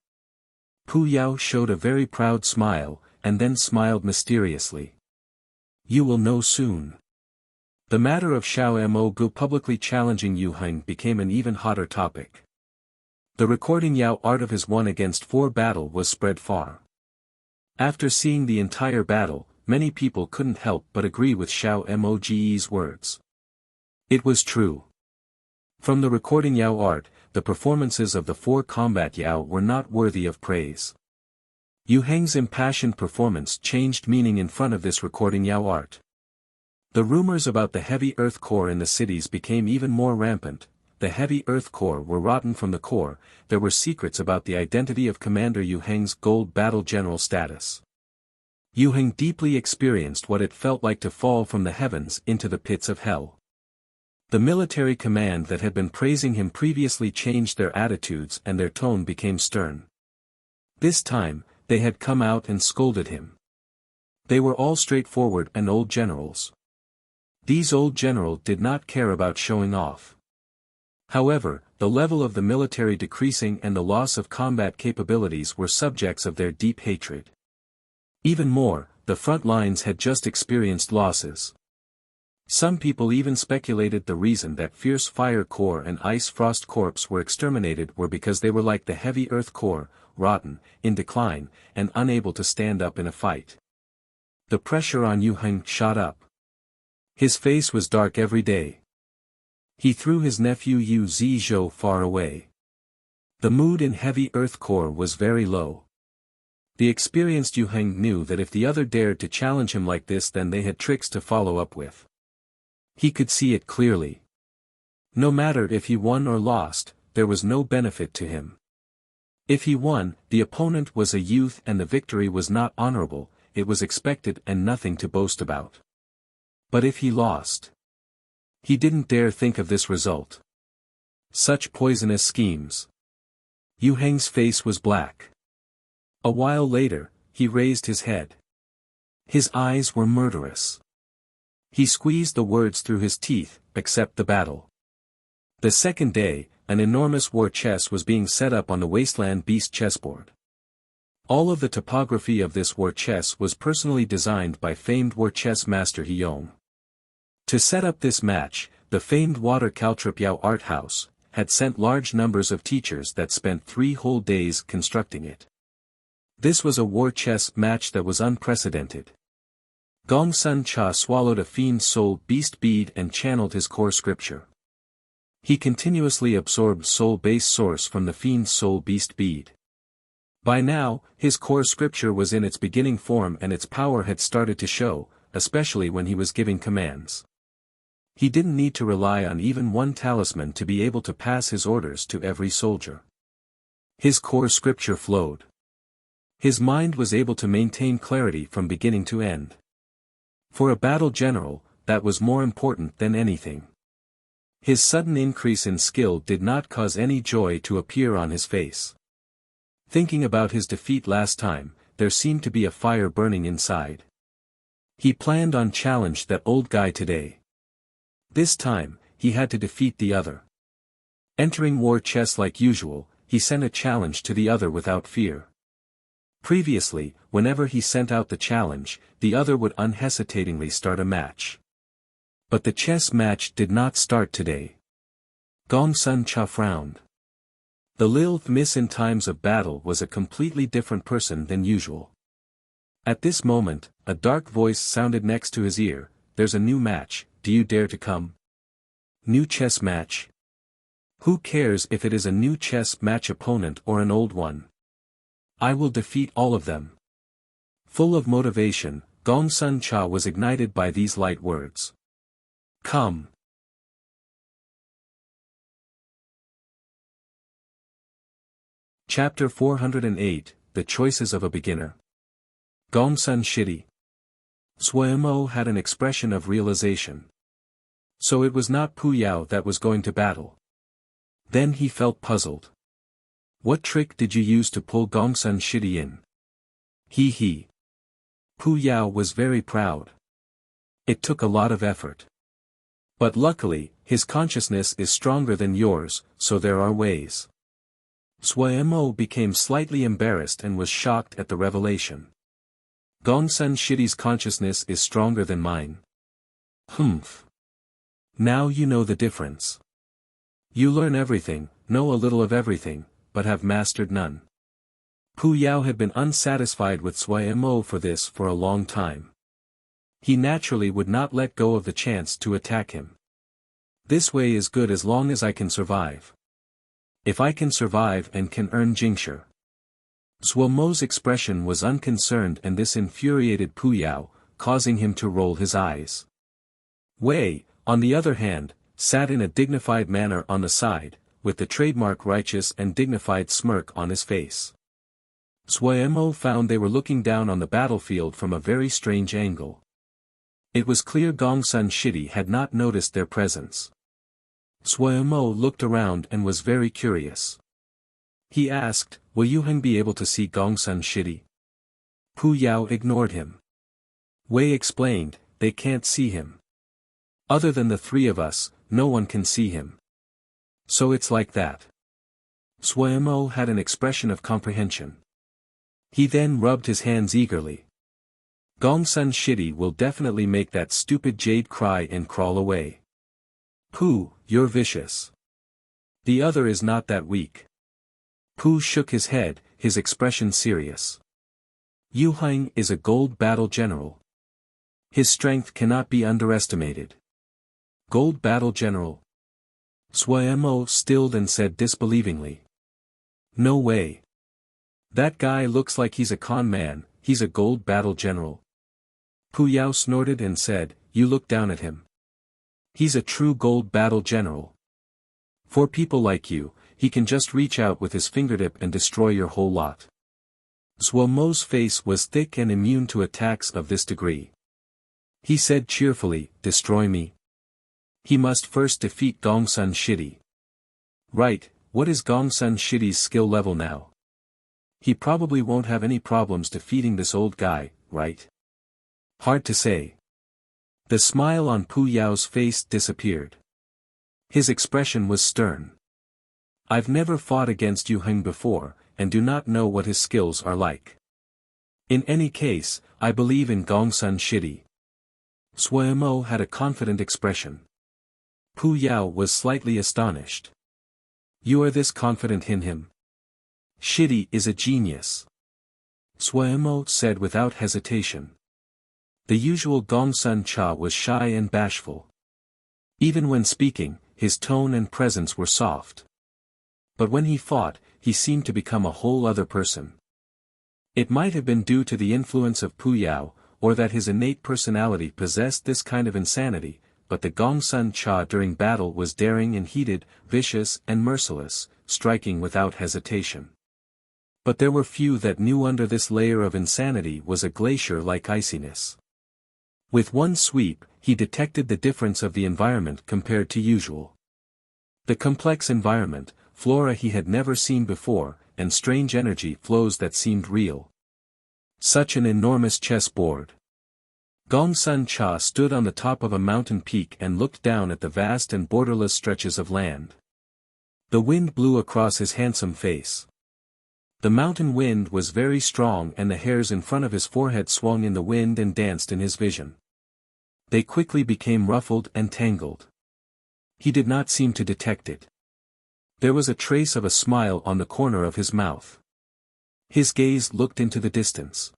Puyao showed a very proud smile, and then smiled mysteriously. You will know soon. The matter of Xiao Moge publicly challenging Yu Heng became an even hotter topic. The recording Yao art of his 1-against-4 battle was spread far. After seeing the entire battle, many people couldn't help but agree with Xiao Moge's words. It was true. From the recording Yao art, the performances of the 4 combat Yao were not worthy of praise. Yu Heng's impassioned performance changed meaning in front of this recording Yao art. The rumors about the heavy earth core in the cities became even more rampant. The heavy earth core were rotten from the core. There were secrets about the identity of Commander Yu Heng's gold battle general status. Yu Heng deeply experienced what it felt like to fall from the heavens into the pits of hell. The military command that had been praising him previously changed their attitudes and their tone became stern. This time, they had come out and scolded him. They were all straightforward and old generals. These old generals did not care about showing off. However, the level of the military decreasing and the loss of combat capabilities were subjects of their deep hatred. Even more, the front lines had just experienced losses. Some people even speculated the reason that Fierce Fire Corps and Ice Frost Corps were exterminated were because they were like the Heavy Earth Corps, rotten, in decline, and unable to stand up in a fight. The pressure on Yu Heng shot up. His face was dark every day. He threw his nephew Yu Zizhou far away. The mood in Heavy Earth Corps was very low. The experienced Yu Heng knew that if the other dared to challenge him like this, then they had tricks to follow up with. He could see it clearly. No matter if he won or lost, there was no benefit to him. If he won, the opponent was a youth and the victory was not honorable, it was expected and nothing to boast about. But if he lost, he didn't dare think of this result. Such poisonous schemes. Yu Heng's face was black. A while later, he raised his head. His eyes were murderous. He squeezed the words through his teeth, "Accept the battle." The second day, an enormous war chess was being set up on the Wasteland Beast chessboard. All of the topography of this war chess was personally designed by famed war chess master Hyong. To set up this match, the famed Water Caltripiao art house had sent large numbers of teachers that spent 3 whole days constructing it. This was a war chess match that was unprecedented. Gong Sun Cha swallowed a fiend soul beast bead and channeled his core scripture. He continuously absorbed soul base source from the fiend soul beast bead. By now, his core scripture was in its beginning form and its power had started to show, especially when he was giving commands. He didn't need to rely on even one talisman to be able to pass his orders to every soldier. His core scripture flowed. His mind was able to maintain clarity from beginning to end. For a battle general, that was more important than anything. His sudden increase in skill did not cause any joy to appear on his face. Thinking about his defeat last time, there seemed to be a fire burning inside. He planned on challenge that old guy today. This time, he had to defeat the other. Entering war chess like usual, he sent a challenge to the other without fear. Previously, whenever he sent out the challenge, the other would unhesitatingly start a match. But the chess match did not start today. Gong Sun Cha frowned. The Lilith Miss in times of battle was a completely different person than usual. At this moment, a dark voice sounded next to his ear, "There's a new match, do you dare to come?" New chess match? Who cares if it is a new chess match opponent or an old one? I will defeat all of them. Full of motivation, Gong Sun Cha was ignited by these light words. Come. Chapter 408, The Choices of a Beginner. Gong Sun Shidi. Suemo had an expression of realization. So it was not Pu Yao that was going to battle. Then he felt puzzled. What trick did you use to pull Gong Sun Shidi in? He. Pu Yao was very proud. It took a lot of effort. But luckily, his consciousness is stronger than yours, so there are ways. Suemo became slightly embarrassed and was shocked at the revelation. Gong Sun Shidi's consciousness is stronger than mine. Humph. Now you know the difference. You learn everything, know a little of everything, but have mastered none. Pu Yao had been unsatisfied with Suemo for this for a long time. He naturally would not let go of the chance to attack him. This way is good as long as I can survive. If I can survive and can earn Jingshi. Suemo's expression was unconcerned and this infuriated Pu Yao, causing him to roll his eyes. Wei, on the other hand, sat in a dignified manner on the side, with the trademark righteous and dignified smirk on his face. Suemo found they were looking down on the battlefield from a very strange angle. It was clear Gong Sun Shidi had not noticed their presence. Suemo looked around and was very curious. He asked, "Will Yuheng be able to see Gong Sun Shidi?" Pu Yao ignored him. Wei explained, "They can't see him. Other than the 3 of us, no one can see him. So it's like that." Suemo had an expression of comprehension. He then rubbed his hands eagerly. Gong Sun Shidi will definitely make that stupid jade cry and crawl away. Pu, you're vicious. The other is not that weak. Pu shook his head, his expression serious. Yuheng is a gold battle general. His strength cannot be underestimated. Gold battle general? Suemo stilled and said disbelievingly. No way. That guy looks like he's a con man, he's a gold battle general. Pu Yao snorted and said, "You look down at him. He's a true gold battle general. For people like you, he can just reach out with his fingertip and destroy your whole lot." Suemo's face was thick and immune to attacks of this degree. He said cheerfully, "Destroy me? He must first defeat Gong Sun Shidi." Right, what is Gong Sun Shidi's skill level now? He probably won't have any problems defeating this old guy, right? Hard to say. The smile on Pu Yao's face disappeared. His expression was stern. I've never fought against Yuheng before, and do not know what his skills are like. In any case, I believe in Gongsun Shidi. Suemo had a confident expression. Pu Yao was slightly astonished. You are this confident in him? Shidi is a genius. Suemo said without hesitation. The usual Gongsun Cha was shy and bashful. Even when speaking, his tone and presence were soft. But when he fought, he seemed to become a whole other person. It might have been due to the influence of Pu Yao, or that his innate personality possessed this kind of insanity, but the Gongsun Cha during battle was daring and heated, vicious and merciless, striking without hesitation. But there were few that knew under this layer of insanity was a glacier-like iciness. With one sweep, he detected the difference of the environment compared to usual. The complex environment, flora he had never seen before, and strange energy flows that seemed real. Such an enormous chessboard. Gongsun Cha stood on the top of a mountain peak and looked down at the vast and borderless stretches of land. The wind blew across his handsome face. The mountain wind was very strong and the hairs in front of his forehead swung in the wind and danced in his vision. They quickly became ruffled and tangled. He did not seem to detect it. There was a trace of a smile on the corner of his mouth. His gaze looked into the distance.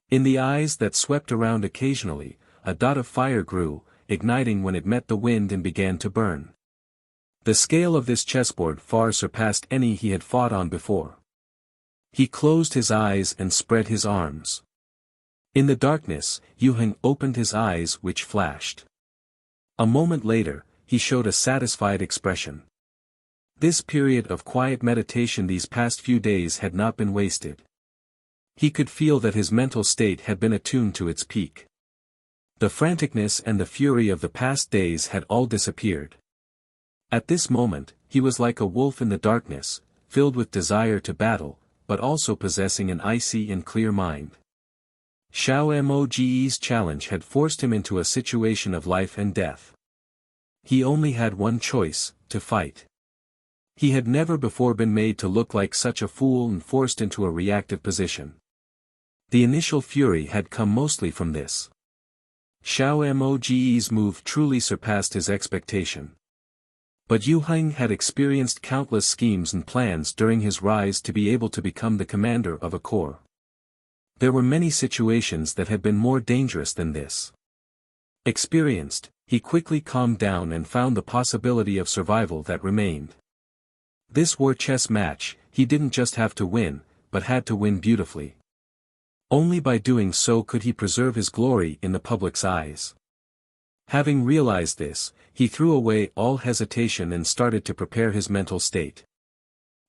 In the eyes that swept around occasionally, a dot of fire grew, igniting when it met the wind and began to burn. The scale of this chessboard far surpassed any he had fought on before. He closed his eyes and spread his arms. In the darkness, Yu Heng opened his eyes which flashed. A moment later, he showed a satisfied expression. This period of quiet meditation these past few days had not been wasted. He could feel that his mental state had been attuned to its peak. The franticness and the fury of the past days had all disappeared. At this moment, he was like a wolf in the darkness, filled with desire to battle, but also possessing an icy and clear mind. Xiao Moge's challenge had forced him into a situation of life and death. He only had one choice, to fight. He had never before been made to look like such a fool and forced into a reactive position. The initial fury had come mostly from this. Xiao Moge's move truly surpassed his expectation. But Yu Heng had experienced countless schemes and plans during his rise to be able to become the commander of a corps. There were many situations that had been more dangerous than this. Experienced, he quickly calmed down and found the possibility of survival that remained. This war chess match, he didn't just have to win, but had to win beautifully. Only by doing so could he preserve his glory in the public's eyes. Having realized this, he threw away all hesitation and started to prepare his mental state.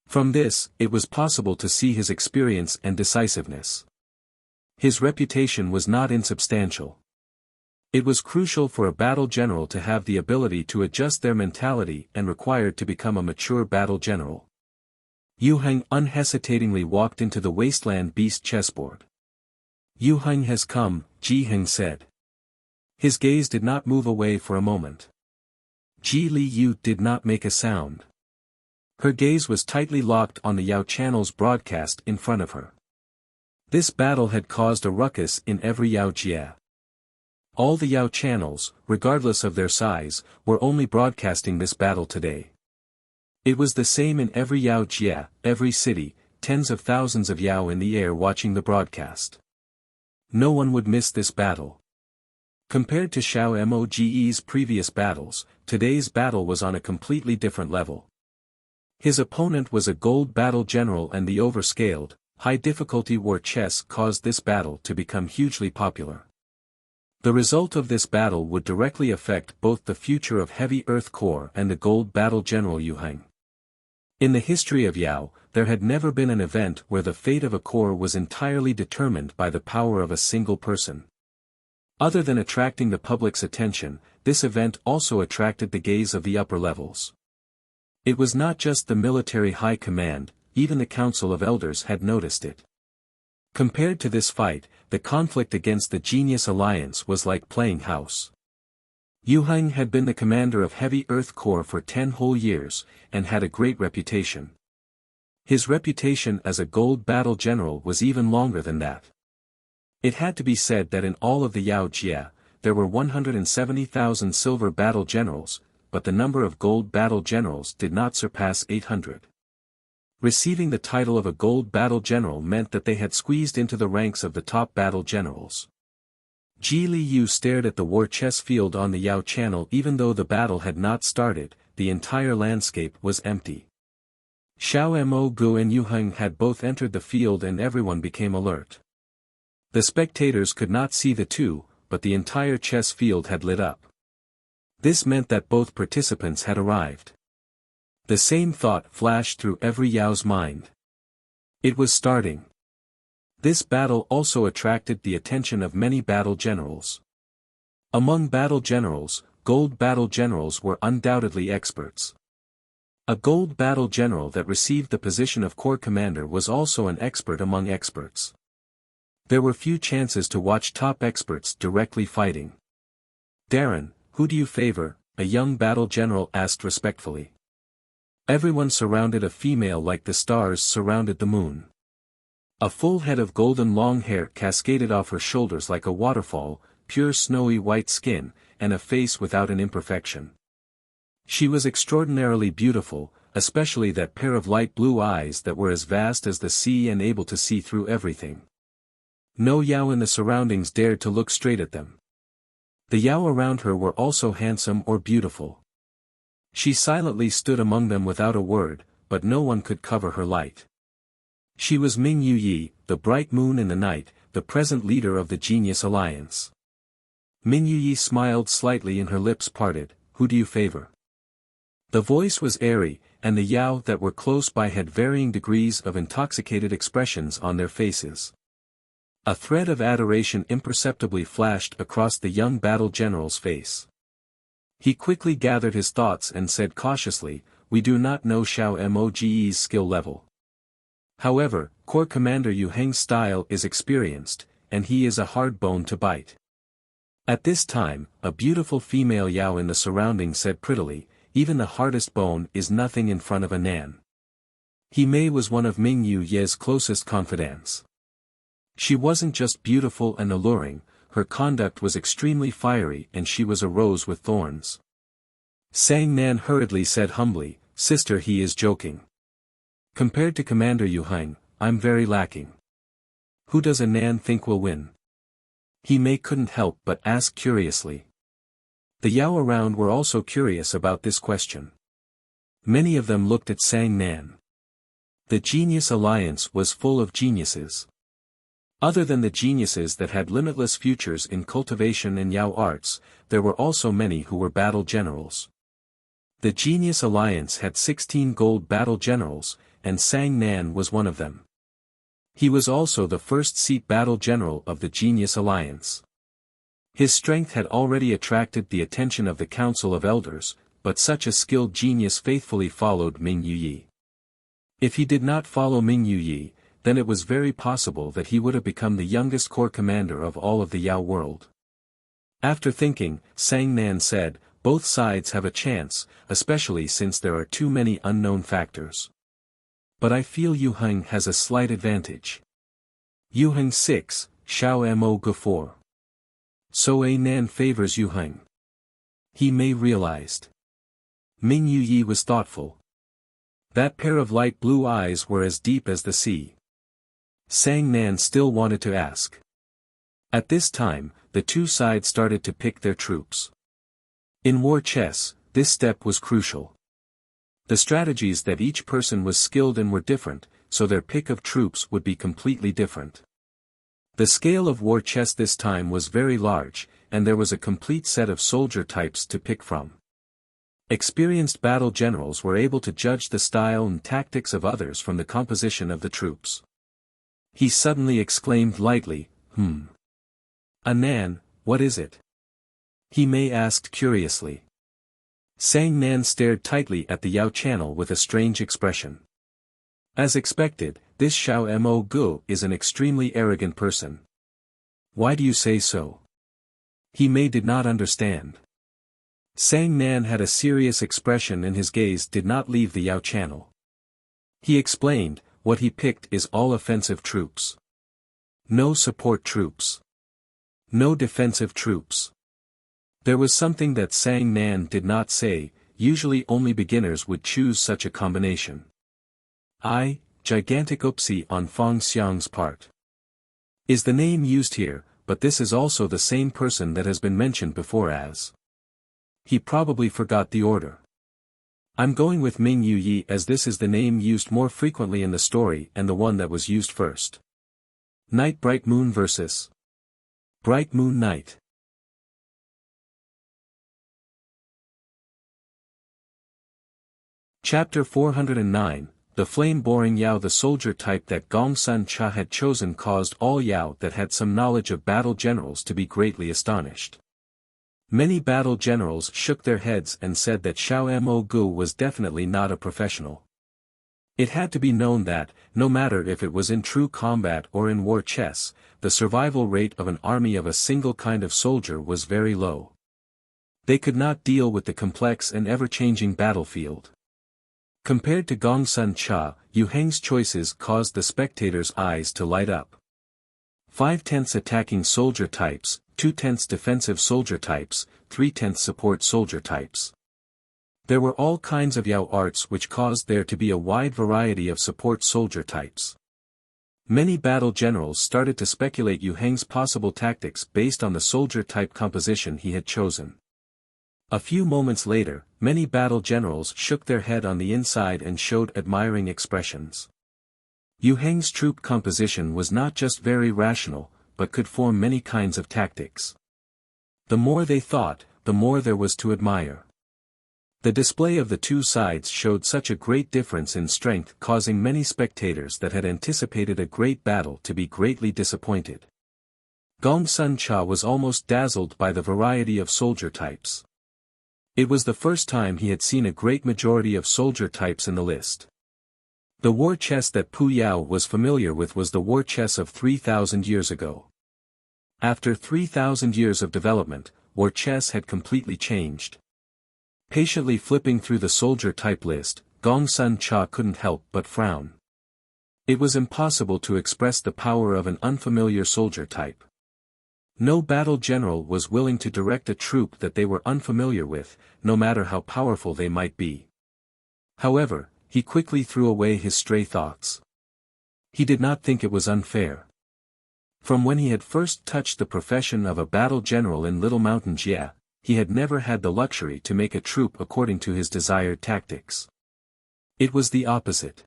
From this, it was possible to see his experience and decisiveness. His reputation was not insubstantial. It was crucial for a battle general to have the ability to adjust their mentality and required to become a mature battle general. Yu Heng unhesitatingly walked into the wasteland beast chessboard. Yu Heng has come, Ji Heng said. His gaze did not move away for a moment. Ji Li Yu did not make a sound. Her gaze was tightly locked on the Yao channel's broadcast in front of her. This battle had caused a ruckus in every Yao Jie. All the Yao channels, regardless of their size, were only broadcasting this battle today. It was the same in every Yao Jie, every city, tens of thousands of Yao in the air watching the broadcast. No one would miss this battle. Compared to Xiao Moge's previous battles, today's battle was on a completely different level. His opponent was a gold battle general and the overscaled, high-difficulty war chess caused this battle to become hugely popular. The result of this battle would directly affect both the future of Heavy Earth Corps and the gold battle general Yu Heng. In the history of Yao, there had never been an event where the fate of a corps was entirely determined by the power of a single person. Other than attracting the public's attention, this event also attracted the gaze of the upper levels. It was not just the military high command, even the Council of Elders had noticed it. Compared to this fight, the conflict against the Genius Alliance was like playing house. Yu Heng had been the commander of Heavy Earth Corps for 10 whole years, and had a great reputation. His reputation as a gold battle general was even longer than that. It had to be said that in all of the Yao Jia, there were 170,000 silver battle generals, but the number of gold battle generals did not surpass 800. Receiving the title of a gold battle general meant that they had squeezed into the ranks of the top battle generals. Ji Li Yu stared at the war chess field on the Yao Channel. Even though the battle had not started, the entire landscape was empty. Xiao Mo Gu and Yu Heng had both entered the field and everyone became alert. The spectators could not see the two, but the entire chess field had lit up. This meant that both participants had arrived. The same thought flashed through every Yao's mind. It was starting. This battle also attracted the attention of many battle generals. Among battle generals, gold battle generals were undoubtedly experts. A gold battle general that received the position of corps commander was also an expert among experts. There were few chances to watch top experts directly fighting. "Darren, who do you favor?" a young battle general asked respectfully. Everyone surrounded a female like the stars surrounded the moon. A full head of golden long hair cascaded off her shoulders like a waterfall, pure snowy white skin, and a face without an imperfection. She was extraordinarily beautiful, especially that pair of light blue eyes that were as vast as the sea and able to see through everything. No Yao in the surroundings dared to look straight at them. The Yao around her were also handsome or beautiful. She silently stood among them without a word, but no one could cover her light. She was Ming Yuyi, the bright moon in the night, the present leader of the Genius Alliance. Ming Yuyi smiled slightly and her lips parted. "Who do you favor?" The voice was airy, and the Yao that were close by had varying degrees of intoxicated expressions on their faces. A thread of adoration imperceptibly flashed across the young battle general's face. He quickly gathered his thoughts and said cautiously, "We do not know Xiao Moge's skill level. However, Corps Commander Yu Heng's style is experienced, and he is a hard bone to bite." At this time, a beautiful female Yao in the surroundings said prettily, "Even the hardest bone is nothing in front of a Nan." He Mei was one of Ming Yu Ye's closest confidants. She wasn't just beautiful and alluring, her conduct was extremely fiery and she was a rose with thorns. Sang Nan hurriedly said humbly, "Sister, he is joking. Compared to Commander Yu Heng, I'm very lacking. Who does a Nan think will win?" He Mei couldn't help but ask curiously. The Yao around were also curious about this question. Many of them looked at Sang Nan. The Genius Alliance was full of geniuses. Other than the geniuses that had limitless futures in cultivation and Yao arts, there were also many who were battle generals. The Genius Alliance had 16 gold battle generals, and Sang Nan was one of them. He was also the first seat battle general of the Genius Alliance. His strength had already attracted the attention of the Council of Elders, but such a skilled genius faithfully followed Ming Yuyi. If he did not follow Ming Yuyi, then it was very possible that he would have become the youngest corps commander of all of the Yao world. After thinking, Sang Nan said, "Both sides have a chance, especially since there are too many unknown factors. But I feel Yu Heng has a slight advantage. Yu Heng 6, Xiao Mo Gu 4. So A Nan favors Yu Heng." He Mei realized. Ming Yuyi was thoughtful. That pair of light blue eyes were as deep as the sea. Sang Nan still wanted to ask. At this time, the two sides started to pick their troops. In war chess, this step was crucial. The strategies that each person was skilled in were different, so their pick of troops would be completely different. The scale of war chess this time was very large, and there was a complete set of soldier types to pick from. Experienced battle generals were able to judge the style and tactics of others from the composition of the troops. He suddenly exclaimed lightly, "A Nan, what is it?" He Mei asked curiously. Sang Nan stared tightly at the Yao channel with a strange expression. As expected, this Xiao Mo Gu is an extremely arrogant person. Why do you say so? He Mei did not understand. Sang Nan had a serious expression and his gaze did not leave the Yao channel. He explained, "What he picked is all offensive troops. No support troops. No defensive troops. There was something that Sang Nan did not say. Usually only beginners would choose such a combination. Gigantic oopsie on Fong Xiang's part. Is the name used here, but this is also the same person that has been mentioned before as. He probably forgot the order. I'm going with Ming Yu Yi as this is the name used more frequently in the story and the one that was used first. Night Bright Moon versus Bright Moon Night. Chapter 409, The Flame Boring Yao. The soldier type that Gong Sun Cha had chosen caused all Yao that had some knowledge of battle generals to be greatly astonished. Many battle generals shook their heads and said that Xiao Mo Gu was definitely not a professional. It had to be known that, no matter if it was in true combat or in war chess, the survival rate of an army of a single kind of soldier was very low. They could not deal with the complex and ever-changing battlefield. Compared to Gong Sun Cha, Yu Heng's choices caused the spectators' eyes to light up. 5/10 attacking soldier types, 2/10 defensive soldier types, 3/10 support soldier types. There were all kinds of Yao arts which caused there to be a wide variety of support soldier types. Many battle generals started to speculate Yu Heng's possible tactics based on the soldier type composition he had chosen. A few moments later, many battle generals shook their head on the inside and showed admiring expressions. Yu Heng's troop composition was not just very rational, but could form many kinds of tactics. The more they thought, the more there was to admire. The display of the two sides showed such a great difference in strength, causing many spectators that had anticipated a great battle to be greatly disappointed. Gong Sun Cha was almost dazzled by the variety of soldier types. It was the first time he had seen a great majority of soldier types in the list. The war chess that Pu Yao was familiar with was the war chess of 3,000 years ago. After 3,000 years of development, war chess had completely changed. Patiently flipping through the soldier type list, Gong Sun Cha couldn't help but frown. It was impossible to express the power of an unfamiliar soldier type. No battle general was willing to direct a troop that they were unfamiliar with, no matter how powerful they might be. However, he quickly threw away his stray thoughts. He did not think it was unfair. From when he had first touched the profession of a battle general in Little Mountain Jie, he had never had the luxury to make a troop according to his desired tactics. It was the opposite.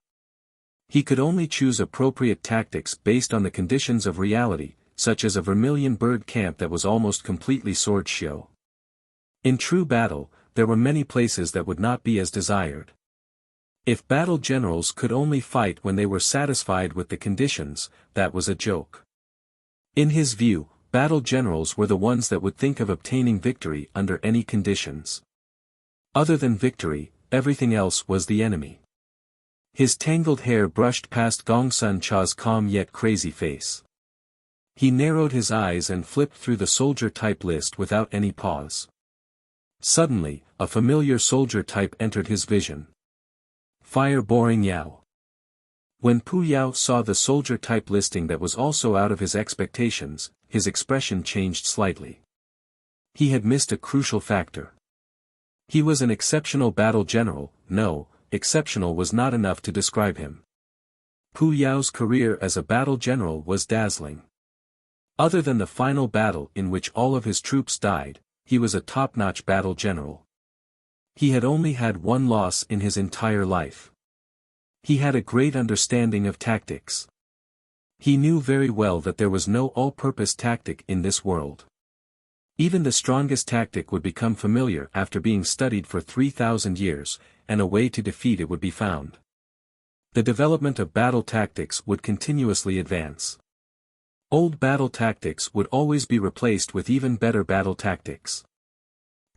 He could only choose appropriate tactics based on the conditions of reality, such as a vermilion bird camp that was almost completely sword show. In true battle, there were many places that would not be as desired. If battle generals could only fight when they were satisfied with the conditions, that was a joke. In his view, battle generals were the ones that would think of obtaining victory under any conditions. Other than victory, everything else was the enemy. His tangled hair brushed past Gong Sun Cha's calm yet crazy face. He narrowed his eyes and flipped through the soldier type list without any pause. Suddenly, a familiar soldier type entered his vision. Fire-boring Yao. When Pu Yao saw the soldier type listing that was also out of his expectations, his expression changed slightly. He had missed a crucial factor. He was an exceptional battle general. No, exceptional was not enough to describe him. Pu Yao's career as a battle general was dazzling. Other than the final battle in which all of his troops died, he was a top-notch battle general. He had only had one loss in his entire life. He had a great understanding of tactics. He knew very well that there was no all-purpose tactic in this world. Even the strongest tactic would become familiar after being studied for 3,000 years, and a way to defeat it would be found. The development of battle tactics would continuously advance. Old battle tactics would always be replaced with even better battle tactics.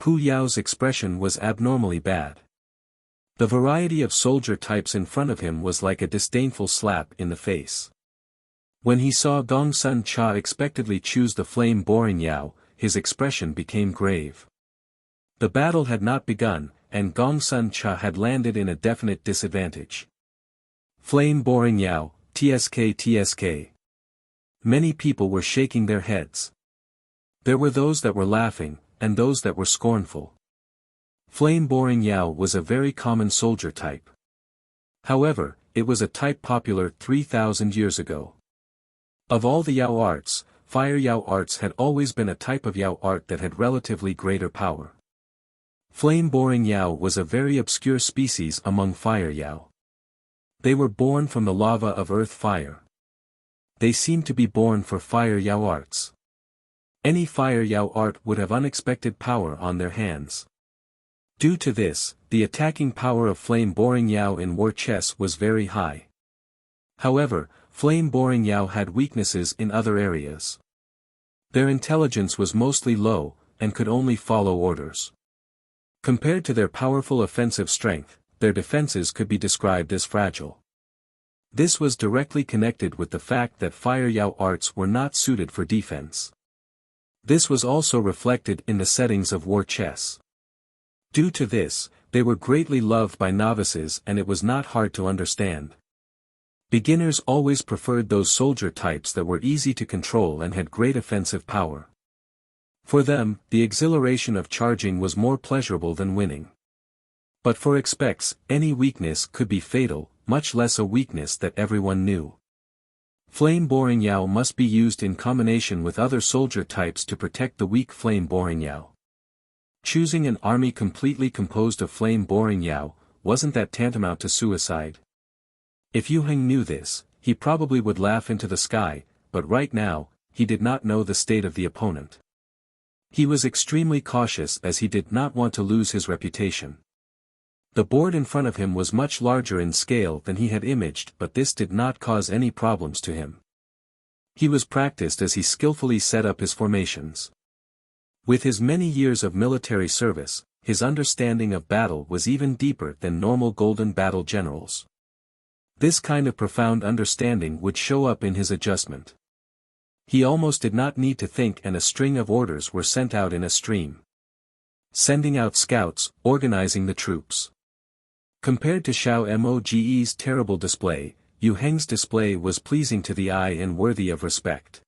Pu Yao's expression was abnormally bad. The variety of soldier types in front of him was like a disdainful slap in the face. When he saw Gong Sun Cha expectedly choose the flame-boring Yao, his expression became grave. The battle had not begun, and Gong Sun Cha had landed in a definite disadvantage. Flame-boring Yao, TSK. Many people were shaking their heads. There were those that were laughing, and those that were scornful. Flame-boring Yao was a very common soldier type. However, it was a type popular 3,000 years ago. Of all the Yao arts, fire Yao arts had always been a type of Yao art that had relatively greater power. Flame-boring Yao was a very obscure species among fire Yao. They were born from the lava of earth fire. They seemed to be born for fire Yao arts. Any fire Yao art would have unexpected power on their hands. Due to this, the attacking power of flame-boring Yao in war chess was very high. However, flame-boring Yao had weaknesses in other areas. Their intelligence was mostly low, and could only follow orders. Compared to their powerful offensive strength, their defenses could be described as fragile. This was directly connected with the fact that fire Yao arts were not suited for defense. This was also reflected in the settings of war chess. Due to this, they were greatly loved by novices and it was not hard to understand. Beginners always preferred those soldier types that were easy to control and had great offensive power. For them, the exhilaration of charging was more pleasurable than winning. But for expecs, any weakness could be fatal, much less a weakness that everyone knew. Flame-boring Yao must be used in combination with other soldier types to protect the weak flame-boring Yao. Choosing an army completely composed of flame-boring Yao, wasn't that tantamount to suicide? If Yu Heng knew this, he probably would laugh into the sky, but right now, he did not know the state of the opponent. He was extremely cautious as he did not want to lose his reputation. The board in front of him was much larger in scale than he had imaged, but this did not cause any problems to him. He was practiced as he skillfully set up his formations. With his many years of military service, his understanding of battle was even deeper than normal golden battle generals. This kind of profound understanding would show up in his adjustment. He almost did not need to think and a string of orders were sent out in a stream. Sending out scouts, organizing the troops. Compared to Xiao Moge's terrible display, Yu Heng's display was pleasing to the eye and worthy of respect.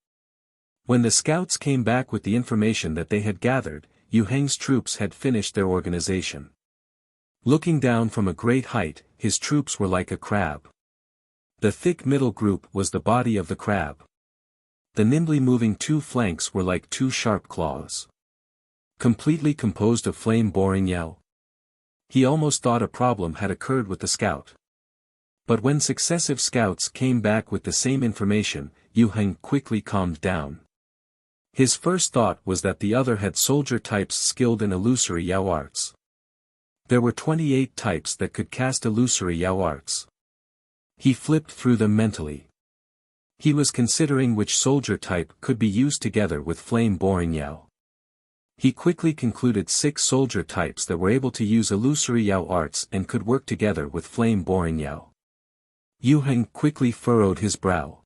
When the scouts came back with the information that they had gathered, Yu Heng's troops had finished their organization. Looking down from a great height, his troops were like a crab. The thick middle group was the body of the crab. The nimbly moving two flanks were like two sharp claws. Completely composed of flame-boring Yao. He almost thought a problem had occurred with the scout. But when successive scouts came back with the same information, Yu Heng quickly calmed down. His first thought was that the other had soldier types skilled in illusory Yao arts. There were 28 types that could cast illusory Yao arts. He flipped through them mentally. He was considering which soldier type could be used together with flame-boring Yao. He quickly concluded 6 soldier types that were able to use illusory Yao arts and could work together with flame-boring Yao. Yu Heng quickly furrowed his brow.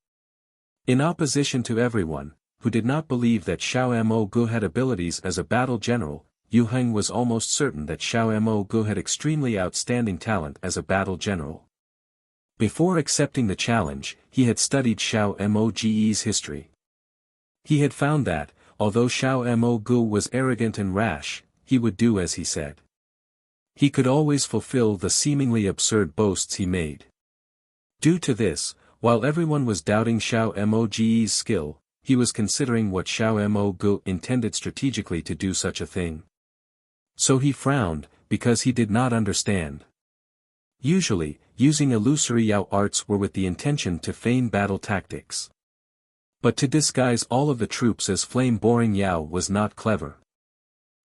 In opposition to everyone, who did not believe that Xiao Moge had abilities as a battle general, Yu Heng was almost certain that Xiao Moge had extremely outstanding talent as a battle general. Before accepting the challenge, he had studied Xiao Moge's history. He had found that, although Xiao Moge was arrogant and rash, he would do as he said. He could always fulfill the seemingly absurd boasts he made. Due to this, while everyone was doubting Xiao Moge's skill, he was considering what Xiao Moge intended strategically to do such a thing. So he frowned, because he did not understand. Usually, using illusory Yao arts were with the intention to feign battle tactics. But to disguise all of the troops as flame-boring Yao was not clever.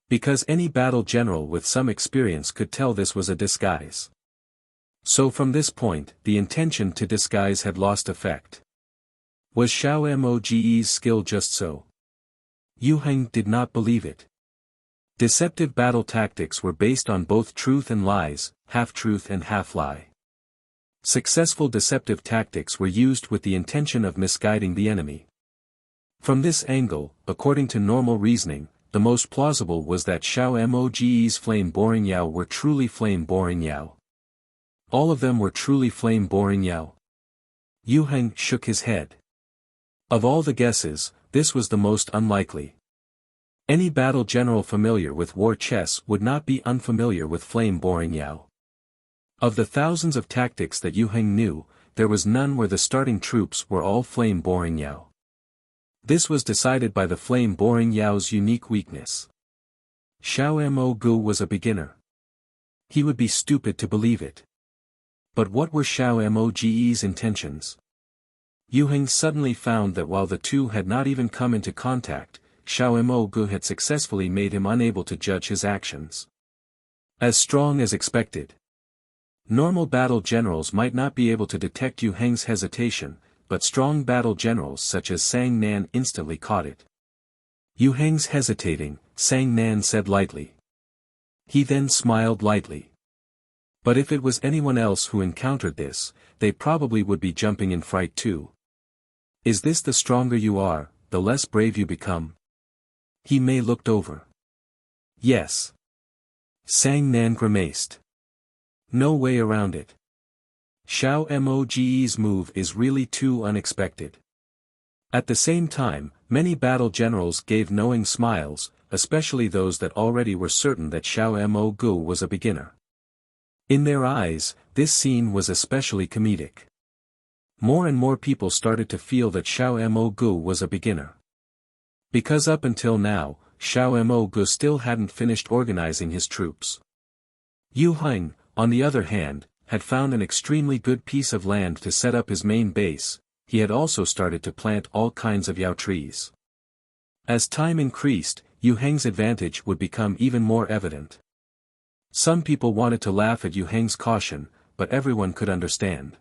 Because any battle general with some experience could tell this was a disguise. So from this point, the intention to disguise had lost effect. Was Xiao Moge's skill just so? Yu Heng did not believe it. Deceptive battle tactics were based on both truth and lies, half-truth and half-lie. Successful deceptive tactics were used with the intention of misguiding the enemy. From this angle, according to normal reasoning, the most plausible was that Xiao Moge's flame-boring Yao were truly flame-boring Yao. All of them were truly flame-boring Yao. Yu Heng shook his head. Of all the guesses, this was the most unlikely. Any battle general familiar with war chess would not be unfamiliar with flame-boring Yao. Of the thousands of tactics that Yu Heng knew, there was none where the starting troops were all flame-boring Yao. This was decided by the flame-boring Yao's unique weakness. Xiao Mo Gu was a beginner. He would be stupid to believe it. But what were Xiao Mo Ge's intentions? Yu Heng suddenly found that while the two had not even come into contact, Xiao Mo Gu had successfully made him unable to judge his actions. As strong as expected. Normal battle generals might not be able to detect Yu Heng's hesitation, but strong battle generals such as Sang Nan instantly caught it. Yu Heng's hesitating, Sang Nan said lightly. He then smiled lightly. But if it was anyone else who encountered this, they probably would be jumping in fright too. Is this the stronger you are, the less brave you become? He Mei looked over. Yes. Sang Nan grimaced. No way around it. Xiao Moge's move is really too unexpected. At the same time, many battle generals gave knowing smiles, especially those that already were certain that Xiao Mo Gu was a beginner. In their eyes, this scene was especially comedic. More and more people started to feel that Xiao Mo Gu was a beginner. Because up until now, Xiao Mo Gu still hadn't finished organizing his troops. Yu Heng, on the other hand, had found an extremely good piece of land to set up his main base. He had also started to plant all kinds of Yao trees. As time increased, Yu Heng's advantage would become even more evident. Some people wanted to laugh at Yu Heng's caution, but everyone could understand.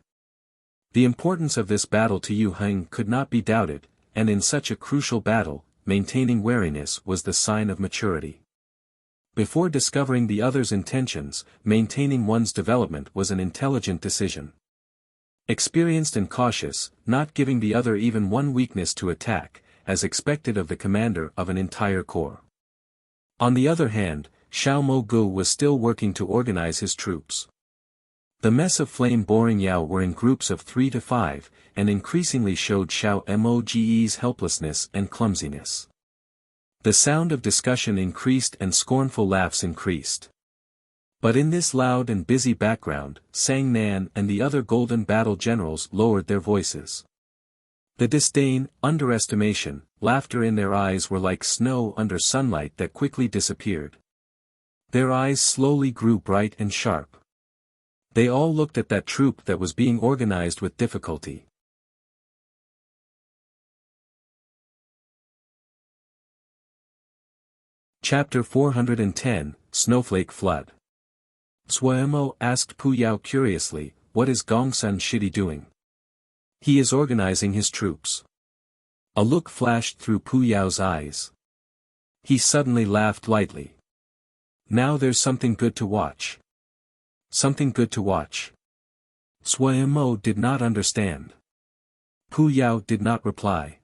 The importance of this battle to Yu Heng could not be doubted, and in such a crucial battle, maintaining wariness was the sign of maturity. Before discovering the other's intentions, maintaining one's development was an intelligent decision. Experienced and cautious, not giving the other even one weakness to attack, as expected of the commander of an entire corps. On the other hand, Xiao Mo Gu was still working to organize his troops. The mess of flame-boring Yao were in groups of 3 to 5, and increasingly showed Xiao Moge's helplessness and clumsiness. The sound of discussion increased and scornful laughs increased. But in this loud and busy background, Sang Nan and the other golden battle generals lowered their voices. The disdain, underestimation, laughter in their eyes were like snow under sunlight that quickly disappeared. Their eyes slowly grew bright and sharp. They all looked at that troop that was being organized with difficulty. Chapter 410, Snowflake Flood. Suemo asked Pu Yao curiously, "What is Gongsun Shidi doing?" "He is organizing his troops." A look flashed through Pu Yao's eyes. He suddenly laughed lightly. "Now there's something good to watch." "Something good to watch?" Suemo did not understand. Pu Yao did not reply.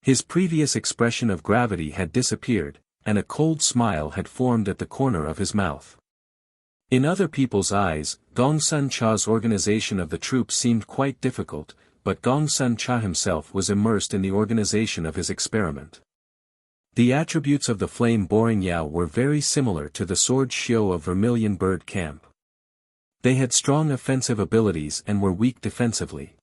His previous expression of gravity had disappeared, and a cold smile had formed at the corner of his mouth. In other people's eyes, Gongsun Cha's organization of the troops seemed quite difficult, but Gongsun Cha himself was immersed in the organization of his experiment. The attributes of the flame-boring Yao were very similar to the sword Xiu of Vermilion Bird Camp. They had strong offensive abilities and were weak defensively.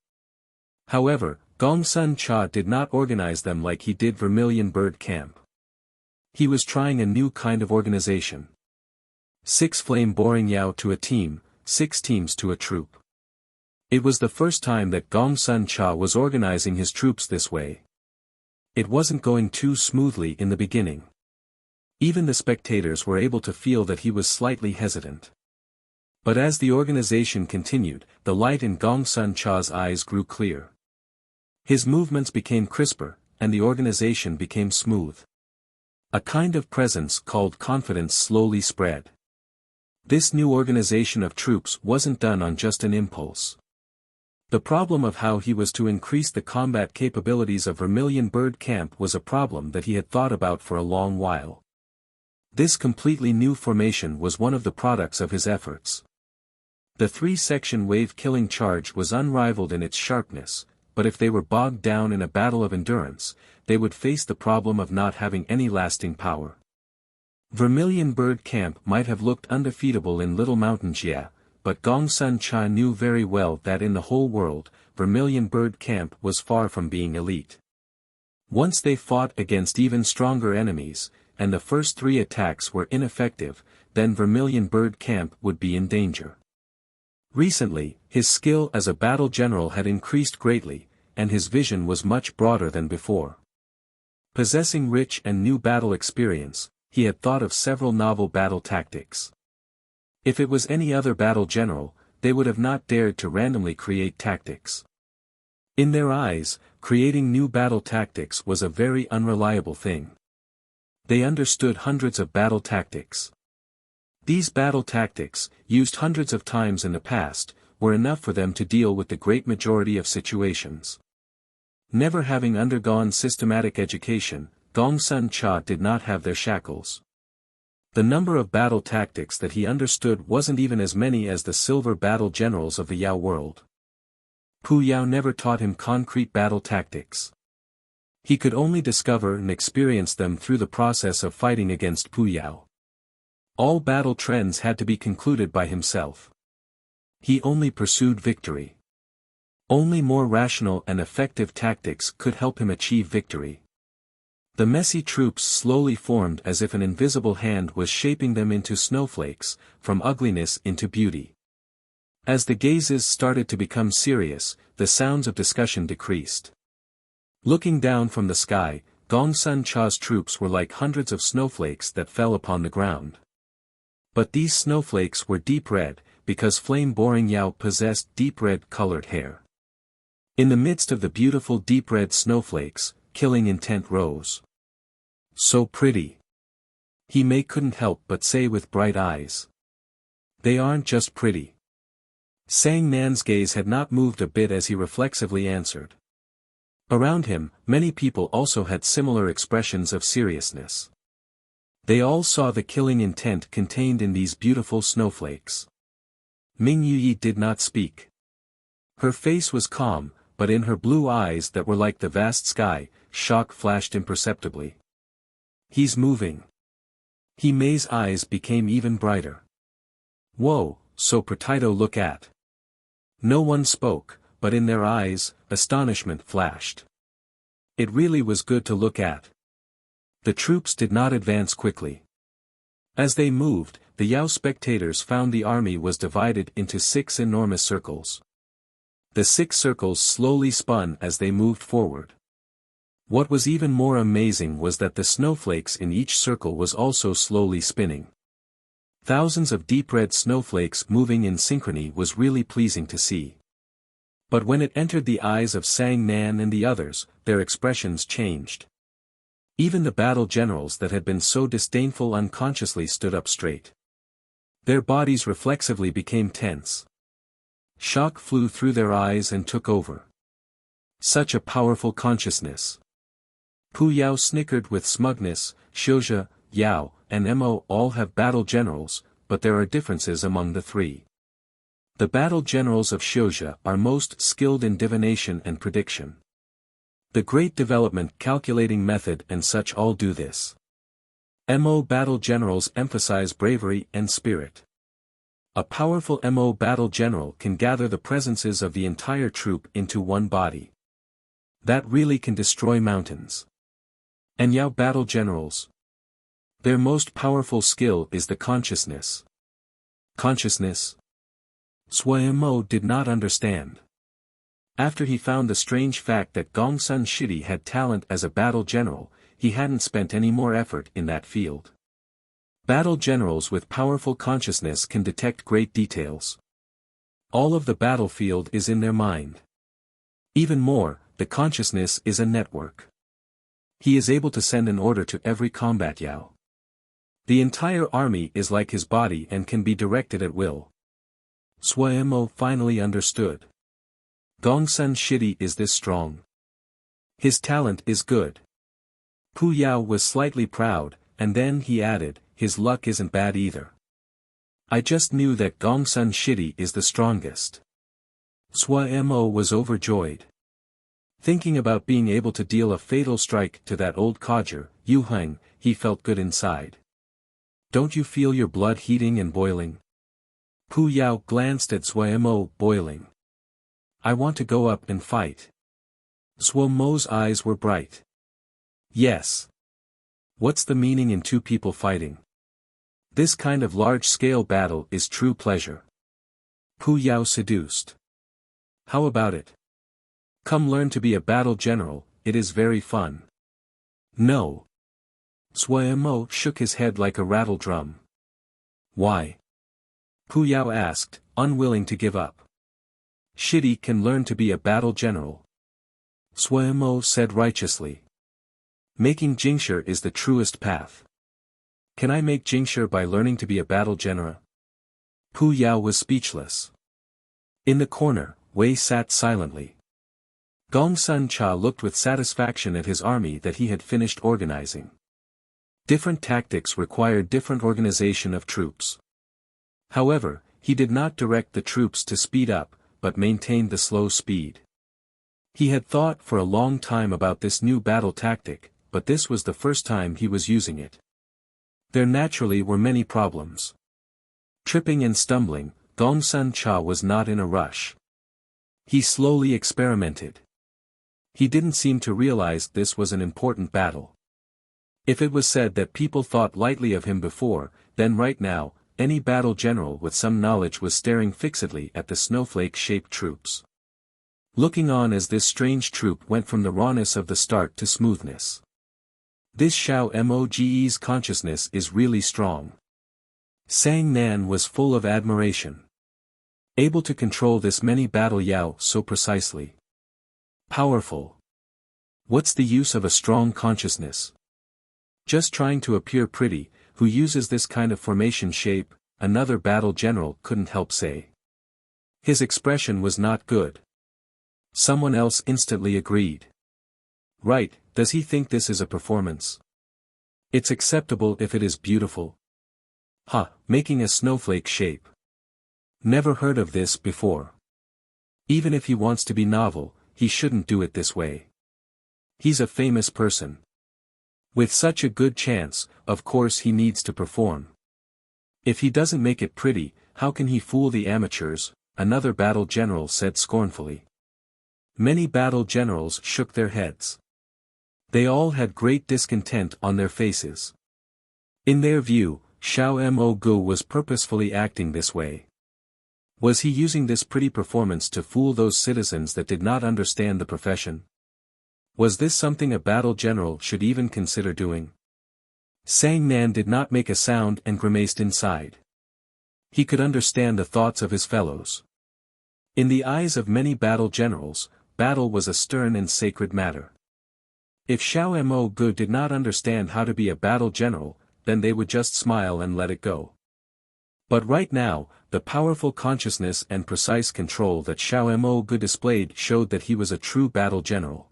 However, Gongsun Cha did not organize them like he did Vermilion Bird Camp. He was trying a new kind of organization. 6 flame-boring Yao to a team, 6 teams to a troop. It was the first time that Gongsun Cha was organizing his troops this way. It wasn't going too smoothly in the beginning. Even the spectators were able to feel that he was slightly hesitant. But as the organization continued, the light in Gongsun Cha's eyes grew clear. His movements became crisper, and the organization became smooth. A kind of presence called confidence slowly spread. This new organization of troops wasn't done on just an impulse. The problem of how he was to increase the combat capabilities of Vermilion Bird Camp was a problem that he had thought about for a long while. This completely new formation was one of the products of his efforts. The 3-section wave-killing charge was unrivaled in its sharpness, but if they were bogged down in a battle of endurance, they would face the problem of not having any lasting power. Vermilion Bird Camp might have looked undefeatable in Little Mountain Jia, but Gongsun Cha knew very well that in the whole world, Vermilion Bird Camp was far from being elite. Once they fought against even stronger enemies, and the first 3 attacks were ineffective, then Vermilion Bird Camp would be in danger. Recently, his skill as a battle general had increased greatly, and his vision was much broader than before. Possessing rich and new battle experience, he had thought of several novel battle tactics. If it was any other battle general, they would have not dared to randomly create tactics. In their eyes, creating new battle tactics was a very unreliable thing. They understood hundreds of battle tactics. These battle tactics, used hundreds of times in the past, were enough for them to deal with the great majority of situations. Never having undergone systematic education, Gongsun Cha did not have their shackles. The number of battle tactics that he understood wasn't even as many as the silver battle generals of the Yao world. Pu Yao never taught him concrete battle tactics. He could only discover and experience them through the process of fighting against Pu Yao. All battle trends had to be concluded by himself. He only pursued victory. Only more rational and effective tactics could help him achieve victory. The messy troops slowly formed as if an invisible hand was shaping them into snowflakes, from ugliness into beauty. As the gazes started to become serious, the sounds of discussion decreased. Looking down from the sky, Gongsun Cha's troops were like hundreds of snowflakes that fell upon the ground. But these snowflakes were deep red, because flame-boring Yao possessed deep red-colored hair. In the midst of the beautiful deep red snowflakes, killing intent rose. So pretty. He couldn't help but say with bright eyes. They aren't just pretty. Sang Nan's gaze had not moved a bit as he reflexively answered. Around him, many people also had similar expressions of seriousness. They all saw the killing intent contained in these beautiful snowflakes. Ming Yuyi did not speak. Her face was calm, but in her blue eyes that were like the vast sky, shock flashed imperceptibly. He's moving. He Mei's eyes became even brighter. Whoa, so pretty to look at. No one spoke, but in their eyes, astonishment flashed. It really was good to look at. The troops did not advance quickly. As they moved, the Yao spectators found the army was divided into 6 enormous circles. The 6 circles slowly spun as they moved forward. What was even more amazing was that the snowflakes in each circle was also slowly spinning. Thousands of deep red snowflakes moving in synchrony was really pleasing to see. But when it entered the eyes of Sang Nan and the others, their expressions changed. Even the battle generals that had been so disdainful unconsciously stood up straight. Their bodies reflexively became tense. Shock flew through their eyes and took over. Such a powerful consciousness. Pu Yao snickered with smugness. Xiuzhe, Yao, and Mo all have battle generals, but there are differences among the 3. The battle generals of Xiuzhe are most skilled in divination and prediction. The great development calculating method and such all do this. Mo battle generals emphasize bravery and spirit. A powerful Mo battle general can gather the presences of the entire troop into one body. That really can destroy mountains. And Yao battle generals. Their most powerful skill is the consciousness. Consciousness? Sui Mo did not understand. After he found the strange fact that Gongsun Shidi had talent as a battle general, he hadn't spent any more effort in that field. Battle generals with powerful consciousness can detect great details. All of the battlefield is in their mind. Even more, the consciousness is a network. He is able to send an order to every combat Yao. The entire army is like his body and can be directed at will. Sui Mo finally understood. Gongsun Shidi is this strong. His talent is good. Pu Yao was slightly proud, and then he added, his luck isn't bad either. I just knew that Gongsun Shidi is the strongest. Sui Mo was overjoyed. Thinking about being able to deal a fatal strike to that old codger, Yu Heng, he felt good inside. Don't you feel your blood heating and boiling? Pu Yao glanced at Zhuo Mo, boiling. I want to go up and fight. Zhuo Mo's eyes were bright. Yes. What's the meaning in two people fighting? This kind of large-scale battle is true pleasure. Pu Yao seduced. How about it? Come learn to be a battle general, it is very fun. No. Zhuo Mo shook his head like a rattle drum. Why? Pu Yao asked, unwilling to give up. Shidi can learn to be a battle general. Zhuo Mo said righteously. Making Jingshi is the truest path. Can I make Jingshi by learning to be a battle general? Pu Yao was speechless. In the corner, Wei sat silently. Gongsun Cha looked with satisfaction at his army that he had finished organizing. Different tactics required different organization of troops. However, he did not direct the troops to speed up, but maintained the slow speed. He had thought for a long time about this new battle tactic, but this was the first time he was using it. There naturally were many problems. Tripping and stumbling, Gongsun Cha was not in a rush. He slowly experimented. He didn't seem to realize this was an important battle. If it was said that people thought lightly of him before, then right now, any battle general with some knowledge was staring fixedly at the snowflake-shaped troops. Looking on as this strange troop went from the rawness of the start to smoothness. This Xiao Moge's consciousness is really strong. Sang Nan was full of admiration. Able to control this many battle Yao so precisely. Powerful. What's the use of a strong consciousness? Just trying to appear pretty, who uses this kind of formation shape, another battle general couldn't help say. His expression was not good. Someone else instantly agreed. Right, does he think this is a performance? It's acceptable if it is beautiful. Making a snowflake shape. Never heard of this before. Even if he wants to be novel, he shouldn't do it this way. He's a famous person. With such a good chance, of course he needs to perform. If he doesn't make it pretty, how can he fool the amateurs? Another battle general said scornfully. Many battle generals shook their heads. They all had great discontent on their faces. In their view, Xiao Mo was purposefully acting this way. Was he using this pretty performance to fool those citizens that did not understand the profession? Was this something a battle general should even consider doing? Sang Nan did not make a sound and grimaced inside. He could understand the thoughts of his fellows. In the eyes of many battle generals, battle was a stern and sacred matter. If Xiao Mo did not understand how to be a battle general, then they would just smile and let it go. But right now, the powerful consciousness and precise control that Xiao Mo displayed showed that he was a true battle general.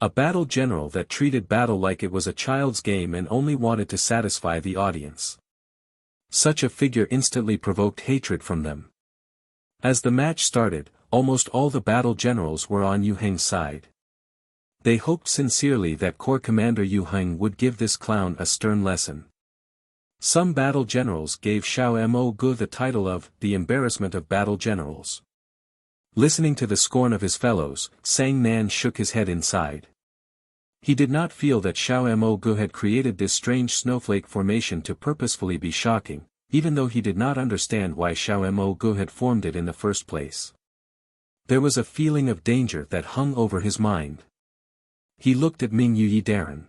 A battle general that treated battle like it was a child's game and only wanted to satisfy the audience. Such a figure instantly provoked hatred from them. As the match started, almost all the battle generals were on Yu Heng's side. They hoped sincerely that Corps Commander Yu Heng would give this clown a stern lesson. Some battle generals gave Xiao Mo the title of the embarrassment of battle generals. Listening to the scorn of his fellows, Sang Nan shook his head inside. He did not feel that Xiao Mo had created this strange snowflake formation to purposefully be shocking, even though he did not understand why Xiao Mo had formed it in the first place. There was a feeling of danger that hung over his mind. He looked at Ming Yuyi Darren.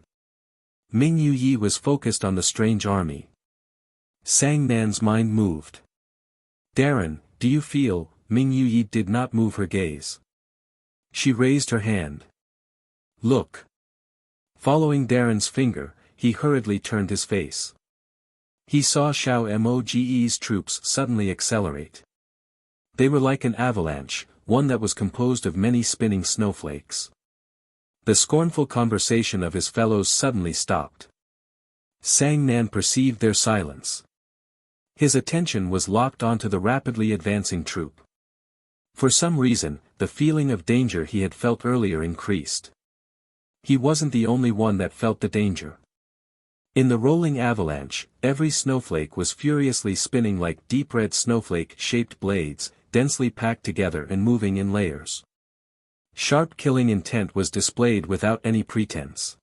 Ming Yuyi was focused on the strange army. Sang Nan's mind moved. Darren, do you feel? Ming Yuyi did not move her gaze. She raised her hand. Look. Following Darren's finger, he hurriedly turned his face. He saw Xiao Moge's troops suddenly accelerate. They were like an avalanche, one that was composed of many spinning snowflakes. The scornful conversation of his fellows suddenly stopped. Sang Nan perceived their silence. His attention was locked onto the rapidly advancing troop. For some reason, the feeling of danger he had felt earlier increased. He wasn't the only one that felt the danger. In the rolling avalanche, every snowflake was furiously spinning like deep red snowflake-shaped blades, densely packed together and moving in layers. Sharp killing intent was displayed without any pretense.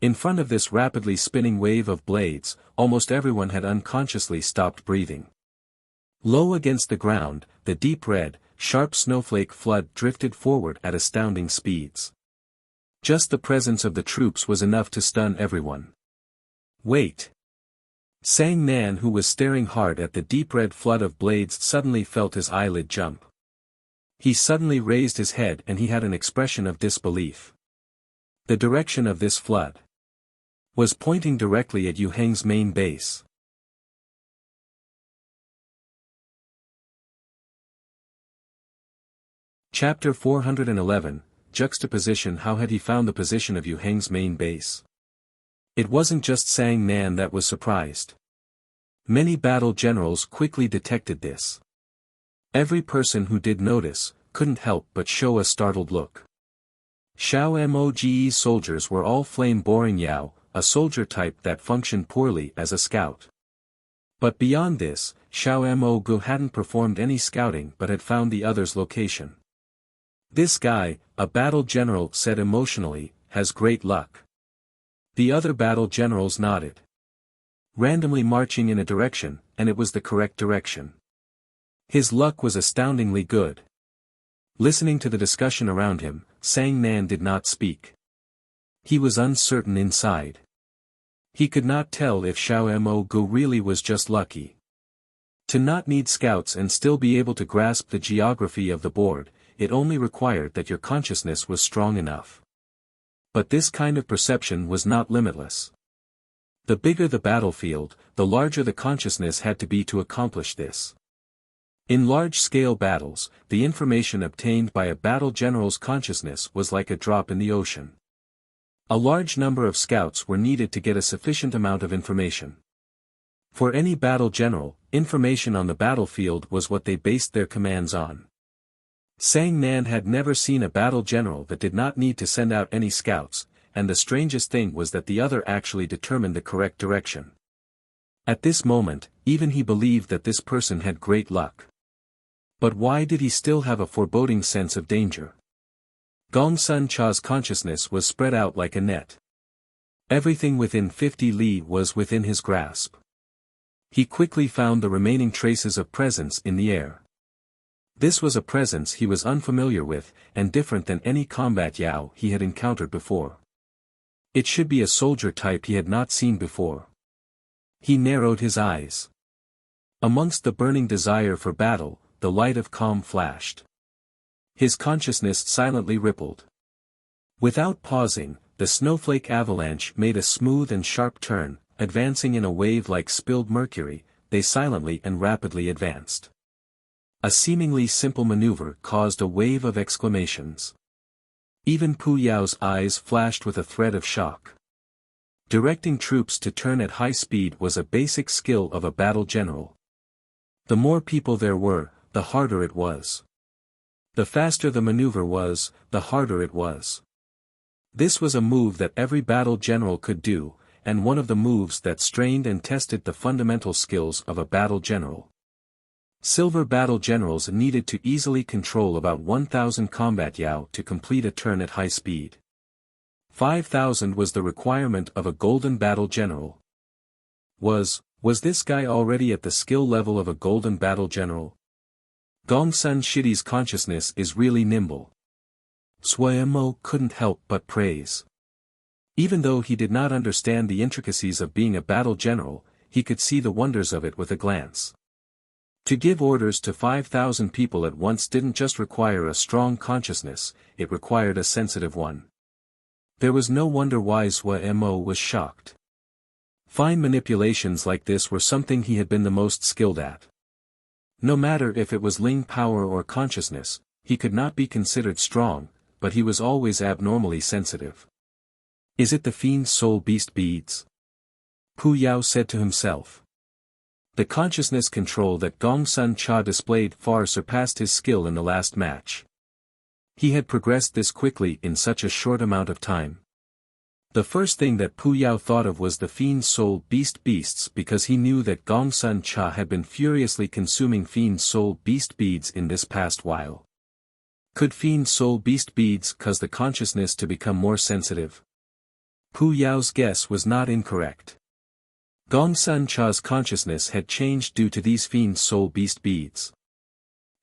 In front of this rapidly spinning wave of blades, almost everyone had unconsciously stopped breathing. Low against the ground, the deep red, sharp snowflake flood drifted forward at astounding speeds. Just the presence of the troops was enough to stun everyone. "Wait!" Sang Nan, who was staring hard at the deep red flood of blades, suddenly felt his eyelid jump. He suddenly raised his head and he had an expression of disbelief. The direction of this flood was pointing directly at Yu Heng's main base. Chapter 411, Juxtaposition. How had he found the position of Yu Heng's main base? It wasn't just Sang Nan that was surprised. Many battle generals quickly detected this. Every person who did notice, couldn't help but show a startled look. Xiao Moge's soldiers were all flame-boring Yao, a soldier type that functioned poorly as a scout. But beyond this, Xiao Moge hadn't performed any scouting but had found the other's location. "This guy," a battle general said emotionally, "has great luck." The other battle generals nodded. Randomly marching in a direction, and it was the correct direction. His luck was astoundingly good. Listening to the discussion around him, Sang Nan did not speak. He was uncertain inside. He could not tell if Xiao Moge really was just lucky. To not need scouts and still be able to grasp the geography of the board, it only required that your consciousness was strong enough. But this kind of perception was not limitless. The bigger the battlefield, the larger the consciousness had to be to accomplish this. In large-scale battles, the information obtained by a battle general's consciousness was like a drop in the ocean. A large number of scouts were needed to get a sufficient amount of information. For any battle general, information on the battlefield was what they based their commands on. Sang Nan had never seen a battle general that did not need to send out any scouts, and the strangest thing was that the other actually determined the correct direction. At this moment, even he believed that this person had great luck. But why did he still have a foreboding sense of danger? Gong Sun Cha's consciousness was spread out like a net. Everything within 50 li was within his grasp. He quickly found the remaining traces of presence in the air. This was a presence he was unfamiliar with, and different than any combat Yao he had encountered before. It should be a soldier type he had not seen before. He narrowed his eyes. Amongst the burning desire for battle, the light of calm flashed. His consciousness silently rippled. Without pausing, the snowflake avalanche made a smooth and sharp turn, advancing in a wave like spilled mercury. They silently and rapidly advanced. A seemingly simple maneuver caused a wave of exclamations. Even Pu Yao's eyes flashed with a thread of shock. Directing troops to turn at high speed was a basic skill of a battle general. The more people there were, the harder it was. The faster the maneuver was, the harder it was. This was a move that every battle general could do, and one of the moves that strained and tested the fundamental skills of a battle general. Silver battle generals needed to easily control about 1,000 combat Yao to complete a turn at high speed. 5,000 was the requirement of a golden battle general. Was this guy already at the skill level of a golden battle general? Gong Sun Shidi's consciousness is really nimble. Suemo couldn't help but praise. Even though he did not understand the intricacies of being a battle general, he could see the wonders of it with a glance. To give orders to 5,000 people at once didn't just require a strong consciousness, it required a sensitive one. There was no wonder why Suemo was shocked. Fine manipulations like this were something he had been the most skilled at. No matter if it was Ling power or consciousness, he could not be considered strong, but he was always abnormally sensitive. Is it the fiend's soul beast beads? Pu Yao said to himself. The consciousness control that Gongsun Cha displayed far surpassed his skill in the last match. He had progressed this quickly in such a short amount of time. The first thing that Pu Yao thought of was the Fiend's Soul beasts because he knew that Gongsun Cha had been furiously consuming Fiend's Soul beast beads in this past while. Could Fiend's Soul beast beads cause the consciousness to become more sensitive? Pu Yao's guess was not incorrect. Gongsun Cha's consciousness had changed due to these Fiend's Soul beast beads.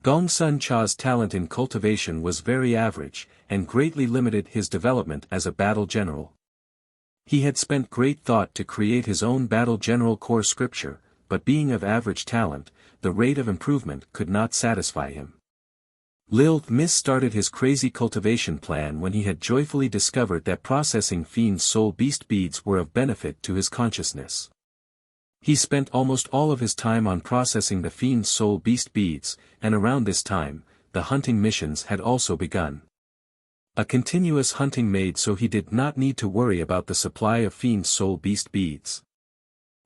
Gongsun Cha's talent in cultivation was very average, and greatly limited his development as a battle general. He had spent great thought to create his own battle general core scripture, but being of average talent, the rate of improvement could not satisfy him. Lil Mis started his crazy cultivation plan when he had joyfully discovered that processing Fiend's Soul beast beads were of benefit to his consciousness. He spent almost all of his time on processing the Fiend's Soul beast beads, and around this time, the hunting missions had also begun. A continuous hunting made so he did not need to worry about the supply of Fiend's Soul beast beads.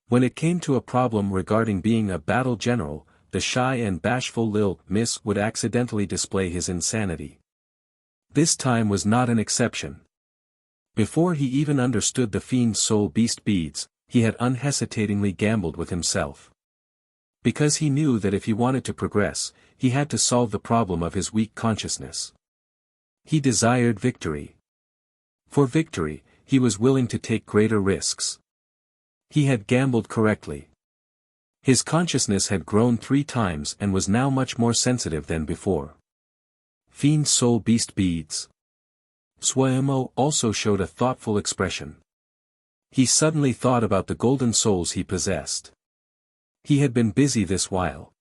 When it came to a problem regarding being a battle general, the shy and bashful Lil Mis would accidentally display his insanity. This time was not an exception. Before he even understood the Fiend's Soul beast beads, he had unhesitatingly gambled with himself. Because he knew that if he wanted to progress, he had to solve the problem of his weak consciousness. He desired victory. For victory, he was willing to take greater risks. He had gambled correctly. His consciousness had grown 3 times and was now much more sensitive than before. Fiend's Soul beast beads. Suemo also showed a thoughtful expression. He suddenly thought about the golden souls he possessed. He had been busy this while.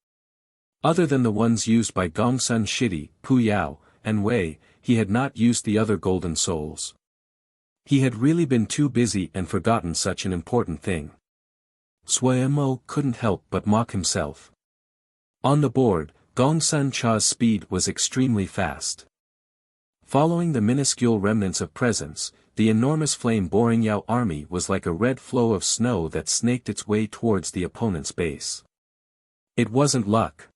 Other than the ones used by Gongsun Shidi, Pu Yao, and Wei, he had not used the other golden souls. He had really been too busy and forgotten such an important thing. Suemo couldn't help but mock himself. On the board, Gongsun Cha's speed was extremely fast. Following the minuscule remnants of presence, the enormous flame-boring Yao army was like a red flow of snow that snaked its way towards the opponent's base. It wasn't luck.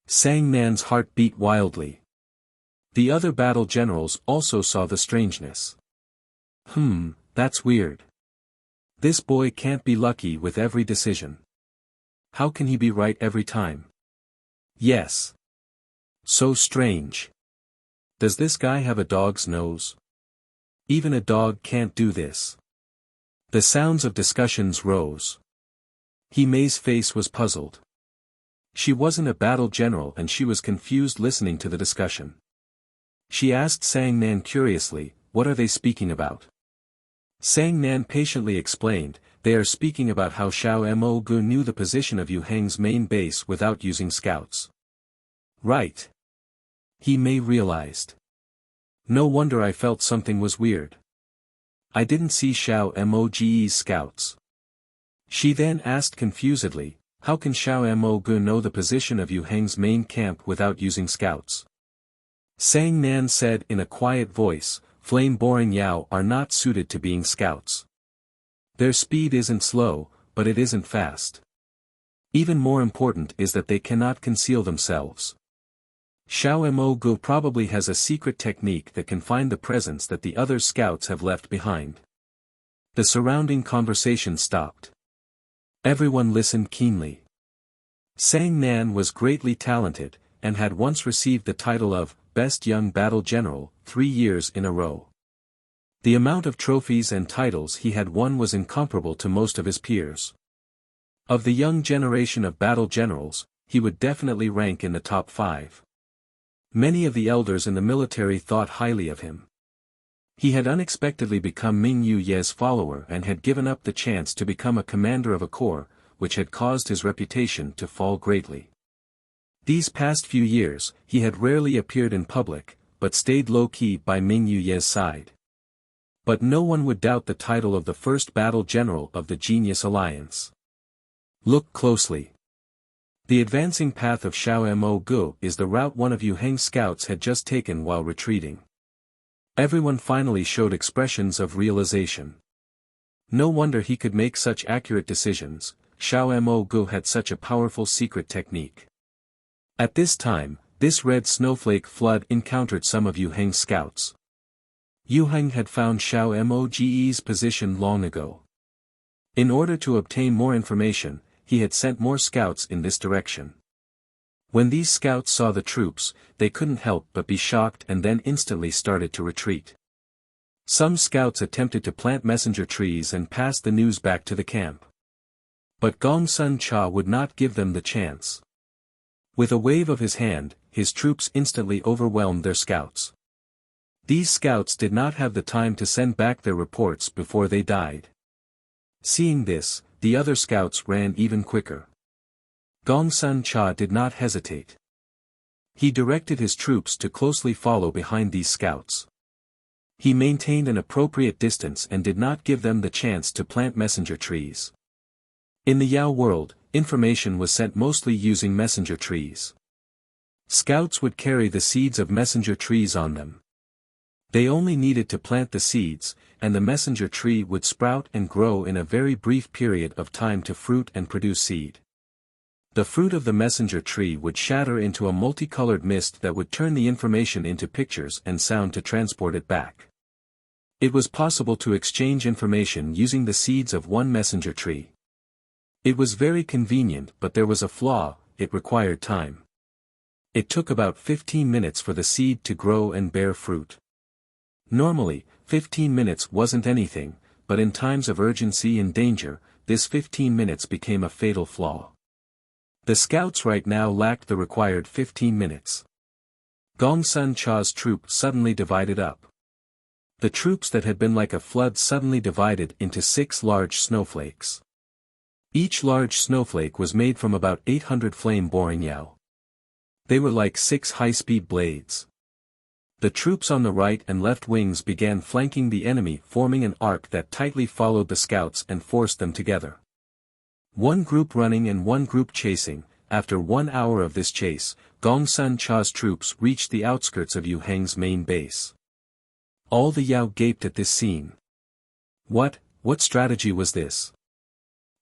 Sang Nan's heart beat wildly. The other battle generals also saw the strangeness. That's weird. This boy can't be lucky with every decision. How can he be right every time? Yes. So strange. Does this guy have a dog's nose? Even a dog can't do this. The sounds of discussions rose. Mei's face was puzzled. She wasn't a battle general and she was confused listening to the discussion. She asked Sang Nan curiously, "What are they speaking about?" Sang Nan patiently explained, "They are speaking about how Xiao Mo Gu knew the position of Yu Heng's main base without using scouts." Right. Mei realized. No wonder I felt something was weird. I didn't see Xiao Moge's scouts. She then asked confusedly, "How can Xiao Mo Gu know the position of Yu Heng's main camp without using scouts?" Sang Nan said in a quiet voice, "Flame-boring Yao are not suited to being scouts. Their speed isn't slow, but it isn't fast. Even more important is that they cannot conceal themselves. Xiao Mo Gu probably has a secret technique that can find the presence that the other scouts have left behind." The surrounding conversation stopped. Everyone listened keenly. Sang Nan was greatly talented, and had once received the title of Best Young Battle General 3 years in a row. The amount of trophies and titles he had won was incomparable to most of his peers. Of the young generation of battle generals, he would definitely rank in the top 5. Many of the elders in the military thought highly of him. He had unexpectedly become Ming Yu Ye's follower and had given up the chance to become a commander of a corps, which had caused his reputation to fall greatly. These past few years, he had rarely appeared in public, but stayed low-key by Ming Yu Ye's side. But no one would doubt the title of the first battle general of the Genius Alliance. Look closely. The advancing path of Xiao Mo Gu is the route one of Yu Heng's scouts had just taken while retreating. Everyone finally showed expressions of realization. No wonder he could make such accurate decisions, Xiao Mo Gu had such a powerful secret technique. At this time, this red snowflake flood encountered some of Yu Heng's scouts. Yu Heng had found Xiao Moge's position long ago. In order to obtain more information, he had sent more scouts in this direction. When these scouts saw the troops, they couldn't help but be shocked and then instantly started to retreat. Some scouts attempted to plant messenger trees and pass the news back to the camp. But Gong Sun Cha would not give them the chance. With a wave of his hand, his troops instantly overwhelmed their scouts. These scouts did not have the time to send back their reports before they died. Seeing this, the other scouts ran even quicker. Gong Sun Cha did not hesitate. He directed his troops to closely follow behind these scouts. He maintained an appropriate distance and did not give them the chance to plant messenger trees. In the Yao world, information was sent mostly using messenger trees. Scouts would carry the seeds of messenger trees on them. They only needed to plant the seeds, and the messenger tree would sprout and grow in a very brief period of time to fruit and produce seed. The fruit of the messenger tree would shatter into a multicolored mist that would turn the information into pictures and sound to transport it back. It was possible to exchange information using the seeds of one messenger tree. It was very convenient, but there was a flaw: it required time. It took about 15 minutes for the seed to grow and bear fruit. Normally, 15 minutes wasn't anything, but in times of urgency and danger, this 15 minutes became a fatal flaw. The scouts right now lacked the required 15 minutes. Gong Sun Cha's troop suddenly divided up. The troops that had been like a flood suddenly divided into 6 large snowflakes. Each large snowflake was made from about 800 flame-boring yao. They were like 6 high-speed blades. The troops on the right and left wings began flanking the enemy, forming an arc that tightly followed the scouts and forced them together. One group running and one group chasing. After 1 hour of this chase, Gong Sun Cha's troops reached the outskirts of Yu Heng's main base. All the Yao gaped at this scene. What strategy was this?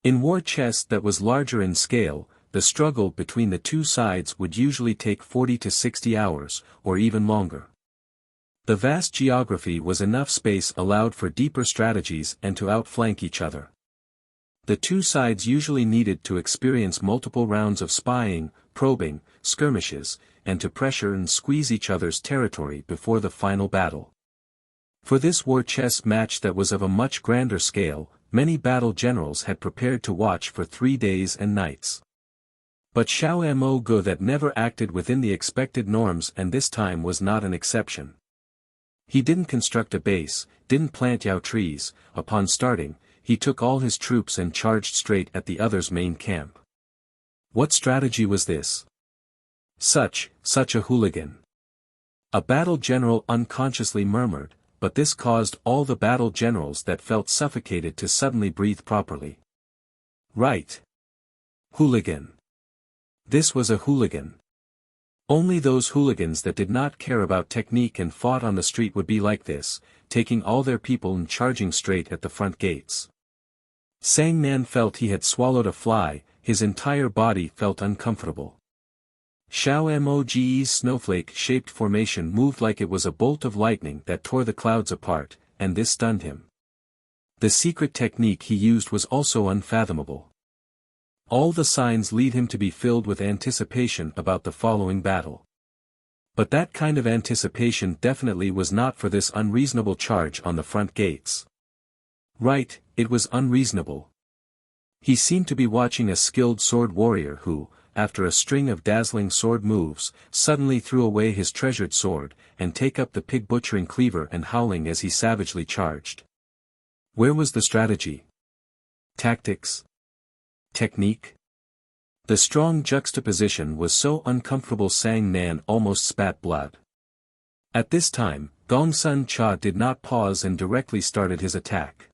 In war chess that was larger in scale, the struggle between the two sides would usually take 40 to 60 hours, or even longer. The vast geography was enough space allowed for deeper strategies and to outflank each other. The two sides usually needed to experience multiple rounds of spying, probing, skirmishes, and to pressure and squeeze each other's territory before the final battle. For this war chess match that was of a much grander scale, many battle generals had prepared to watch for 3 days and nights. But Xiao Mo Gu that never acted within the expected norms, and this time was not an exception. He didn't construct a base, didn't plant yao trees. Upon starting, he took all his troops and charged straight at the other's main camp. What strategy was this? Such a hooligan. A battle general unconsciously murmured, but this caused all the battle generals that felt suffocated to suddenly breathe properly. Right. Hooligan. This was a hooligan. Only those hooligans that did not care about technique and fought on the street would be like this, taking all their people and charging straight at the front gates. Sang Nan felt he had swallowed a fly, his entire body felt uncomfortable. Xiao Moge's snowflake-shaped formation moved like it was a bolt of lightning that tore the clouds apart, and this stunned him. The secret technique he used was also unfathomable. All the signs lead him to be filled with anticipation about the following battle. But that kind of anticipation definitely was not for this unreasonable charge on the front gates. Right, it was unreasonable. He seemed to be watching a skilled sword warrior who, after a string of dazzling sword moves, suddenly threw away his treasured sword, and take up the pig-butchering cleaver and howling as he savagely charged. Where was the strategy? Tactics? Technique? The strong juxtaposition was so uncomfortable Sang Nan almost spat blood. At this time, Gong Sun Cha did not pause and directly started his attack.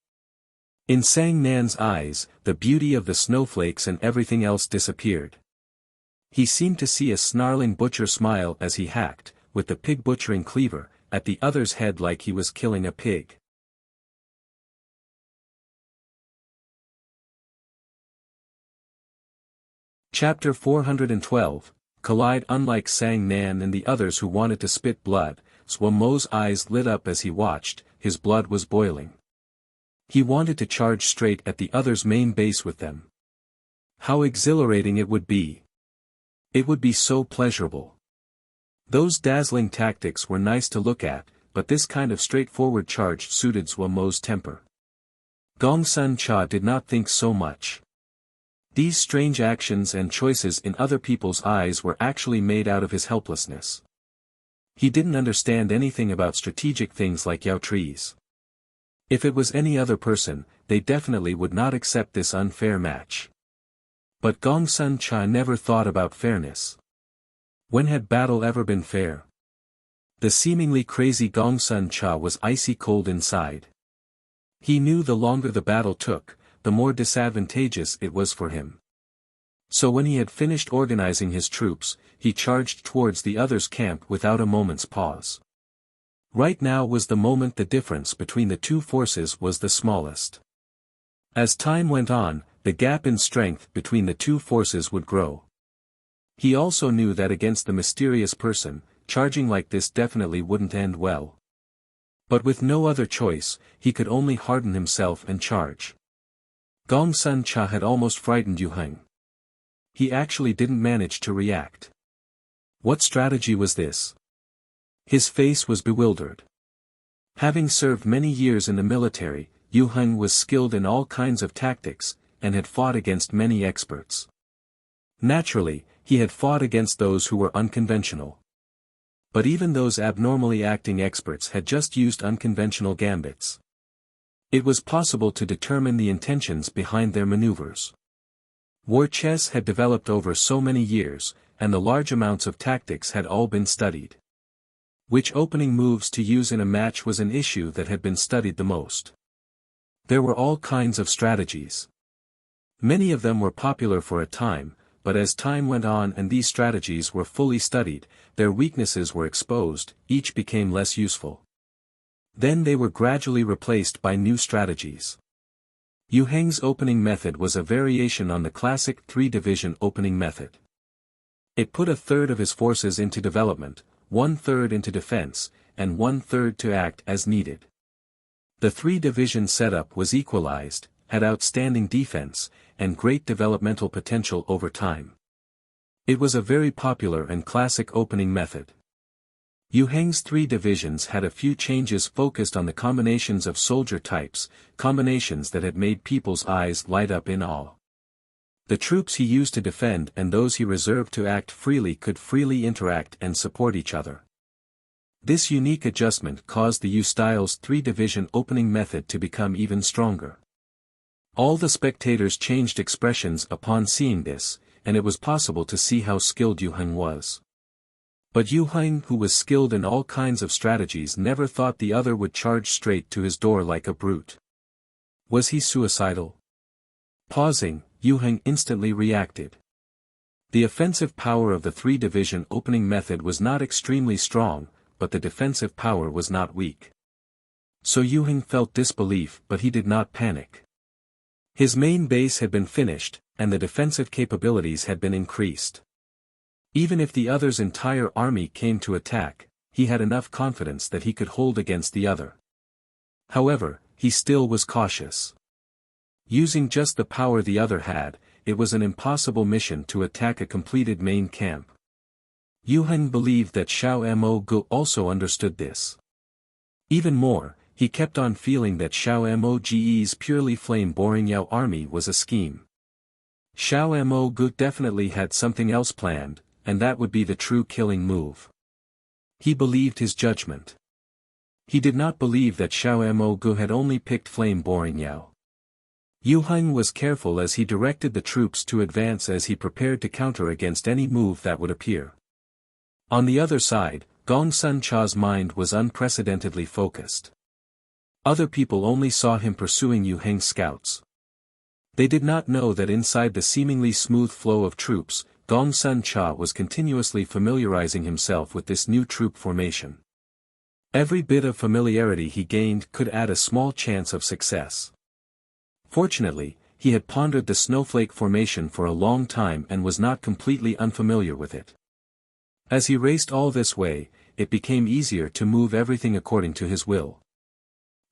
In Sang Nan's eyes, the beauty of the snowflakes and everything else disappeared. He seemed to see a snarling butcher smile as he hacked, with the pig-butchering cleaver, at the other's head like he was killing a pig. Chapter 412, Collide. Unlike Sang Nan and the others who wanted to spit blood, Swa Mo's eyes lit up as he watched, his blood was boiling. He wanted to charge straight at the others' main base with them. How exhilarating it would be! It would be so pleasurable. Those dazzling tactics were nice to look at, but this kind of straightforward charge suited Swa Mo's temper. Gong Sun Cha did not think so much. These strange actions and choices in other people's eyes were actually made out of his helplessness. He didn't understand anything about strategic things like Yao trees. If it was any other person, they definitely would not accept this unfair match. But Gong Sun Cha never thought about fairness. When had battle ever been fair? The seemingly crazy Gong Sun Cha was icy cold inside. He knew the longer the battle took, the more disadvantageous it was for him. So when he had finished organizing his troops, he charged towards the others' camp without a moment's pause. Right now was the moment the difference between the two forces was the smallest. As time went on, the gap in strength between the two forces would grow. He also knew that against the mysterious person, charging like this definitely wouldn't end well. But with no other choice, he could only harden himself and charge. Gong Sun Cha had almost frightened Yu Heng. He actually didn't manage to react. What strategy was this? His face was bewildered. Having served many years in the military, Yu Heng was skilled in all kinds of tactics, and had fought against many experts. Naturally, he had fought against those who were unconventional. But even those abnormally acting experts had just used unconventional gambits. It was possible to determine the intentions behind their maneuvers. War chess had developed over so many years, and the large amounts of tactics had all been studied. Which opening moves to use in a match was an issue that had been studied the most. There were all kinds of strategies. Many of them were popular for a time, but as time went on and these strategies were fully studied, their weaknesses were exposed, each became less useful. Then they were gradually replaced by new strategies. Yu Heng's opening method was a variation on the classic three-division opening method. It put a third of his forces into development, 1/3 into defense, and 1/3 to act as needed. The three-division setup was equalized, had outstanding defense, and great developmental potential over time. It was a very popular and classic opening method. Yu Heng's three divisions had a few changes focused on the combinations of soldier types, combinations that had made people's eyes light up in awe. The troops he used to defend and those he reserved to act freely could freely interact and support each other. This unique adjustment caused the Yu style's three-division opening method to become even stronger. All the spectators changed expressions upon seeing this, and it was possible to see how skilled Yu Heng was. But Yu Heng, who was skilled in all kinds of strategies, never thought the other would charge straight to his door like a brute. Was he suicidal? Pausing, Yu Heng instantly reacted. The offensive power of the three-division opening method was not extremely strong, but the defensive power was not weak. So Yu Heng felt disbelief, but he did not panic. His main base had been finished, and the defensive capabilities had been increased. Even if the other's entire army came to attack, he had enough confidence that he could hold against the other. However, he still was cautious. Using just the power the other had, it was an impossible mission to attack a completed main camp. Yu Heng believed that Xiao Mo Gu also understood this. Even more, he kept on feeling that Xiao Mo Ge's purely flame-boring Yao army was a scheme. Xiao Mo Gu definitely had something else planned, and that would be the true killing move. He believed his judgment. He did not believe that Xiao Mo Gu had only picked flame-boring Yao. Yu Heng was careful as he directed the troops to advance as he prepared to counter against any move that would appear. On the other side, Gong Sun Cha's mind was unprecedentedly focused. Other people only saw him pursuing Yu Heng's scouts. They did not know that inside the seemingly smooth flow of troops, Gong Sun Cha was continuously familiarizing himself with this new troop formation. Every bit of familiarity he gained could add a small chance of success. Fortunately, He had pondered the snowflake formation for a long time and was not completely unfamiliar with it. As he raced all this way, it became easier to move everything according to his will.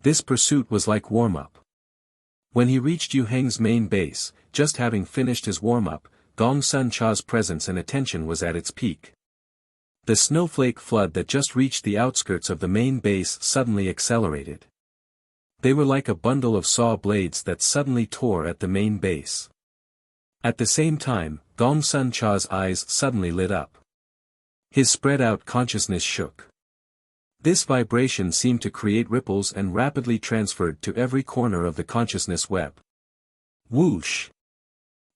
This pursuit was like warm-up. When he reached Yu Heng's main base, just having finished his warm-up, Gong Sun Cha's presence and attention was at its peak. The snowflake flood that just reached the outskirts of the main base suddenly accelerated. They were like a bundle of saw blades that suddenly tore at the main base. At the same time, Gong Sun Cha's eyes suddenly lit up. His spread-out consciousness shook. This vibration seemed to create ripples and rapidly transferred to every corner of the consciousness web. Whoosh!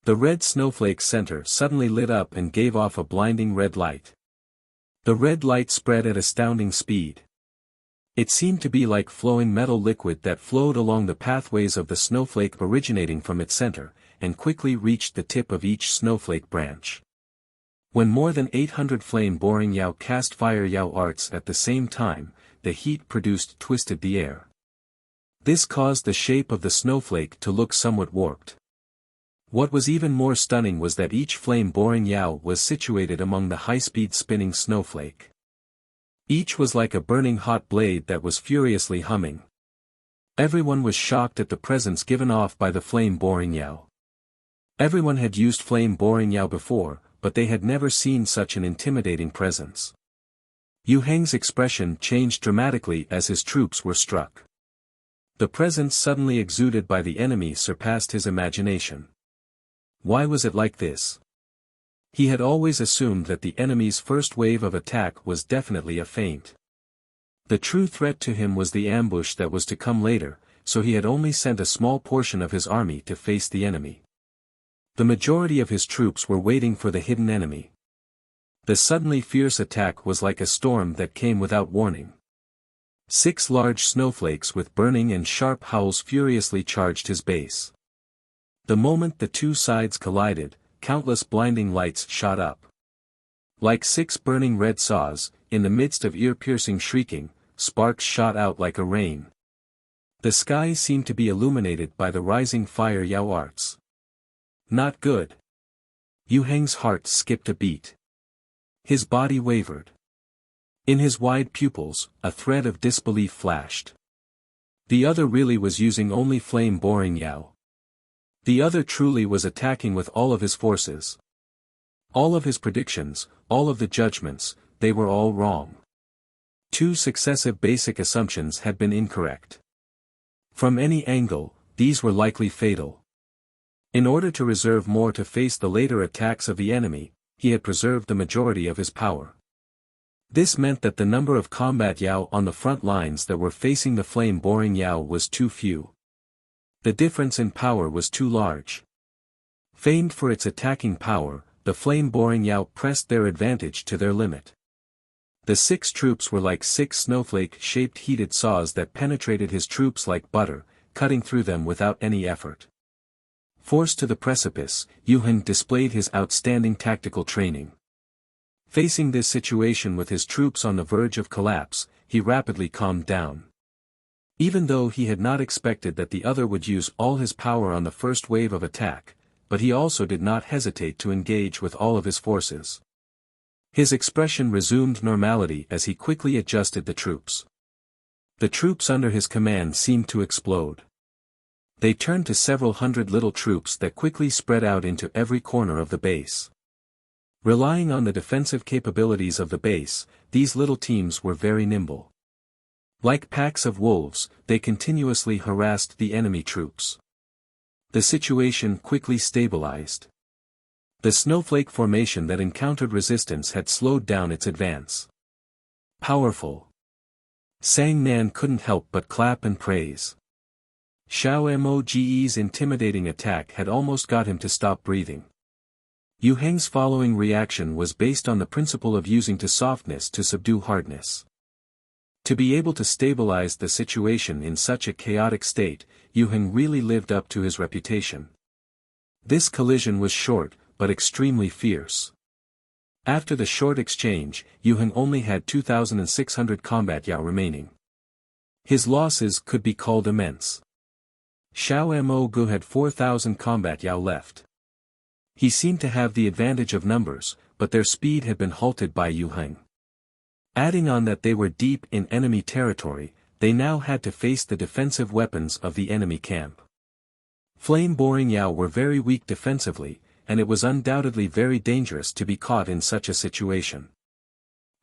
The red snowflake's center suddenly lit up and gave off a blinding red light. The red light spread at astounding speed. It seemed to be like flowing metal liquid that flowed along the pathways of the snowflake originating from its center, and quickly reached the tip of each snowflake branch. When more than 800 flame-boring Yao cast fire Yao arts at the same time, the heat produced twisted the air. This caused the shape of the snowflake to look somewhat warped. What was even more stunning was that each flame-boring Yao was situated among the high-speed spinning snowflake. Each was like a burning hot blade that was furiously humming. Everyone was shocked at the presence given off by the flame-boring Yao. Everyone had used flame-boring Yao before, but they had never seen such an intimidating presence. Yu Heng's expression changed dramatically as his troops were struck. The presence suddenly exuded by the enemy surpassed his imagination. Why was it like this? He had always assumed that the enemy's first wave of attack was definitely a feint. The true threat to him was the ambush that was to come later, so he had only sent a small portion of his army to face the enemy. The majority of his troops were waiting for the hidden enemy. The suddenly fierce attack was like a storm that came without warning. 6 large snowflakes with burning and sharp howls furiously charged his base. The moment the two sides collided, countless blinding lights shot up. Like 6 burning red saws, in the midst of ear-piercing shrieking, sparks shot out like a rain. The sky seemed to be illuminated by the rising fire Yao arts. Not good. Yu Heng's heart skipped a beat. His body wavered. In his wide pupils, a thread of disbelief flashed. The other really was using only flame-boring Yao. The other truly was attacking with all of his forces. All of his predictions, all of the judgments, they were all wrong. 2 successive basic assumptions had been incorrect. From any angle, these were likely fatal. In order to reserve more to face the later attacks of the enemy, he had preserved the majority of his power. This meant that the number of combat Yao on the front lines that were facing the flame-boring Yao was too few. The difference in power was too large. Famed for its attacking power, the flame-boring Yao pressed their advantage to their limit. The 6 troops were like 6 snowflake-shaped heated saws that penetrated his troops like butter, cutting through them without any effort. Forced to the precipice, Yu Heng displayed his outstanding tactical training. Facing this situation with his troops on the verge of collapse, he rapidly calmed down. Even though he had not expected that the other would use all his power on the first wave of attack, but he also did not hesitate to engage with all of his forces. His expression resumed normality as he quickly adjusted the troops. The troops under his command seemed to explode. They turned to several hundred little troops that quickly spread out into every corner of the base. Relying on the defensive capabilities of the base, these little teams were very nimble. Like packs of wolves, they continuously harassed the enemy troops. The situation quickly stabilized. The snowflake formation that encountered resistance had slowed down its advance. Powerful. Sang Nan couldn't help but clap and praise. Xiao Moge's intimidating attack had almost got him to stop breathing. Yu Heng's following reaction was based on the principle of using to softness to subdue hardness. To be able to stabilize the situation in such a chaotic state, Yu Heng really lived up to his reputation. This collision was short, but extremely fierce. After the short exchange, Yu Heng only had 2,600 combat Yao remaining. His losses could be called immense. Xiao Mo Gu had 4,000 combat Yao left. He seemed to have the advantage of numbers, but their speed had been halted by Yu Heng. Adding on that they were deep in enemy territory, they now had to face the defensive weapons of the enemy camp. Flame-boring Yao were very weak defensively, and it was undoubtedly very dangerous to be caught in such a situation.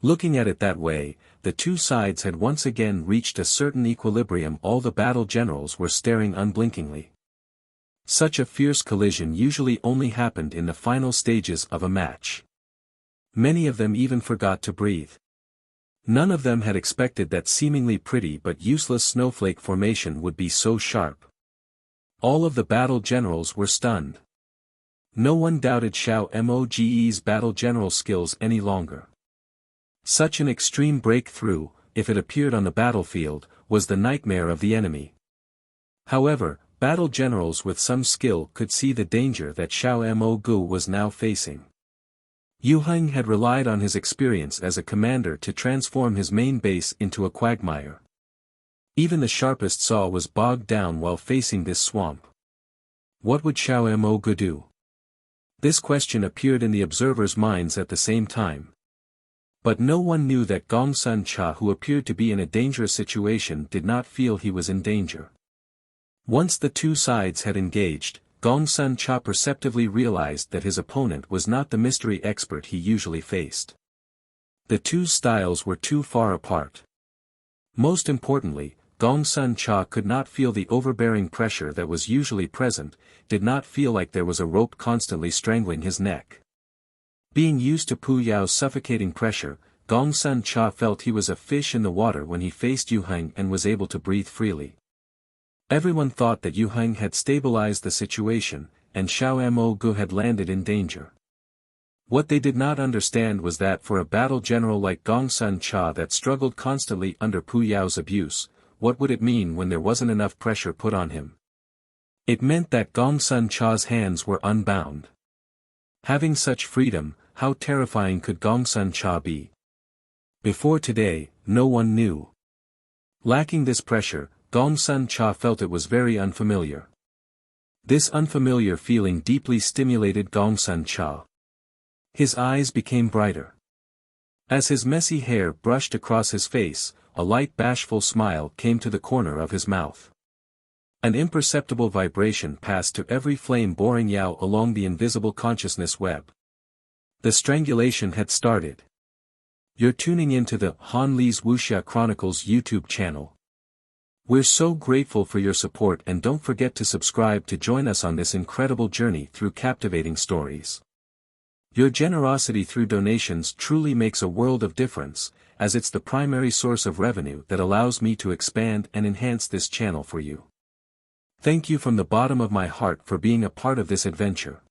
Looking at it that way, the two sides had once again reached a certain equilibrium. All the battle generals were staring unblinkingly. Such a fierce collision usually only happened in the final stages of a match. Many of them even forgot to breathe. None of them had expected that seemingly pretty but useless snowflake formation would be so sharp. All of the battle generals were stunned. No one doubted Xiao Moge's battle general skills any longer. Such an extreme breakthrough, if it appeared on the battlefield, was the nightmare of the enemy. However, battle generals with some skill could see the danger that Xiao Moge was now facing. Yu Heng had relied on his experience as a commander to transform his main base into a quagmire. Even the sharpest saw was bogged down while facing this swamp. What would Xiao Moge do? This question appeared in the observers' minds at the same time. But no one knew that Gong Sun Cha, who appeared to be in a dangerous situation, did not feel he was in danger. Once the two sides had engaged, Gong Sun Cha perceptively realized that his opponent was not the mystery expert he usually faced. The two styles were too far apart. Most importantly, Gong Sun Cha could not feel the overbearing pressure that was usually present, did not feel like there was a rope constantly strangling his neck. Being used to Pu Yao's suffocating pressure, Gong Sun Cha felt he was a fish in the water when he faced Yu Heng and was able to breathe freely. Everyone thought that Yu Heng had stabilized the situation, and Xiao Moge had landed in danger. What they did not understand was that for a battle general like Gong Sun Cha that struggled constantly under Pu Yao's abuse, what would it mean when there wasn't enough pressure put on him? It meant that Gong Sun Cha's hands were unbound. Having such freedom, how terrifying could Gong Sun Cha be? Before today, no one knew. Lacking this pressure, Gong Sun Cha felt it was very unfamiliar. This unfamiliar feeling deeply stimulated Gong Sun Cha. His eyes became brighter. As his messy hair brushed across his face, a light bashful smile came to the corner of his mouth. An imperceptible vibration passed to every flame-boring Yao along the invisible consciousness web. The strangulation had started. You're tuning into the Han Li's Wuxia Chronicles YouTube channel. We're so grateful for your support, and don't forget to subscribe to join us on this incredible journey through captivating stories. Your generosity through donations truly makes a world of difference, as it's the primary source of revenue that allows me to expand and enhance this channel for you. Thank you from the bottom of my heart for being a part of this adventure.